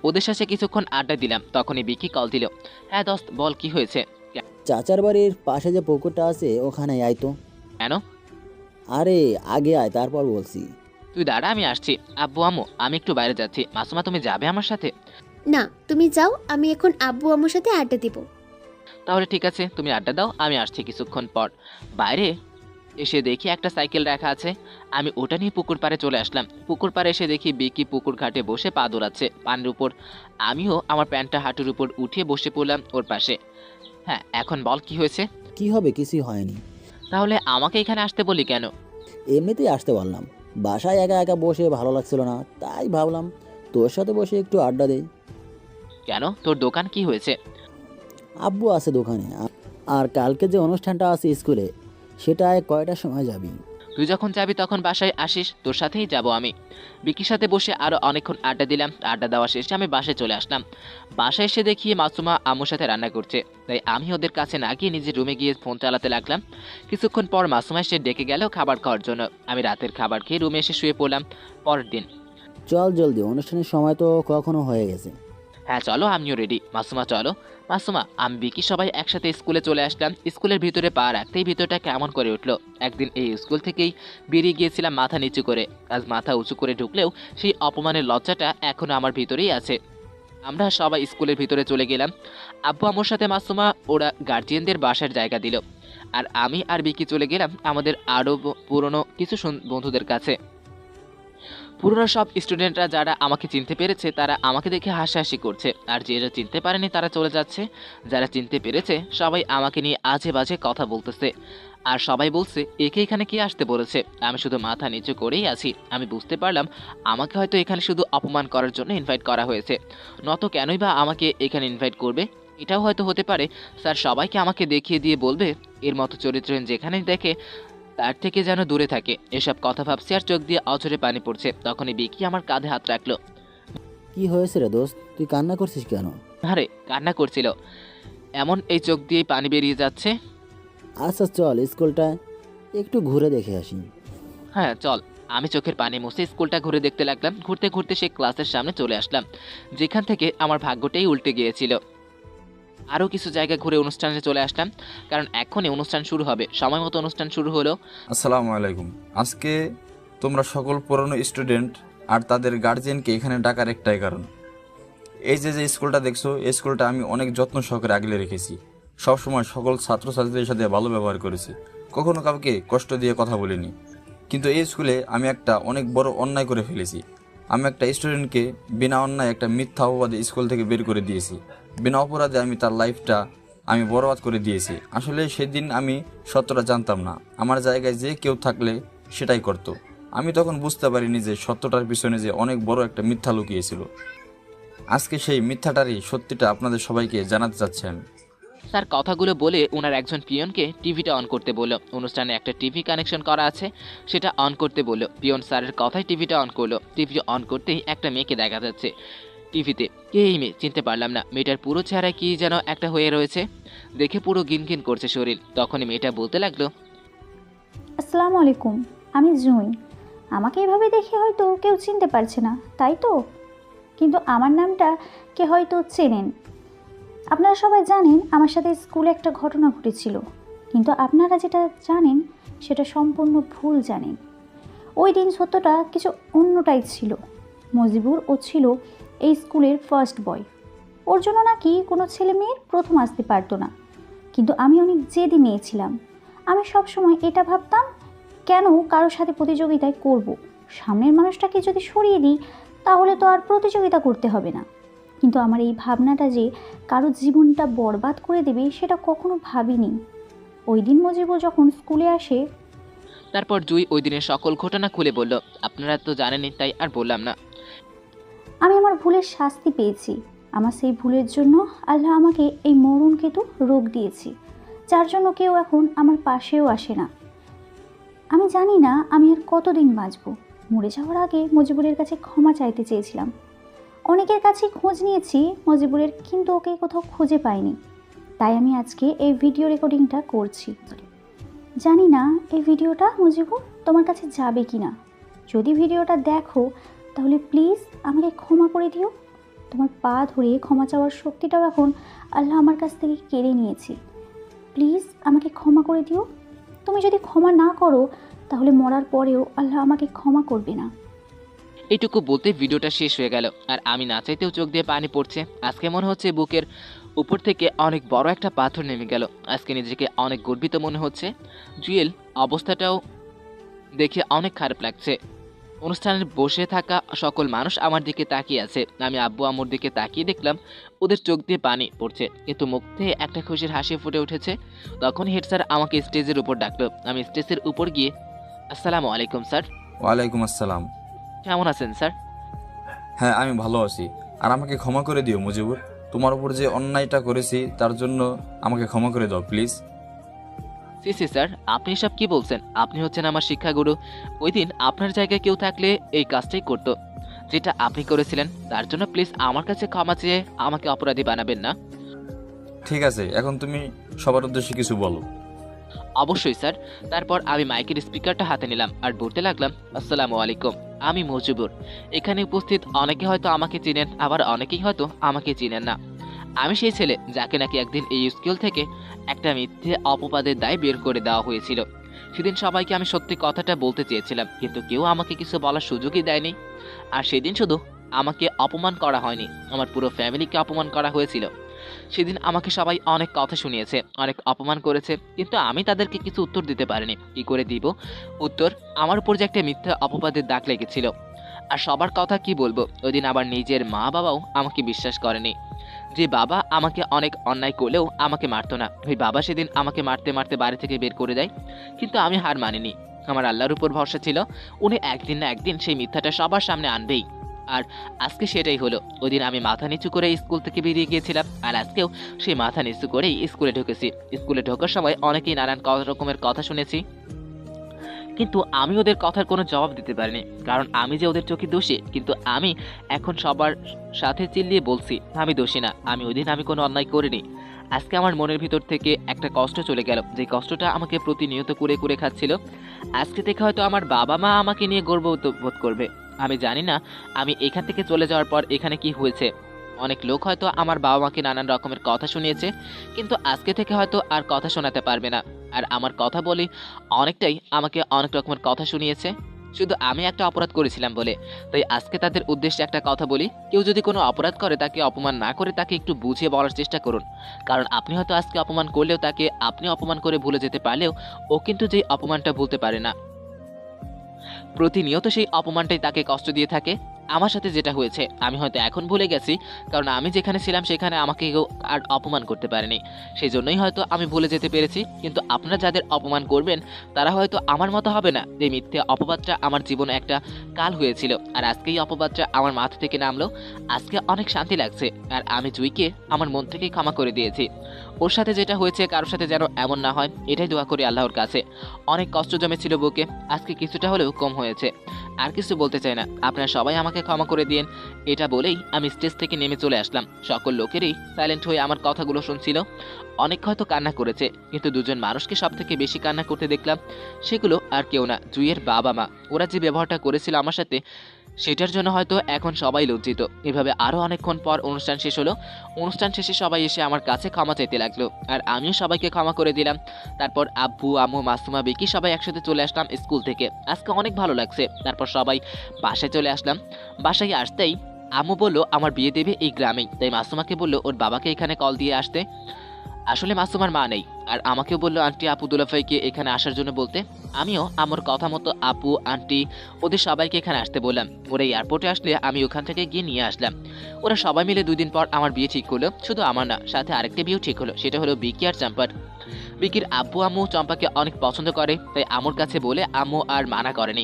ওদের সাথে কিছুক্ষণ আড্ডা দিলাম। তখনই বিকি কল দিল। হ্যাঁ দোস্ত, বল কি হয়েছে? চাচার বাড়ির পাশে যে পুকুরটা আছে ওখানে আয় তো। কেন? আরে আগে আয়, তারপর বলছি। তুই দাঁড়া, আমি আসছি। আব্বু আম্মু, আমি একটু বাইরে যাচ্ছি। মাসুমা, তুমি যাবে আমার সাথে? না, তুমি যাও, আমি এখন আব্বু আম্মুর সাথে আড্ডা দিব। তাহলে ঠিক আছে, তুমি আড্ডা দাও, আমি আসছি কিছুক্ষণ পর। বাইরে এসে দেখি একটা সাইকেল রাখা আছে। আমি ওটা নিয়ে পুকুর পাড়ে চলে আসলাম। পুকুর পাড়ে এসে দেখি বিকি পুকুর ঘাটে বসে পা দৌড়াচ্ছে পানির উপর। আমিও আমার প্যান্টটা হাঁটুর উপর উঠিয়ে বসে পড়লাম ওর পাশে। হ্যাঁ, এখন বল কি হয়েছে? কি হবে, কিছুই হয়নি। তাহলে আমাকে এখানে আসতে বলি কেন? এমনিতেই আসতে বললাম, বাসায় একা একা বসে ভালো লাগছিল না, তাই ভাবলাম তোর সাথে বসে একটু আড্ডা দেই। কেন, তোর দোকান কি হয়েছে? আব্বু আছে দোকানে, আর কালকে যে অনুষ্ঠানটা আছে স্কুলে, সেটায় কয়টার সময় যাবি? তুই যখন যাবি তখন বাসায় আসিস, তোর সাথেই যাব আমি। বিকির সাথে বসে আরও অনেকক্ষণ আড্ডা দিলাম। আড্ডা দেওয়া শেষে আমি বাসায় চলে আসলাম। বাসায় এসে দেখি মাসুমা আম্মুর সাথে রান্না করছে, তাই আমি ওদের কাছে না গিয়ে নিজের রুমে গিয়ে ফোন চালাতে লাগলাম। কিছুক্ষণ পর মাসুমা এসে ডেকে গেল খাবার খাওয়ার জন্য। আমি রাতের খাবার খেয়ে রুমে এসে শুয়ে পড়লাম। পরের দিন। চল জলদি, অনুষ্ঠানের সময় তো কখনো হয়ে গেছে। হ্যাঁ চলো, আমিও রেডি। মাসুমা চলো। মাসুমা, আমি বিকি সবাই একসাথে স্কুলে চলে আসলাম। স্কুলের ভিতরে পা রাখতেই ভিতরটা কেমন করে উঠলো। একদিন এই স্কুল থেকেই বেরিয়ে গিয়েছিলাম মাথা নিচু করে। আজ মাথা উঁচু করে ঢুকলেও সেই অপমানের লজ্জাটা এখনো আমার ভিতরেই আছে। আমরা সবাই স্কুলের ভিতরে চলে গেলাম। আব্বু আম্মুর সাথে মাসুমা ওরা গার্জিয়ানদের বাসার জায়গা দিল। আর আমি আর বিকি চলে গেলাম আমাদের আরও পুরনো কিছু বন্ধুদের কাছে। পুরনো সব স্টুডেন্টরা যারা আমাকে চিনতে পেরেছে তারা আমাকে দেখে হাসাহাসি করছে, আর যারা চিনতে পারেনি তারা চলে যাচ্ছে। যারা চিনতে পেরেছে সবাই আমাকে নিয়ে আজে বাজে কথা বলতেছে, আর সবাই বলছে একে এখানে কি আসতে বলেছে। আমি শুধু মাথা নিচু করেই আছি। আমি বুঝতে পারলাম আমাকে হয়তো এখানে শুধু অপমান করার জন্য ইনভাইট করা হয়েছে, নত কেনই বা আমাকে এখানে ইনভাইট করবে। এটাও হয়তো হতে পারে স্যার সবাইকে আমাকে দেখিয়ে দিয়ে বলবে এর মতো চরিত্রহীন যেখানে দেখে তার থেকে যেন দূরে থাকে। এসব কথা ভাবছি আর চোখ দিয়ে অঝরে পানি পড়ছে। তখনই বিকি আমার কাঁধে হাত রাখলো। কি হয়েছে রে দোস্ত, তুই কান্না করছিস কেন? আরে কান্না করছিল, এমন এই চোখ দিয়ে পানি বেরিয়ে যাচ্ছে। আচ্ছা চল স্কুলটা একটু ঘুরে দেখে আসি। হ্যাঁ চল। আমি চোখের পানি মুছে স্কুলটা ঘুরে দেখতে লাগলাম। ঘুরতে ঘুরতে সেই ক্লাসের সামনে চলে আসলাম যেখান থেকে আমার ভাগ্যটাই উল্টে গিয়েছিল। আরও কিছু জায়গা ঘুরে অনুষ্ঠানে চলে আসলাম, কারণ এখনই অনুষ্ঠান শুরু হবে। সময় মতো অনুষ্ঠান শুরু হলো। আসসালামু আলাইকুম। আজকে তোমরা সকল পুরনো স্টুডেন্ট আর তাদের গার্জিয়ানকে এখানে ডাকার একটাই কারণ, এই যে স্কুলটা দেখছো, এই স্কুলটা আমি অনেক যত্ন সহকারে আগলে রেখেছি। সবসময় সকল ছাত্রছাত্রীদের সাথে ভালো ব্যবহার করেছি, কখনো কাউকে কষ্ট দিয়ে কথা বলিনি। কিন্তু এই স্কুলে আমি একটা অনেক বড় অন্যায় করে ফেলেছি। আমি একটা স্টুডেন্টকে বিনা অন্যায় একটা মিথ্যা অপবাদে স্কুল থেকে বের করে দিয়েছি। বিনা অপরাধে আমি তার লাইফটা আমি বরবাদ করে দিয়েছি। আসলে সেদিন আমি সত্যটা জানতাম না। আমার জায়গায় যে কেউ থাকলে সেটাই করত। আমি তখন বুঝতে পারিনি যে সত্যটার পিছনে যে অনেক বড় একটা মিথ্যা লুকিয়েছিল। আজকে সেই মিথ্যাটারই সত্যিটা আপনাদের সবাইকে জানাতে চাচ্ছি আমি। স্যার কথাগুলো বলে ওনার একজন পিয়নকে টিভিটা অন করতে বলল। অনুষ্ঠানে একটা টিভি কানেকশন করা আছে, সেটা অন করতে বলল। পিয়ন স্যারের কথায় টিভিটা অন করলো। টিভি অন করতেই একটা মেয়েকে দেখা যাচ্ছে টিভিতে। কে এই মেয়ে? চিনতে পারলাম না। মেয়েটার পুরো চেহারা কি যেন একটা হয়ে রয়েছে, দেখে পুরো গিনগিন করছে শরীর। তখনই মেয়েটা বলতে লাগলো, আসসালামু আলাইকুম, আমি জুঁই। আমাকে এভাবে দেখে হয়তো কেউ চিনতে পারছে না, তাই তো? কিন্তু আমার নামটা কে হয়তো চেনেন। আপনারা সবাই জানেন আমার সাথে স্কুলে একটা ঘটনা ঘটেছিল, কিন্তু আপনারা যেটা জানেন সেটা সম্পূর্ণ ভুল জানেন। ওই দিন সত্যটা কিছু অন্যটাই ছিল। মজিবুর ও ছিল এই স্কুলের ফার্স্ট বয়। ওর জন্য নাকি কোনো ছেলে মেয়ের প্রথম আসতে পারতো না। কিন্তু আমি অনেক জেদি মেয়ে ছিলাম। আমি সবসময় এটা ভাবতাম, কেন কারোর সাথে প্রতিযোগিতায় করব? সামনের মানুষটাকে যদি সরিয়ে দিই তাহলে তো আর প্রতিযোগিতা করতে হবে না। কিন্তু আমার এই ভাবনাটা যে কারো জীবনটা বরবাদ করে দেবে সেটা কখনো ভাবিনি। ওই দিন মজিবুর যখন স্কুলে আসে, তারপর জুই ওই দিনের সকল ঘটনা খুলে বলল। আপনারা তো জানেনই, তাই আর বললাম না। আমি আমার ভুলের শাস্তি পেয়েছি। আমার সেই ভুলের জন্য আল্লাহ আমাকে এই মরণকেতু রোগ দিয়েছি, যার জন্য কেউ এখন আমার পাশেও আসে না। আমি জানি না আমি আর কতদিন বাঁচব। মরে যাওয়ার আগে মজিবুরের কাছে ক্ষমা চাইতে চেয়েছিলাম। অনেকের কাছে খোঁজ নিয়েছি মজিবুরের, কিন্তু ওকে কোথাও খুঁজে পাইনি। তাই আমি আজকে এই ভিডিও রেকর্ডিংটা করছি। জানি না এই ভিডিওটা মজিবুর তোমার কাছে যাবে কি না। যদি ভিডিওটা দেখো তাহলে প্লিজ আমাকে ক্ষমা করে দিও। তোমার পা ধরে ক্ষমা চাওয়ার শক্তিটাও এখন আল্লাহ আমার কাছ থেকে কেড়ে নিয়েছি। প্লিজ আমাকে ক্ষমা করে দিও। তুমি যদি ক্ষমা না করো তাহলে মরার পরেও আল্লাহ আমাকে ক্ষমা করবে না। এইটুকু বলতে ভিডিওটা শেষ হয়ে গেল, আর আমি না চাইতেও চোখ দিয়ে পানি পড়ছে। আজকে মনে হচ্ছে বুকের উপর থেকে অনেক বড় একটা পাথর নেমে গেল। আজকে নিজেকে অনেক গর্বিত মনে হচ্ছে। জুয়েল অবস্থাটাও দেখে অনেক খারাপ লাগছে। অনুষ্ঠানে বসে থাকা সকল মানুষ আমার দিকে তাকিয়ে আছে। আমি আব্বু আম্মুর দিকে তাকিয়ে দেখলাম ওদের চোখ দিয়ে পানি পড়ছে, কিন্তু মুখ থেকে একটা খুশির হাসি ফুটে উঠেছে। তখন হেড স্যার আমাকে স্টেজের উপর ডাকলো। আমি স্টেজের উপর গিয়ে আসসালামু আলাইকুম স্যার। ওয়ালাইকুম আসসালাম। কেমন আছেন স্যার? হ্যাঁ, আমি ভালো আছি। আর আমাকে ক্ষমা করে দিও মুজিবুর। তোমার উপর যে অন্যায়টা করেছি তার জন্য আমাকে ক্ষমা করে দাও প্লিজ। সি স্যার, আপনি এসব কি বলছেন? আপনি হচ্ছেন আমার শিক্ষাগুরু। ওই দিন আপনার জায়গায় কেউ থাকলে এই কাজটাই করতো যেটা আপনি করেছিলেন। তার জন্য প্লিজ আমার কাছে ক্ষমা চেয়ে আমাকে অপরাধী বানাবেন না। ঠিক আছে, এখন তুমি সবার উদ্দেশ্যে কিছু বলো। অবশ্যই স্যার। তারপর আমি মাইকের স্পিকারটা হাতে নিলাম আর বলতে লাগলাম, আসসালামু আলাইকুম, আমি মজিবুর। এখানে উপস্থিত অনেকে হয়তো আমাকে চিনেন, আবার অনেকেই হয়তো আমাকে চিনেন না। আমি সেই ছেলে যাকে নাকি একদিন এই স্কুল থেকে একটা মিথ্যে অপবাদের দায় বের করে দেওয়া হয়েছিল। সেদিন সবাইকে আমি সত্যি কথাটা বলতে চেয়েছিলাম, কিন্তু কেউ আমাকে কিছু বলার সুযোগই দেয়নি। আর সেদিন শুধু আমাকে অপমান করা হয়নি, আমার পুরো ফ্যামিলিকে অপমান করা হয়েছিল। সেদিন আমাকে সবাই অনেক কথা শুনিয়েছে, অনেক অপমান করেছে, কিন্তু আমি তাদেরকে কিছু উত্তর দিতে পারিনি। কি করে দিব উত্তর? আমার উপর যে একটা মিথ্যা অপবাদের দাগ লেগেছিল। আর সবার কথা কি বলবো, ওই দিন আবার নিজের মা বাবাও আমাকে বিশ্বাস করেনি। যে বাবা আমাকে অনেক অন্যায় করলেও আমাকে মারতো না, ওই বাবা সেদিন আমাকে মারতে মারতে বাড়ি থেকে বের করে দেয়। কিন্তু আমি হার মানিনি। আমার আল্লাহর উপর ভরসা ছিল, উনি একদিন না একদিন সেই মিথ্যাটা সবার সামনে আনবেই। আর আজকে সেটাই হলো। ওই দিন আমি মাথা নিচু করে স্কুল থেকে বেরিয়ে গিয়েছিলাম, আর আজকেও সেই মাথা নিচু করেই স্কুলে ঢুকেছি। স্কুলে ঢোকার সময় অনেকেই নানান রকমের কথা শুনেছি, কিন্তু আমি ওদের কথার কোনো জবাব দিতে পারিনি, কারণ আমি যে ওদের চোখে দোষী। কিন্তু আমি এখন সবার সাথে চিল্লিয়ে বলছি, আমি দোষী না। ওই দিন আমি কোনো অন্যায় করিনি। আজকে আমার মনের ভিতর থেকে একটা কষ্ট চলে গেল, যে কষ্টটা আমাকে প্রতিনিয়ত কুরে কুরে খাচ্ছিল। আজকে থেকে হয়তো আমার বাবা মা আমাকে নিয়ে গর্ববোধ করবে। আমি জানি না আমি এখান থেকে চলে যাওয়ার পর এখানে কি হয়েছে। অনেক লোক হয়তো আমার বাবা মাকে নানান রকমের কথা শুনিয়েছে, কিন্তু আজকে থেকে হয়তো আর কথা শোনাতে পারবে না। আর আমার কথা বলি অনেকটাই আমাকে অনেক রকমের কথা শুনিয়েছে, শুধু আমি একটা অপরাধ করেছিলাম বলে। তাই আজকে তাদের উদ্দেশ্যে একটা কথা বলি, কেউ যদি কোনো অপরাধ করে তাকে অপমান না করে তাকে একটু বুঝিয়ে বলার চেষ্টা করুন। কারণ আপনি হয়তো আজকে অপমান করলেও তাকে আপনি অপমান করে ভুলে যেতে পারলেও ও কিন্তু যেই অপমানটা ভুলতে পারে না, প্রতিনিয়ত সেই অপমানটাই তাকে কষ্ট দিয়ে থাকে। আমার সাথে যেটা হয়েছে আমি হয়তো এখন ভুলে গেছি, কারণ আমি যেখানে ছিলাম সেখানে আমাকে কেউ আর অপমান করতে পারেনি, সেই জন্যই হয়তো আমি ভুলে যেতে পেরেছি। কিন্তু আপনারা যাদের অপমান করবেন তারা হয়তো আমার মতো হবে না, যে মিথ্যে অপবাদটা আমার জীবনে একটা কাল হয়েছিল, আর আজকেই অপবাদটা আমার মাথা থেকে নামলো। আজকে অনেক শান্তি লাগছে, আর আমি জুইকে আমার মন থেকেই ক্ষমা করে দিয়েছি। ওর সাথে যেটা হয়েছে কারোর সাথে যেন এমন না হয়, এটাই দোয়া করি আল্লাহর কাছে। অনেক কষ্ট জমেছিল বুকে, আজকে কিছুটা হলেও কম হয়েছে। আর কিছু বলতে চাই না, আপনারা সবাই আমাকে ক্ষমা করে দিন। এটা বলেই আমি স্টেজ থেকে নেমে চলে আসলাম। সকল লোকেরই সাইলেন্ট হয়ে আমার কথাগুলো শুনছিল। অনেক হয়তো কান্না করেছে, কিন্তু দুজন মানুষকে সব থেকে বেশি কান্না করতে দেখলাম। সেগুলো আর কেউ না, জুইয়ের বাবা মা। ওরা যে ব্যবহারটা করেছিল আমার সাথে, সেটার জন্য হয়তো এখন সবাই লজ্জিত। এভাবে আরও অনেকক্ষণ পর অনুষ্ঠান শেষ হলো। অনুষ্ঠান শেষে সবাই এসে আমার কাছে ক্ষমা চাইতে লাগলো, আর আমিও সবাইকে ক্ষমা করে দিলাম। তারপর আব্বু আম্মু মাসুমা বিকি সবাই একসাথে চলে আসলাম স্কুল থেকে। আজকে অনেক ভালো লাগছে। তারপর সবাই বাসায় চলে আসলাম। বাসায় আসতেই আম্মু বলল আমার বিয়ে দেবে এই গ্রামেই, তাই মাসুমাকে বলল ওর বাবাকে এখানে কল দিয়ে আসতে। আসলে মাসুমার মা নেই, আর আমাকেও বললো আন্টি আপু দুলাভাইকে এখানে আসার জন্য বলতে। আমিও আমার কথা মতো আপু আন্টি ওদের সবাইকে এখানে আসতে বললাম। ওরা এয়ারপোর্টে আসলে আমি ওখান থেকে গিয়ে নিয়ে আসলাম। ওরা সবাই মিলে 2 দিন পর আমার বিয়ে ঠিক হলো। শুধু আমার না, সাথে আরেকটা বিয়েও ঠিক হলো, সেটা হলো বিকি আর চম্পার। বিকির আব্বু আম্মু চম্পাকে অনেক পছন্দ করে, তাই আম্মুর কাছে বলে আম্মু আর মানা করেনি।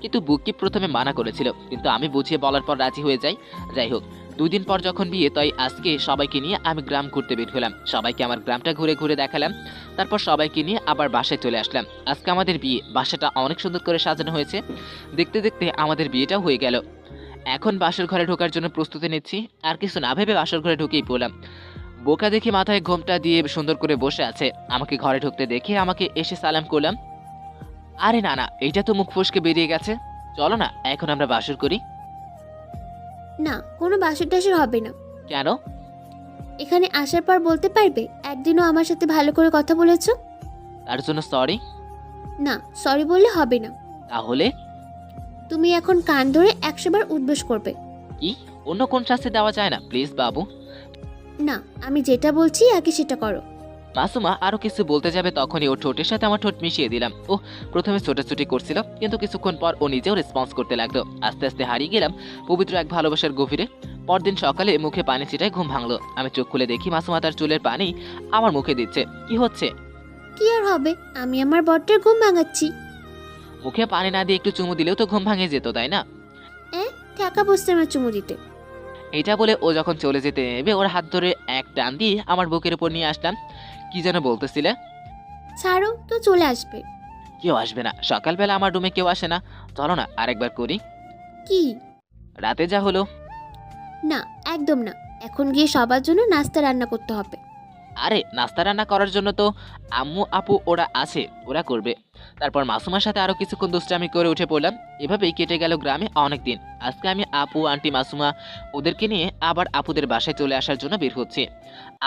কিন্তু বুকি প্রথমে মানা করেছিল, কিন্তু আমি বুঝিয়ে বলার পর রাজি হয়ে যাই। যাই হোক, 2 দিন পর যখন বিয়ে, তাই আজকে সবাইকে নিয়ে আমি গ্রাম ঘুরতে বের হলাম। সবাইকে আমার গ্রামটা ঘুরে ঘুরে দেখালাম। তারপর সবাইকে নিয়ে আবার বাসায় চলে আসলাম। আজকে আমাদের বিয়ে, বাসাটা অনেক সুন্দর করে সাজানো হয়েছে। দেখতে দেখতে আমাদের বিয়েটাও হয়ে গেল। এখন বাসর ঘরে ঢোকার জন্য প্রস্তুতি নিচ্ছি। আর কিছু না ভেবে বাসর ঘরে ঢুকেই পড়লাম। বোকা দেখি মাথায় ঘোমটা দিয়ে সুন্দর করে বসে আছে। আমাকে ঘরে ঢুকতে দেখে আমাকে এসে সালাম করলাম। আরে না না, এইটা তো মুখ ফসকে বেরিয়ে গেছে। চলো না এখন আমরা বাসর করি। না, কোনো বাসর টাসর হবে না। কেন? এখানে আসার পর বলতে পারবে একদিনও আমার সাথে ভালো করে কথা বলেছো? তার জন্য সরি। না, সরি বললে হবে না। তাহলে তুমি এখন কান ধরে 100 বার উদ্বোস করবে। কি? অন্য কোন শাস্তি দেওয়া যায় না প্লিজ বাবু? না, আমি যেটা বলছি আগে সেটা করো। মাসুমা আরো কিছু বলতে যাবে, তখনই ওর ঠোঁটের সাথে আমার ঠোঁট মিশিয়ে দিলাম। ও প্রথমে ছোটাছুটি করছিল, কিন্তু কিছুক্ষণ পর ও নিজেও রেসপন্স করতে লাগলো। আস্তে আস্তে হারিয়ে গেলাম পবিত্র এক ভালোবাসার গভীরে। পরদিন সকালে মুখে পানি ছিটায় ঘুম ভাঙলো। আমি চোখ খুলে দেখি মাসুমা তার চুলের পানি আমার মুখে দিচ্ছে। কি হচ্ছে? কি আর হবে, আমি আমার বটের ঘুম ভাঙাচ্ছি। মুখে পানি না দিয়ে একটু চুমু দিলেও তো ঘুম ভাঙে যেত, তাই না? ঠেকা বসছে আমার চুমু দিতে। এটা বলে ও যখন চলে যেতে নেবে, ওর হাত ধরে এক টান দিয়ে আমার বুকের উপর নিয়ে আসলাম। কি যেন বলতেছিলে? ছাড়ো তো, চলে আসবে। কেউ আসবে না, সকালবেলা আমার রুমে কেউ আসে না। চলো না আরেকবার করি। কি? রাতে যা হলো। না, একদম না। এখন গিয়ে সবার জন্য নাস্তা রান্না করতে হবে। আরে নাস্তা রান্না করার জন্য তো আম্মু আপু ওরা আছে, ওরা করবে। তারপর মাসুমার সাথে আরো কিছুক্ষণ দুষ্টামি করে উঠে পড়লাম। এভাবেই কেটে গেল গ্রামে অনেক দিন। আজকে আমি আপু আন্টি মাসুমা ওদেরকে নিয়ে আবার আপুদের বাসায় চলে আসার জন্য বের হচ্ছি।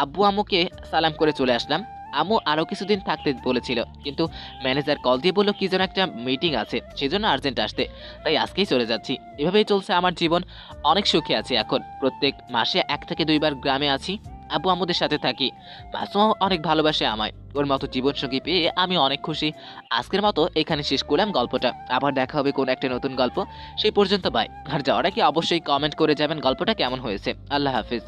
আব্বু আম্মুকে সালাম করে চলে আসলাম। আম্মু আরো কিছুদিন থাকতে বলেছিল, কিন্তু ম্যানেজার কল দিয়ে বললো কি যেন একটা মিটিং আছে, সেজন্য আর্জেন্ট আসতে, তাই আজকেই চলে যাচ্ছি। এভাবেই চলছে আমার জীবন। অনেক সুখে আছি এখন। প্রত্যেক মাসে 1 থেকে 2 বার গ্রামে আছি, আব্বু আম্মুদের সাথে থাকি। মাসুমাও অনেক ভালোবাসে আমায়। ওর মতো জীবনসঙ্গী পেয়ে আমি অনেক খুশি। আজকের মতো এখানে শেষ করলাম গল্পটা। আবার দেখা হবে কোন একটা নতুন গল্প। সেই পর্যন্ত বাই। আর যাওয়ার আগে অবশ্যই কমেন্ট করে যাবেন গল্পটা কেমন হয়েছে। আল্লাহ হাফিজ।